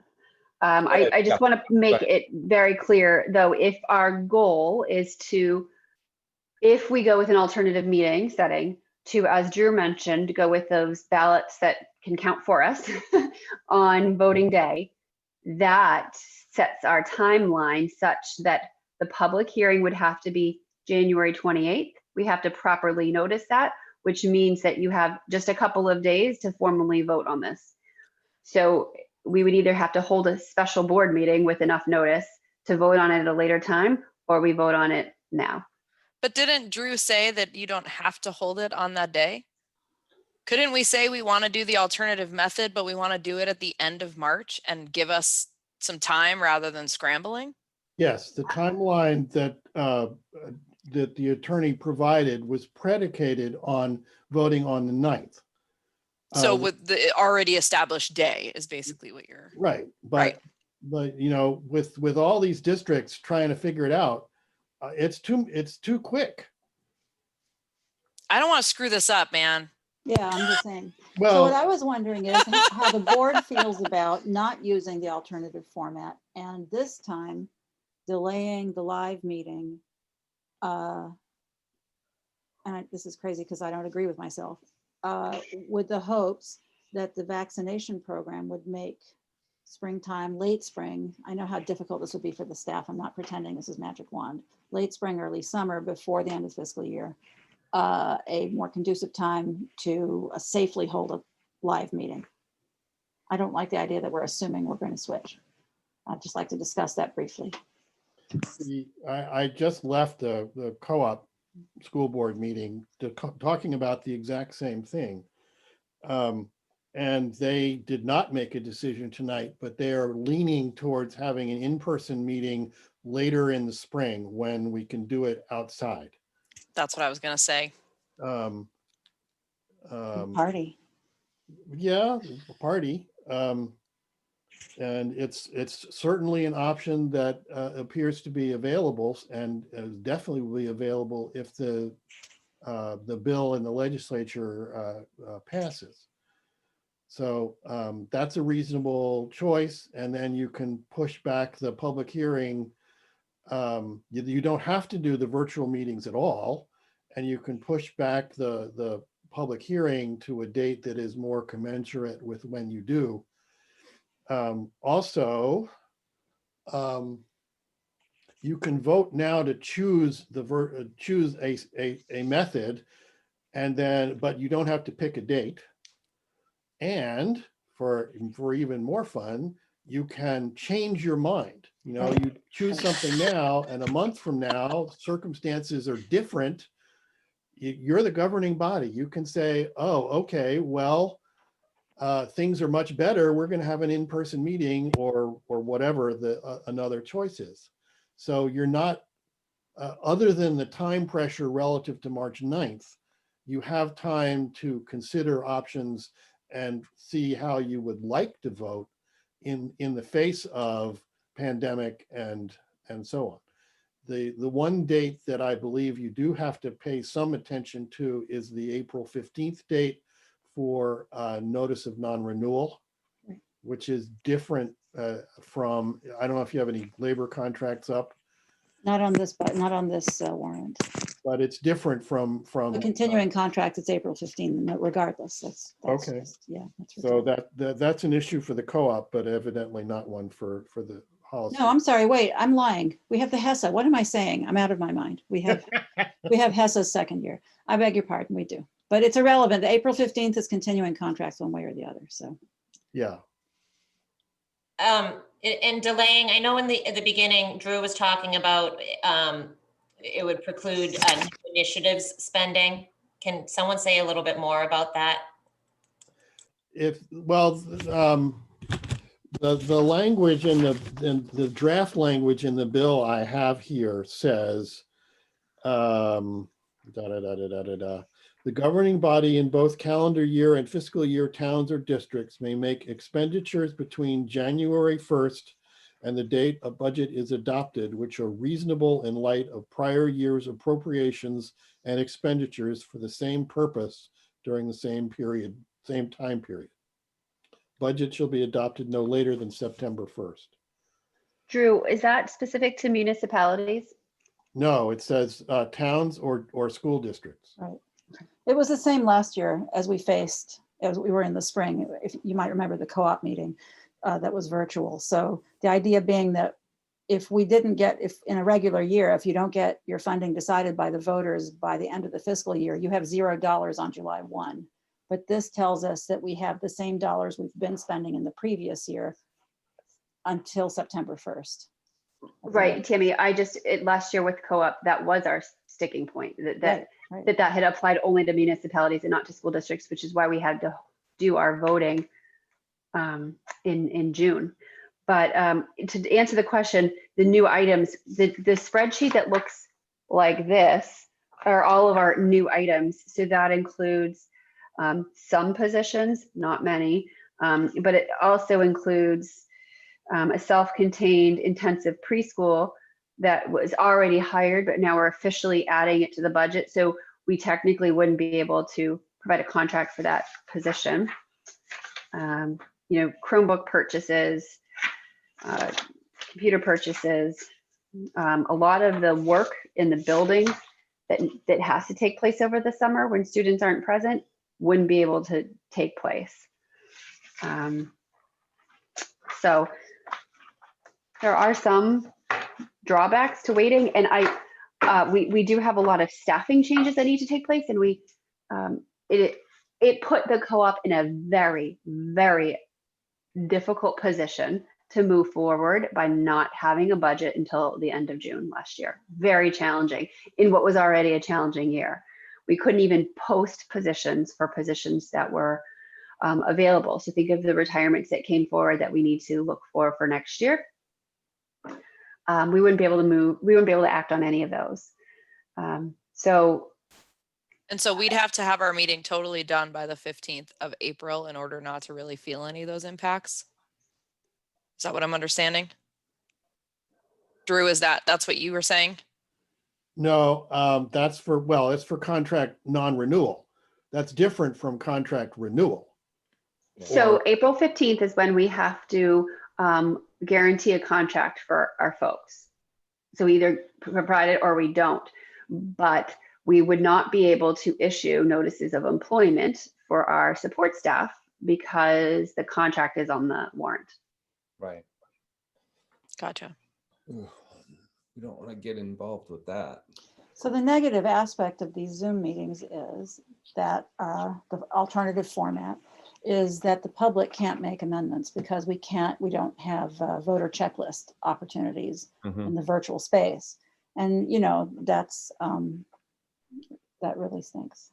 I just want to make it very clear, though, if our goal is to, if we go with an alternative meeting setting, to, as Drew mentioned, go with those ballots that can count for us on voting day, that sets our timeline such that the public hearing would have to be January 28th. We have to properly notice that, which means that you have just a couple of days to formally vote on this. So we would either have to hold a special board meeting with enough notice to vote on it at a later time, or we vote on it now. But didn't Drew say that you don't have to hold it on that day? Couldn't we say we want to do the alternative method, but we want to do it at the end of March and give us some time rather than scrambling? Yes, the timeline that the attorney provided was predicated on voting on the 9th. So with the already established day is basically what you're right. Right. But with all these districts trying to figure it out, it's too quick. I don't want to screw this up, man. Yeah, I'm just saying. So what Well, I was wondering is how the board feels about not using the alternative format and this time delaying the live meeting. This is crazy because I don't agree with myself, with the hopes that the vaccination program would make springtime, late spring. I know how difficult this would be for the staff. I'm not pretending this is magic wand. Late spring, early summer, before the end of the fiscal year, a more conducive time to safely hold a live meeting. I don't like the idea that we're assuming we're going to switch. I'd just like to discuss that briefly. I just left the co-op school board meeting talking about the exact same thing. And they did not make a decision tonight, but they are leaning towards having an in-person meeting later in the spring when we can do it outside. That's what I was gonna say. Party. Yeah, a party. And it's certainly an option that appears to be available and definitely will be available if the bill in the legislature passes. So that's a reasonable choice. And then you can push back the public hearing. You don't have to do the virtual meetings at all. And you can push back the public hearing to a date that is more commensurate with when you do. Also, you can vote now to choose a method, and then but you don't have to pick a date. And for even more fun, you can change your mind. You know, you choose something now, and a month from now, circumstances are different. You're the governing body. You can say, "Oh, okay, well, things are much better. We're going to have an in-person meeting," or whatever another choice is. So you're not, other than the time pressure relative to March 9th, you have time to consider options and see how you would like to vote in the face of pandemic and so on. The one date that I believe you do have to pay some attention to is the April 15th date for notice of non-renewal, which is different from, I don't know if you have any labor contracts up. Not on this, but not on this warrant. But it's different from The continuing contract, it's April 15, regardless. That's okay. Just, yeah. So that's an issue for the co-op, but evidently not one for the Hollis. No, I'm sorry. Wait, I'm lying. We have the HESA. What am I saying? I'm out of my mind. We have HESA's second year. I beg your pardon. We do, but it's irrelevant. The April 15th is continuing contracts one way or the other. So yeah. In delaying, I know in the beginning, Drew was talking about it would preclude initiatives spending. Can someone say a little bit more about that? The language in the draft language in the bill I have here says, the governing body in both calendar year and fiscal year towns or districts may make expenditures between January 1st and the date a budget is adopted, which are reasonable in light of prior year's appropriations and expenditures for the same purpose during the same time period. Budget shall be adopted no later than September 1st. Drew, is that specific to municipalities? No, it says towns or school districts. right. It was the same last year as we were in the spring. If you might remember the co-op meeting that was virtual. So the idea being that if in a regular year, if you don't get your funding decided by the voters by the end of the fiscal year, you have $0 on July 1. But this tells us that we have the same dollars we've been spending in the previous year until September 1st. Right, Tammy, last year with co-op, that was our sticking point, that had applied only to municipalities and not to school districts, which is why we had to do our voting in June. But to answer the question, the new items, the spreadsheet that looks like this are all of our new items. So that includes some positions, not many, but it also includes a self-contained intensive preschool that was already hired, but now we're officially adding it to the budget. So we technically wouldn't be able to provide a contract for that position. Chromebook purchases, computer purchases, a lot of the work in the building that has to take place over the summer when students aren't present wouldn't be able to take place. So there are some drawbacks to waiting, and we do have a lot of staffing changes that need to take place, and it put the co-op in a very, very difficult position to move forward by not having a budget until the end of June last year. Very challenging in what was already a challenging year. We couldn't even post positions for positions that were available. So think of the retirements that came forward that we need to look for next year. We wouldn't be able to move, we wouldn't be able to act on any of those. So we'd have to have our meeting totally done by the 15th of April in order not to really feel any of those impacts. Is that what I'm understanding? Drew, that's what you were saying? No, it's for contract non-renewal. That's different from contract renewal. So April 15th is when we have to guarantee a contract for our folks. So we either provide it or we don't, but we would not be able to issue notices of employment for our support staff because the contract is on the warrant. Right. Gotcha. We don't want to get involved with that. So the negative aspect of these Zoom meetings is that the alternative format is that the public can't make amendments because we don't have voter checklist opportunities in the virtual space. And, that's, that really stinks.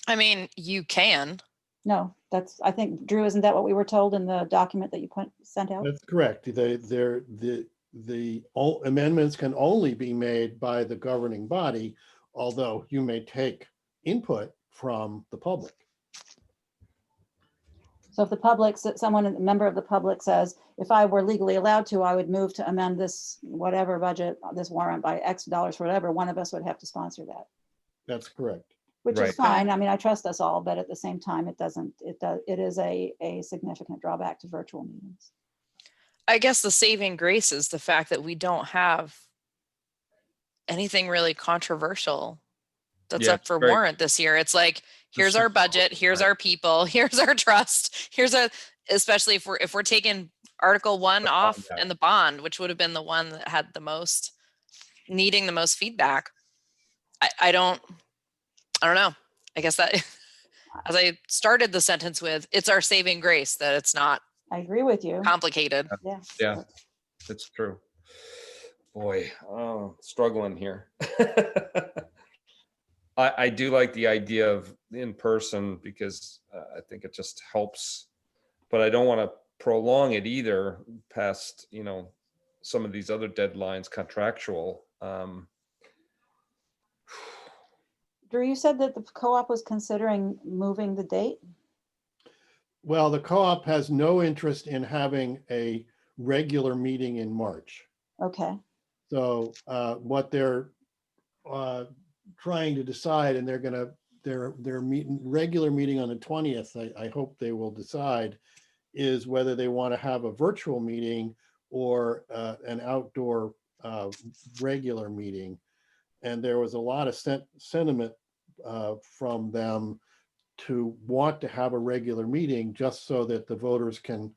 I mean, you can. No, I think, Drew, isn't that what we were told in the document that you sent out? That's correct. The amendments can only be made by the governing body, although you may take input from the public. So if a member of the public says, if I were legally allowed to, I would move to amend this whatever budget, this warrant by X dollars for whatever, one of us would have to sponsor that. That's correct. Which Right. is fine. I mean, I trust us all, but at the same time, it is a significant drawback to virtual meetings. I guess the saving grace is the fact that we don't have anything really controversial that's up for warrant this year. It's like, here's our budget, here's our people, here's our trust, especially if we're taking Article 1 off and the bond, which would have been the one that had needing the most feedback. I don't know. I guess that as I started the sentence with, it's our saving grace that it's not. I agree with you. Complicated. Yeah. That's true. Boy, struggling here. I do like the idea of in person because I think it just helps, but I don't want to prolong it either past, some of these other deadlines, contractual. Drew, you said that the co-op was considering moving the date? Well, the co-op has no interest in having a regular meeting in March. Okay. So what they're trying to decide, and their regular meeting on the 20th, I hope they will decide, is whether they want to have a virtual meeting or an outdoor regular meeting. And there was a lot of sentiment from them to want to have a regular meeting just so that the voters can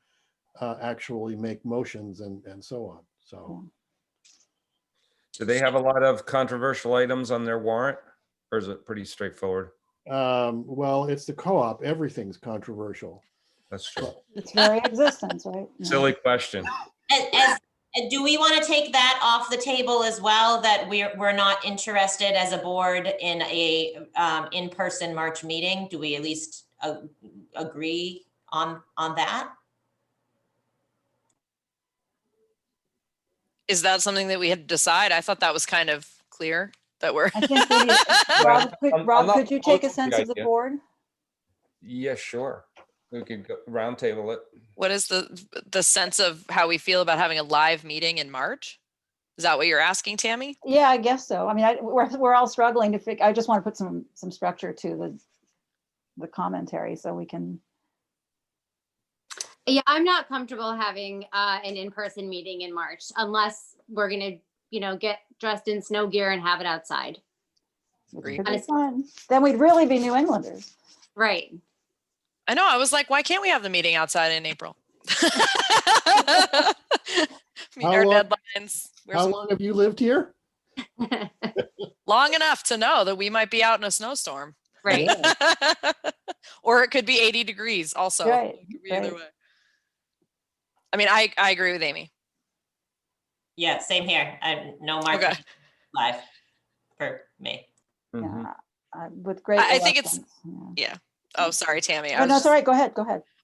actually make motions and so on. So. Do they have a lot of controversial items on their warrant, or is it pretty straightforward? Well, it's the co-op. Everything's controversial. That's true. It's very existence, right? Silly question. Do we want to take that off the table as well, that we're not interested as a board in a in-person March meeting? Do we at least agree on that? Is that something that we had to decide? I thought that was kind of clear that we're. I think Rob, could you take a sense of the board? Yeah, sure. We could roundtable it. What is the sense of how we feel about having a live meeting in March? Is that what you're asking, Tammy? Yeah, I guess so. I mean, we're all struggling to figure. I just want to put some structure to the commentary so we can, Yeah, I'm not comfortable having an in-person meeting in March unless we're gonna, get dressed in snow gear and have it outside. which Agreed. could be fun. Then we'd really be New Englanders. Right. I know. I was like, why can't we have the meeting outside in April? Meet How our long- deadlines. Wear How some- long have you lived here? long enough to know that we might be out in a snowstorm. Right. Or it could be 80 degrees also. Right, It could be either right. way. I mean, I agree with Amy. Yeah, same here. No March Okay. live for me. Mhm. Yeah, with great I think it's- reluctance, yeah. Yeah. Oh, sorry, Tammy. Oh, no, it's all right. Go ahead.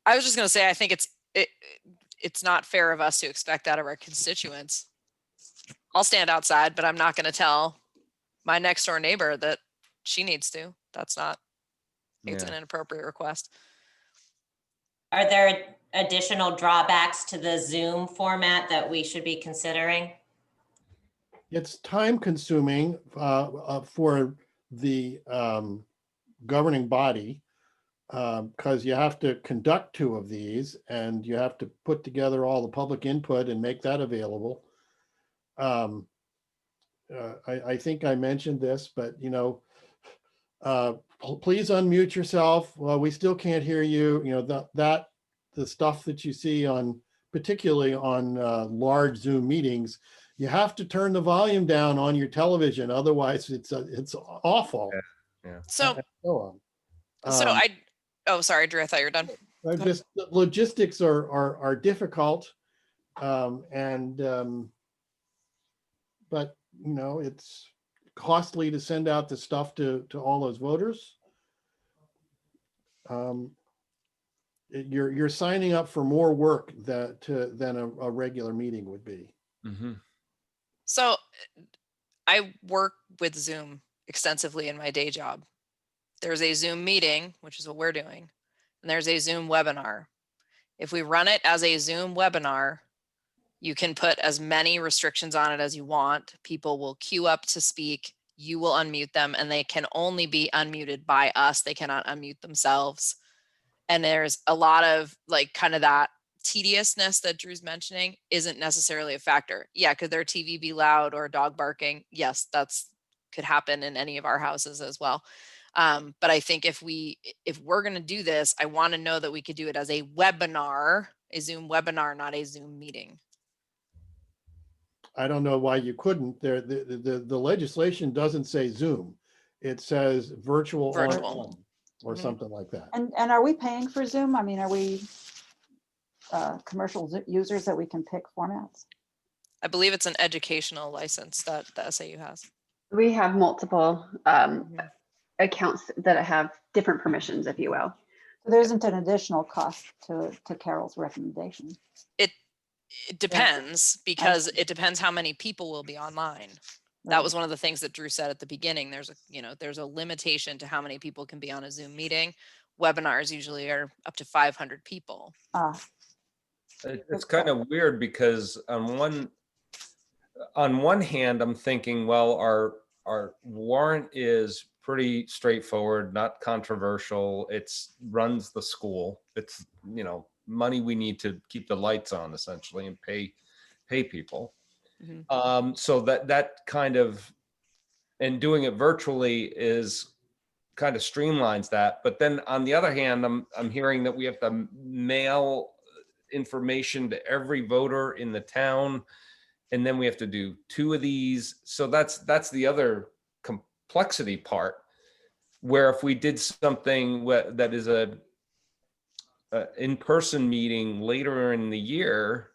I was just going to say, I think it's not fair of us to expect that of our constituents. I'll stand outside, but I'm not going to tell my next door neighbor that she needs to. That's not, it's Yeah. an inappropriate request. Are there additional drawbacks to the Zoom format that we should be considering? It's time consuming for the governing body because you have to conduct 2 of these and you have to put together all the public input and make that available. I think I mentioned this, but please unmute yourself. Well, we still can't hear you. The stuff that you see particularly on large Zoom meetings, you have to turn the volume down on your television. Otherwise, it's awful. Yeah. So, And so on. oh, sorry, Drew, I thought you were done. Just the logistics are difficult, but it's costly to send out the stuff to all those voters. You're signing up for more work than a regular meeting would be. Mhm. So I work with Zoom extensively in my day job. There's a Zoom meeting, which is what we're doing, and there's a Zoom webinar. If we run it as a Zoom webinar, you can put as many restrictions on it as you want. People will queue up to speak. You will unmute them, and they can only be unmuted by us. They cannot unmute themselves. And there's a lot of kind of that tediousness that Drew's mentioning isn't necessarily a factor. Yeah, could their TV be loud or a dog barking? Yes, could happen in any of our houses as well. But I think if we're going to do this, I want to know that we could do it as a webinar, a Zoom webinar, not a Zoom meeting. I don't know why you couldn't. The legislation doesn't say Zoom. It says virtual. Or something like that. And are we paying for Zoom? I mean, are we commercial users that we can pick formats? I believe it's an educational license that the SAU has. We have multiple accounts that have different permissions, if you will. So there isn't an additional cost to Carol's recommendation. It depends because it depends how many people will be online. That was one of the things that Drew said at the beginning. There's a limitation to how many people can be on a Zoom meeting. Webinars usually are up to 500 people. It's kind of weird because on one hand, I'm thinking, well, our warrant is pretty straightforward, not controversial. It's runs the school. It's, money we need to keep the lights on essentially and pay people. Mm-hmm. So that kind of, and doing it virtually is kind of streamlines that. But then on the other hand, I'm hearing that we have to mail information to every voter in the town, and then we have to do 2 of these. So that's the other complexity part, where if we did something that is a in-person meeting later in the year,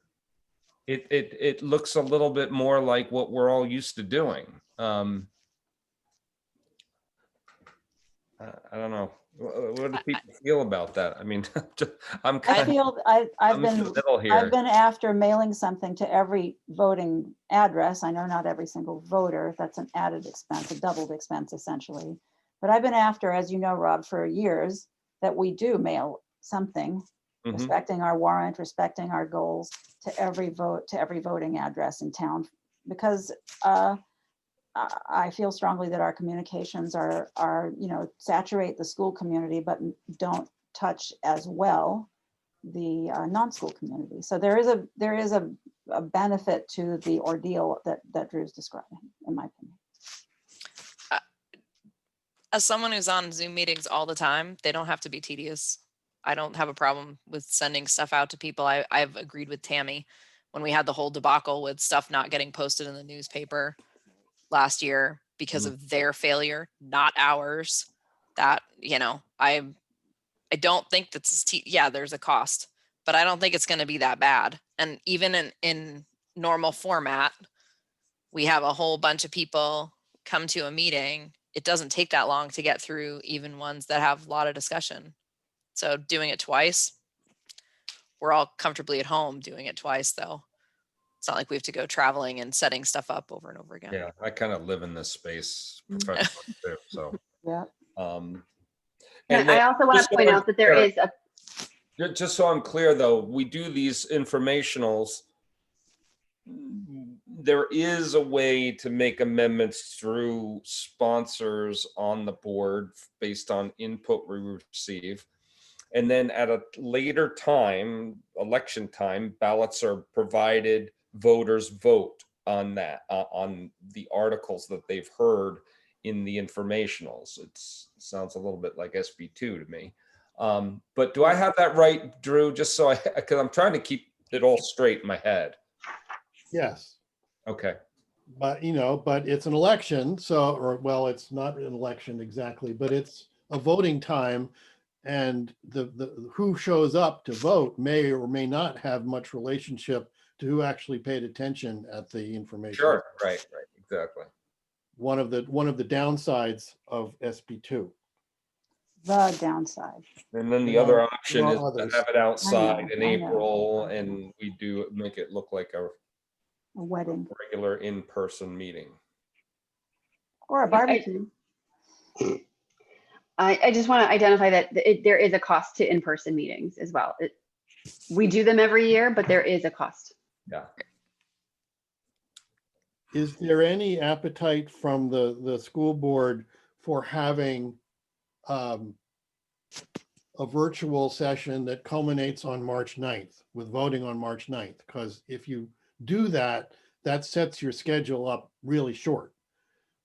it looks a little bit more like what we're all used to doing. I don't know. What do people feel about that? I mean, I've been in the middle here. I've been after mailing something to every voting address. I know not every single voter. That's an added expense, a doubled expense essentially. But I've been after, as you know, Rob, for years that we do mail something, respecting our warrant, respecting our goals to every voting address in town, because I feel strongly that our communications are, saturate the school community, but don't touch as well the non-school community. So there is a benefit to the ordeal that Drew's describing, in my opinion. As someone who's on Zoom meetings all the time, they don't have to be tedious. I don't have a problem with sending stuff out to people. I've agreed with Tammy when we had the whole debacle with stuff not getting posted in the newspaper last year because of their failure, not ours. That, I don't think that's, yeah, there's a cost, but I don't think it's going to be that bad. And even in normal format, we have a whole bunch of people come to a meeting. It doesn't take that long to get through even ones that have a lot of discussion. So doing it twice, we're all comfortably at home doing it twice though. It's not like we have to go traveling and setting stuff up over and over again. Yeah, I kind of live in this space professionally too, so. Yeah. And then I also want just to point so out that there I'm is a, clear- Just so I'm clear though, we do these informationals. There is a way to make amendments through sponsors on the board based on input we receive. And then at a later time, election time, ballots are provided, voters vote on that, on the articles that they've heard in the informationals. It sounds a little bit like SB2 to me. But do I have that right, Drew? Just so because I'm trying to keep it all straight in my head. Yes. Okay. But, but it's an election. Well, it's not an election exactly, but it's a voting time. And the who shows up to vote may or may not have much relationship to who actually paid attention at the information. Sure. Right. Exactly. One of the downsides of SB2. The downside. And then the There other are option is to others. have it outside in I know. April, and we do make it look like a wedding regular in-person meeting. or a barbecue. I just want to identify that there is a cost to in-person meetings as well. We do them every year, but there is a cost. Yeah. Is there any appetite from the school board for having a virtual session that culminates on March 9th with voting on March 9th? Because if you do that, that sets your schedule up really short.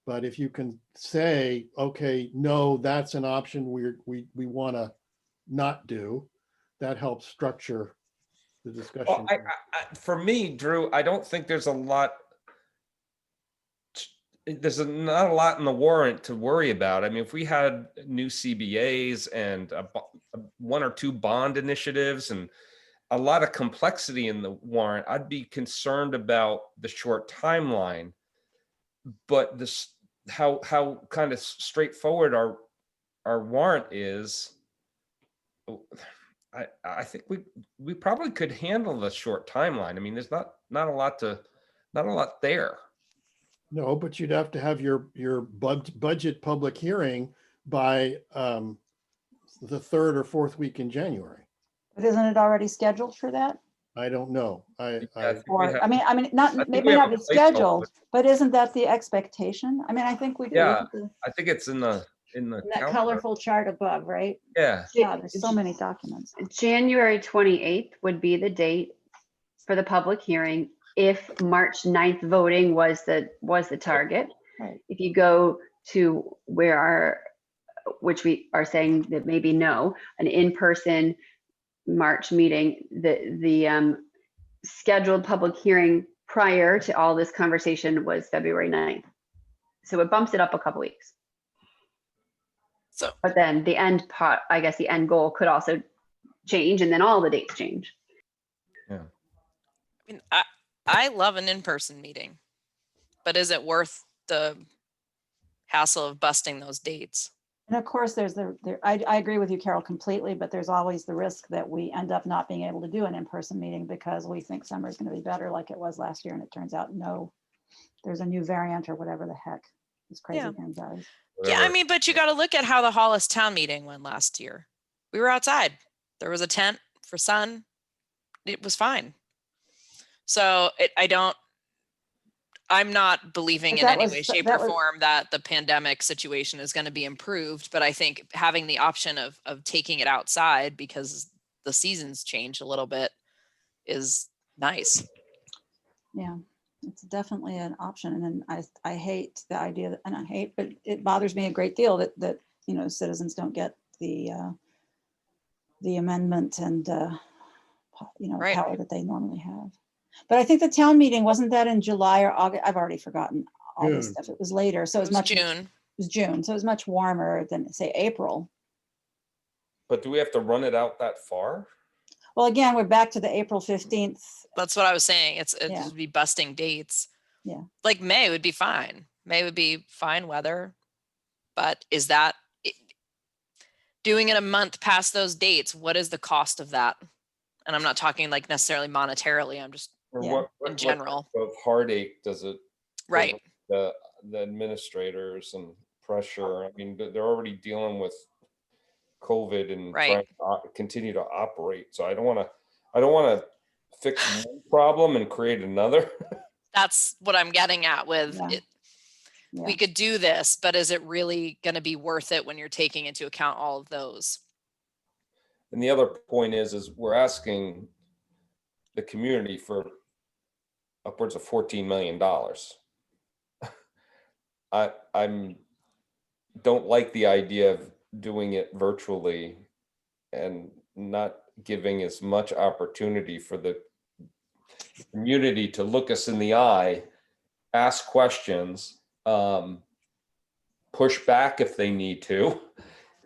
But if you can say, okay, no, that's an option we want to not do, that helps structure the discussion. Well, for me, Drew, I don't think there's a lot. Not a lot in the warrant to worry about. I mean, if we had new CBAs and one or two bond initiatives and a lot of complexity in the warrant, I'd be concerned about the short timeline. But this, how kind of straightforward our warrant is, I think we probably could handle the short timeline. I mean, there's not a lot there. No, but you'd have to have your budget public hearing by the third or fourth week in January. But isn't it already scheduled for that? I don't know. It may not be scheduled, but isn't that the expectation? I mean, I think we do. Yeah, I think it's in the That calendar. colorful chart above, right? Yeah. Yeah, there's so many documents. January 28th would be the date for the public hearing if March 9th voting was the target. Right. If you go to which we are saying that maybe no, an in-person March meeting, the scheduled public hearing prior to all this conversation was February 9th. So it bumps it up a couple weeks. But then the end part, I guess the end goal could also change, and then all the dates change. Yeah. I mean, I love an in-person meeting, but is it worth the hassle of busting those dates? And of course, there's I agree with you, Carol, completely, but there's always the risk that we end up not being able to do an in-person meeting because we think summer is going to be better like it was last year. And it turns out, no, there's a new variant or whatever the heck this crazy thing does. Yeah, I mean, but you got to look at how the Hollis town meeting went last year. We were outside. There was a tent for sun. It was fine. So I'm not believing But in that any was- way, shape, that or was- form that the pandemic situation is going to be improved. But I think having the option of taking it outside because the seasons change a little bit is nice. Yeah, it's definitely an option. And I hate the idea that, and I hate, but it bothers me a great deal that, you know, citizens don't get the amendment and, you know, Right. power that they normally have. But I think the town meeting, wasn't that in July or August? I've already forgotten all this June. stuff. It was later. So It it was was June. It was June. So it was much warmer than, say, April. But do we have to run it out that far? Well, again, we're back to the April 15th. That's what I was saying. It Yeah. would be busting dates. Yeah. Like May would be fine. May would be fine weather. But is that doing it a month past those dates? What is the cost of that? And I'm not talking like necessarily monetarily. I'm just Or Yeah. what in general. type of heartache does it? Right. The administrators and pressure. I mean, they're already dealing with COVID and Right. trying to continue to operate. So I don't want to fix one problem and create another. That's what I'm getting at with Yeah. it. Yeah. We could do this, but is it really going to be worth it when you're taking into account all of those? And the other point is we're asking the community for upwards of $14 million. I'm don't like the idea of doing it virtually and not giving as much opportunity for the community to look us in the eye, ask questions, push back if they need to,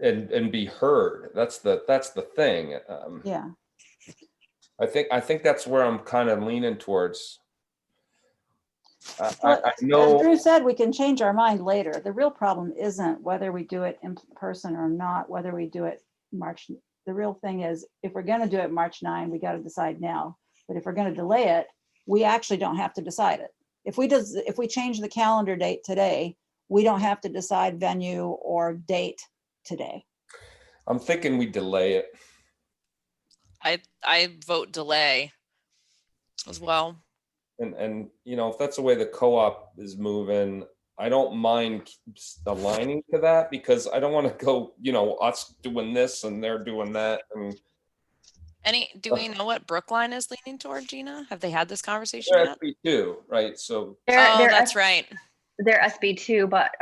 and be heard. That's the thing. Yeah. I think that's where I'm kind of leaning towards. Well, I as know. Drew said, we can change our mind later. The real problem isn't whether we do it in person or not, whether we do it March. The real thing is, if we're going to do it March 9, we got to decide now. But if we're going to delay it, we actually don't have to decide it. If we change the calendar date today, we don't have to decide venue or date today. I'm thinking we delay it. I vote delay as well. And you know, if that's the way the co-op is moving, I don't mind aligning to that, because I don't want to go, you know, us doing this and they're doing that. And Do we know what Brookline is leaning toward, Gina? Have they had this conversation they're yet? SB2, right? So They're That's right. They're SB2, but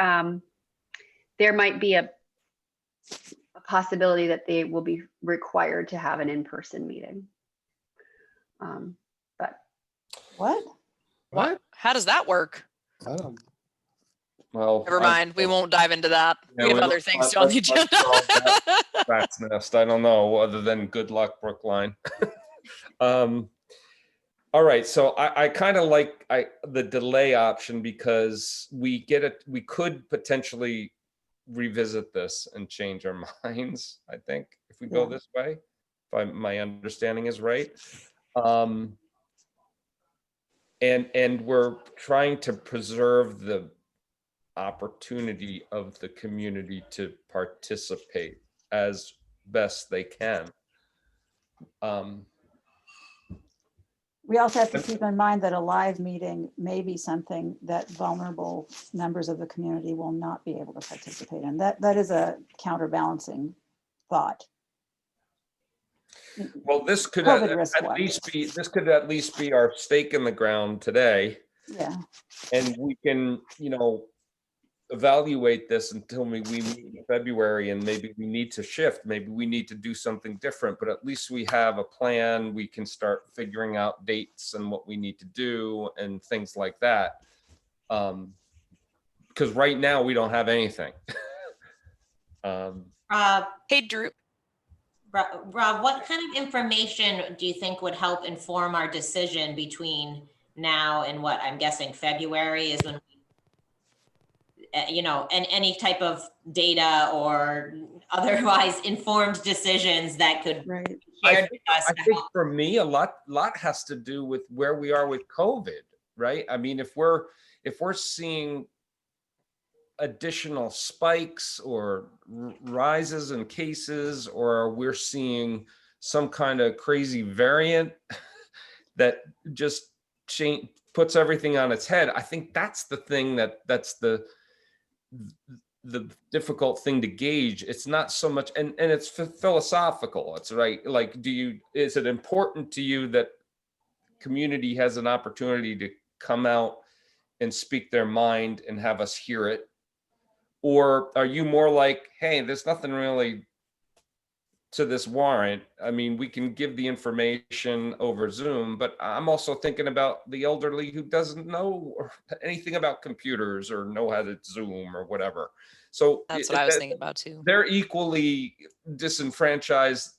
there might be a possibility that they will be required to have an in-person meeting. But What? How does that work? I don't, well, Never mind. We won't dive into that. Yeah, We have we other don't- things on the let's agenda. solve rat's nest. I don't know, other than good luck, Brookline. All right, so I kind of like the delay option, because we could potentially revisit this and change our minds, I think, if we go Yeah. this way, if my understanding is right. And we're trying to preserve the opportunity of the community to participate as best they can. We also have to keep in mind that a live meeting may be something that vulnerable members of the community will not be able to participate in. That is a counterbalancing thought. Well, this could COVID risk at least be our stake in the ground today, Yeah, and we can, you know, evaluate this until we meet in February, and maybe we need to shift, maybe we need to do something different, but at least we have a plan. We can start figuring out dates and what we need to do and things like that. Because right now we don't have anything. Hey, Drew. Rob, what kind of information do you think would help inform our decision between now and what I'm guessing February is when, you know, and any type of data or otherwise informed decisions that could right. be shared with us? I think for me, a lot has to do with where we are with COVID, right? I mean, if we're seeing additional spikes or rises in cases, or we're seeing some kind of crazy variant that just puts everything on its head. I think that's the thing that's the difficult thing to gauge. It's not so much, and it's philosophical. It's right. Like, is it important to you that community has an opportunity to come out and speak their mind and have us hear it? Or are you more like, hey, there's nothing really to this warrant. I mean, we can give the information over Zoom, but I'm also thinking about the elderly who doesn't know anything about computers or know how to Zoom or whatever. So That's what I was thinking about too. They're equally disenfranchised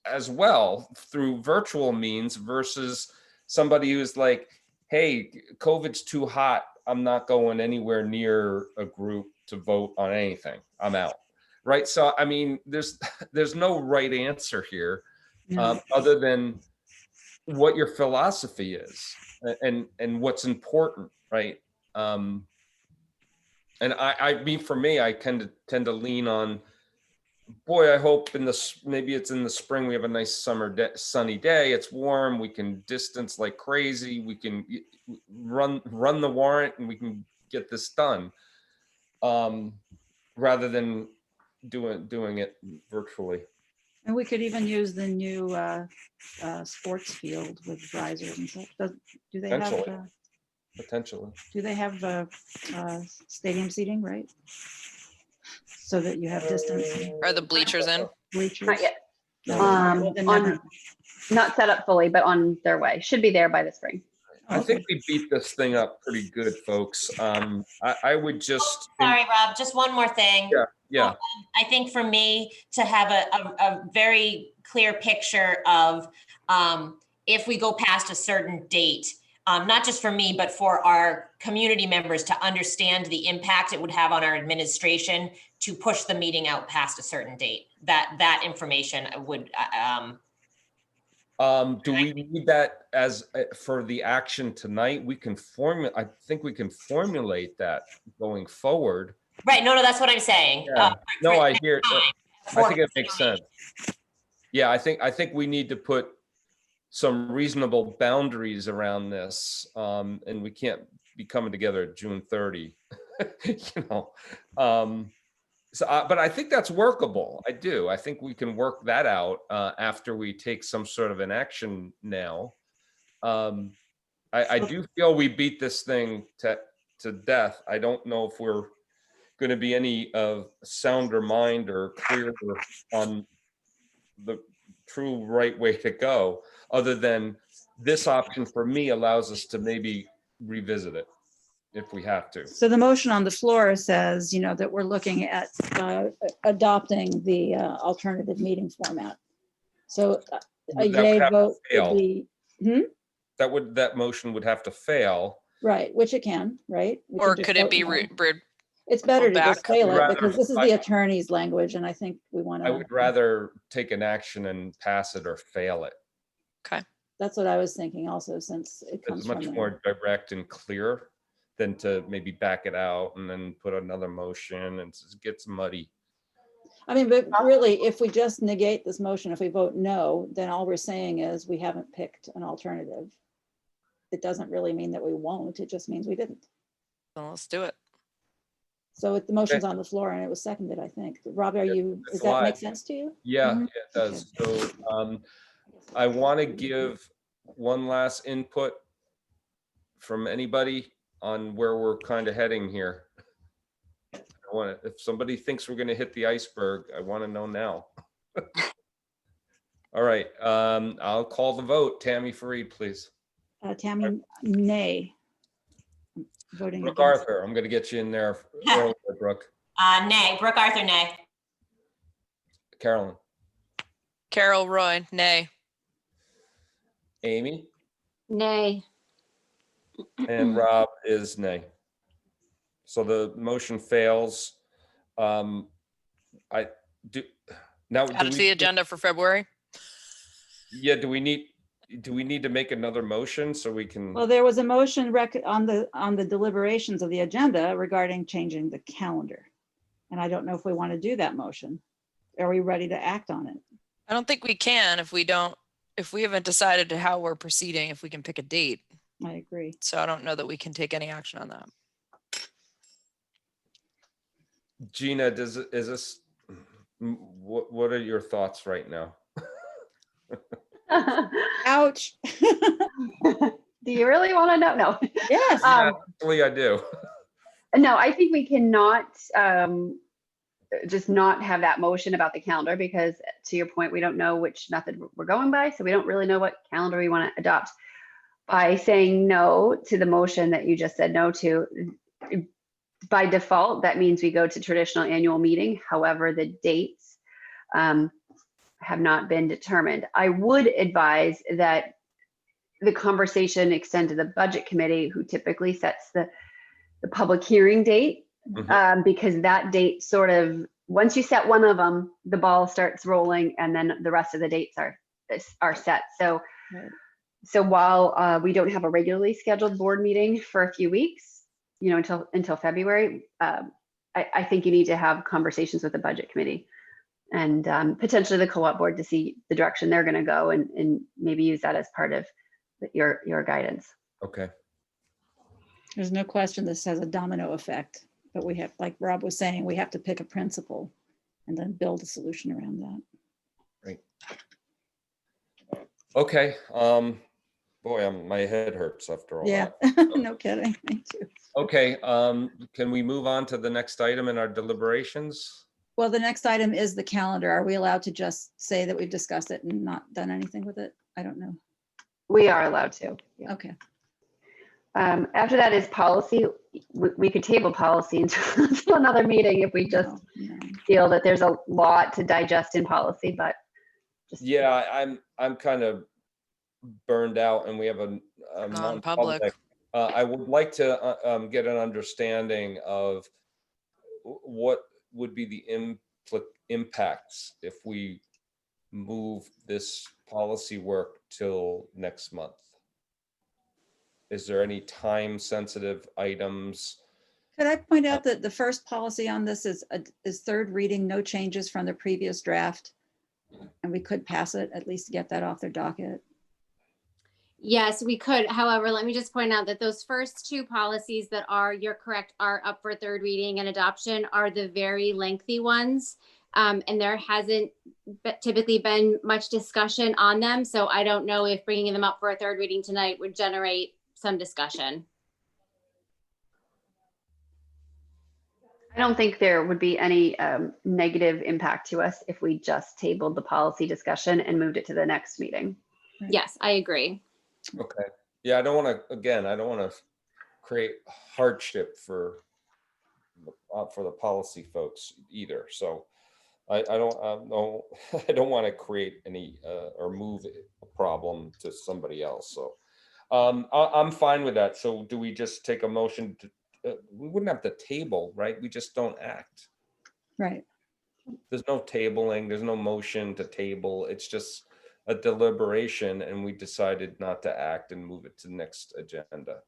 as well through virtual means versus somebody who's like, hey, COVID's too hot. I'm not going anywhere near a group to vote on anything. I'm out. Right. So, I mean, there's no right answer here, other than what your philosophy is and what's important. Right. And I mean, for me, I tend to lean on, boy, I hope maybe it's in the spring, we have a nice sunny day. It's warm. We can distance like crazy. We can run the warrant and we can get this done. Rather than doing it virtually. And we could even use the new sports field with risers and stuff. Do they have Potentially. do they have stadium seating, right? So that you have distance. Are the bleachers in? Bleachers. Not yet. No, well, then never- Not set up fully, but on their way. Should be there by the spring. I think we beat this thing up pretty good, folks. I would just. Sorry, Rob, just one more thing. Yeah. I think for me to have a very clear picture of if we go past a certain date, not just for me, but for our community members to understand the impact it would have on our administration to push the meeting out past a certain date. That information would. Do we need that as for the action tonight? I think we can formulate that going forward. Right. No, that's what I'm saying. Yeah. No, I hear. I think it For makes sense. Yeah, I think we need to put some reasonable boundaries around this, and we can't be coming together at June 30. But I think that's workable. I do. I think we can work that out after we take some sort of an action now. I do feel we beat this thing to death. I don't know if we're going to be any sounder mind or clearer on the true right way to go, other than this option for me allows us to maybe revisit it if we have to. So the motion on the floor says, that we're looking at adopting the alternative meeting format. So a yay vote would be, that motion would have to fail. right, which it can, right? We Or can just could it vote be no. It's better to just back? fail it Rather- because this is the attorney's language and I think we want I to, would rather take an action and pass it or fail it. that's what I was thinking also, since it comes It's from. much the- more direct and clear than to maybe back it out and then put another motion, and it gets muddy. I mean, but really, if we just negate this motion, if we vote no, then all we're saying is we haven't picked an alternative. It doesn't really mean that we won't, it just means we didn't. Well, let's do it. So the motion's on the floor and it was seconded, I think. Rob, it's does that make live. sense to you? Yeah, Mhm. it does. So I want to give one last input from anybody on where we're kind of heading here. If somebody thinks we're going to hit the iceberg, I want to know now. All right, I'll call the vote. Tammy Fareed, please. Tammy, nay. Voting Brooke against. Arthur, I'm going to get you in there earlier, Brooke. Nay. Brooke Arthur, nay. Carolyn. Carol Roy, nay. Amy. Nay. And Rob is nay. So the motion fails. I do now. Add it to the agenda for February. Yeah. Do we need to make another motion so we can? Well, there was a motion on the deliberations of the agenda regarding changing the calendar. And I don't know if we want to do that motion. Are we ready to act on it? I don't think we can if we haven't decided how we're proceeding, if we can pick a date. I agree. So I don't know that we can take any action on that. Gina, is this, what are your thoughts right now? Ouch. Do you really want to know? No. Yes. Actually, I do. No, I think we cannot just not have that motion about the calendar because to your point, we don't know which method we're going by. So we don't really know what calendar we want to adopt. By saying no to the motion that you just said no to, by default, that means we go to traditional annual meeting. However, the dates have not been determined. I would advise that the conversation extend to the budget committee, who typically sets the public hearing date, because that date sort of, once you set one of them, the ball starts rolling and then the rest of the dates are set. So, so while we don't have a regularly scheduled board meeting for a few weeks, you know, until February, I think you need to have conversations with the budget committee and potentially the co-op board to see the direction they're going to go and maybe use that as part of your guidance. Okay. There's no question this has a domino effect, but we have, like Rob was saying, we have to pick a principle and then build a solution around that. Right. Okay. Boy, my head hurts after all Yeah, that. no kidding. Me too. Okay. Can we move on to the next item in our deliberations? Well, the next item is the calendar. Are we allowed to just say that we've discussed it and not done anything with it? I don't know. We are allowed to. Yeah. Okay. After that is policy. We could table policy until another meeting if we just No. feel that there's a lot to digest in policy, but just, Yeah, I'm kind of burned out and we have a Non-public. I would like to get an understanding of what would be the impacts if we move this policy work till next month. Is there any time sensitive items? Could I point out that the first policy on this is third reading, no changes from the previous draft? And we could pass it, at least get that off their docket. Yes, we could. However, let me just point out that those first two policies that are, you're correct, are up for third reading and adoption are the very lengthy ones. And there hasn't typically been much discussion on them. So I don't know if bringing them up for a third reading tonight would generate some discussion. I don't think there would be any negative impact to us if we just tabled the policy discussion and moved it to the next meeting. Yes, I agree. Okay. Yeah, I don't want to, again, I don't want to create hardship for the policy folks either. So I don't know, I don't want to create any or move a problem to somebody else. So I'm fine with that. So do we just take a motion to, we wouldn't have to table, right? We just don't act. Right. There's no tabling, there's no motion to table. It's just a deliberation and we decided not to act and move it to the next agenda.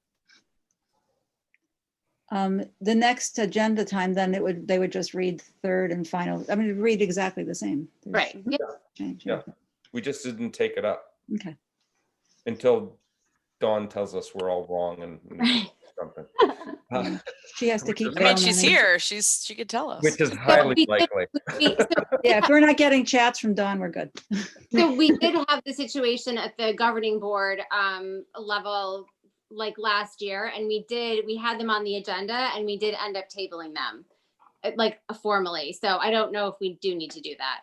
The next agenda time, then they would just read third and final. I mean, read exactly the same. There's Right. no Yep. change, Yeah. We just didn't take it up Okay. until Dawn tells us we're all wrong and something. She has to keep. I mean, she's going on it. here. She could tell us. Which is highly likely. Yeah, if we're not getting chats from Dawn, we're good. So we did have the situation at the governing board level like last year, and we had them on the agenda and we did end up tabling them like formally. So I don't know if we do need to do that.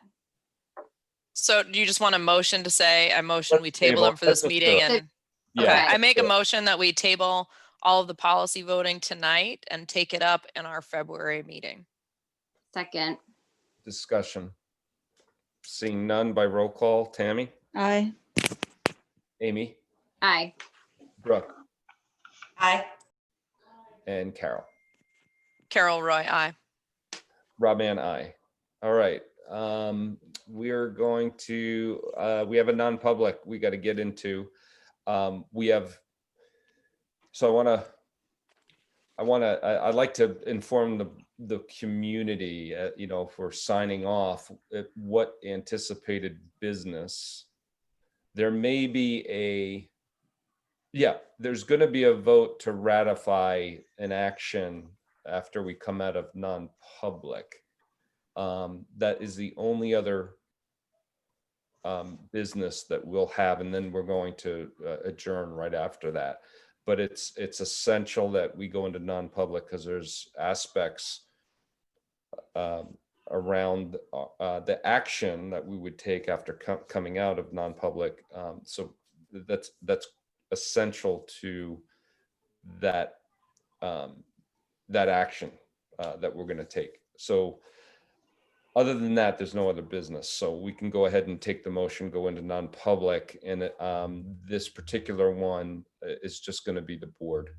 So do you just want a motion to say, I motion we table them for Let's this just meeting? do it. And Yeah. okay, I make a motion that we table all of the policy voting tonight and take it up in our February meeting. Second. Discussion. Seeing none by roll call. Tammy, Aye. Amy, Aye. Brooke, Aye. and Carol. Carol Roy, aye. Rob and I. All right. We're going to, we have a non-public we got to get into. I'd like to inform the community, if we're signing off, what anticipated business. There may be Yeah, there's going to be a vote to ratify an action after we come out of non-public. That is the only other business that we'll have, and then we're going to adjourn right after that. But it's essential that we go into non-public because there's aspects around the action that we would take after coming out of non-public. So that's essential to that that action that we're going to take. So other than that, there's no other business. So we can go ahead and take the motion, go into non-public, and this particular one is just going to be the board.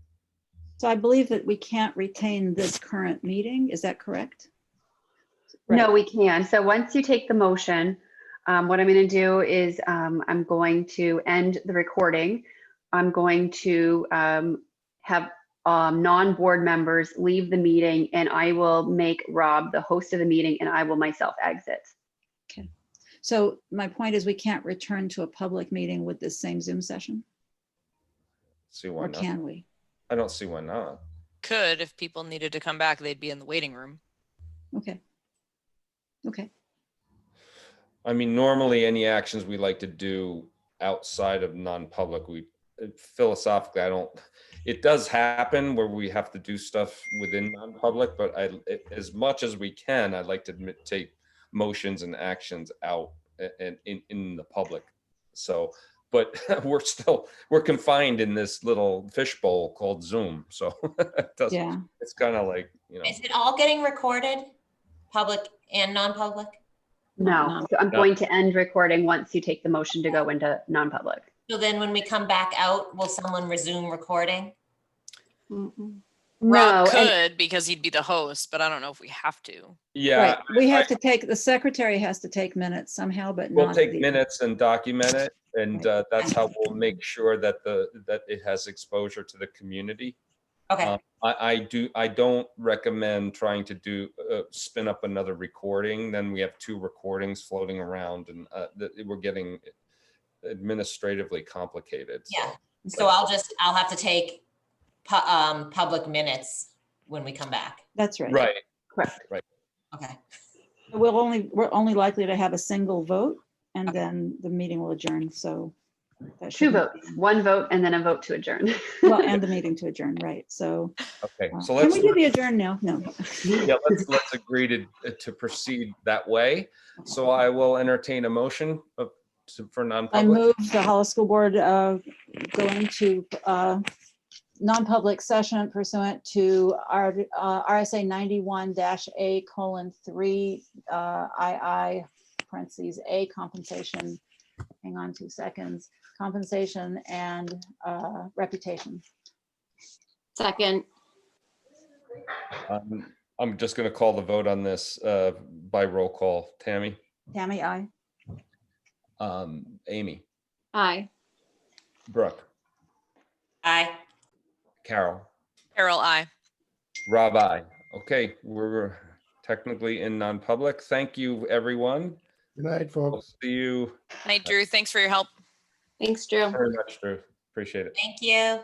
So I believe that we can't retain this current meeting. Is that correct? No, we can. So once you take the motion, what I'm going to do is I'm going to end the recording. I'm going to have non-board members leave the meeting, and I will make Rob the host of the meeting, and I will myself exit. Okay. So my point is we can't return to a public meeting with this same Zoom session, See why or not? can we? I don't see why not. Could, if people needed to come back, they'd be in the waiting room. Okay. Okay. I mean, normally any actions we like to do outside of non-public, we philosophically, it does happen where we have to do stuff within non-public, but as much as we can, I'd like to take motions and actions out and in the public. So, but we're confined in this little fishbowl called Zoom. So Yeah. it's kind of like, Is it all getting recorded, public and non-public? No, so I'm going to end recording once you take the motion to go into non-public. So then when we come back out, will someone resume recording? Rob No, could, because he'd be the host, but I don't know if we have to. Yeah, Right. We have to take, the secretary has to take minutes somehow, but we'll not take the- minutes and document it, and Right. that's how we'll make sure that that it has exposure to the community. Okay, I don't recommend trying to do spin up another recording. Then we have two recordings floating around, and we're getting administratively complicated. yeah. So I'll have to take public minutes when we come back. That's right. Right. correct. Okay, We're only likely to have a single vote, and Okay. then the meeting will adjourn. So that Two shouldn't- votes, one vote, and then a vote to adjourn. Well, and the meeting to adjourn, right? So Okay. So can let's we do the adjourn now? No. let's agree to proceed that way. So I will entertain a motion for I non-public. move the Hollis School Board go into non-public session pursuant to RSA 91-A:3 II parentheses A compensation. Hang on 2 seconds. Compensation and reputation. Second. I'm just going to call the vote on this by roll call. Tammy, Tammy, aye. Amy, Aye. Brooke, aye. Carol, Carol, I. Rob, I. Okay, we're technically in non-public. Thank you, everyone. Good night, We'll folks. see you Night, Drew. Thanks for your help. Thanks, Drew. very much, Drew. Appreciate it. Thank you.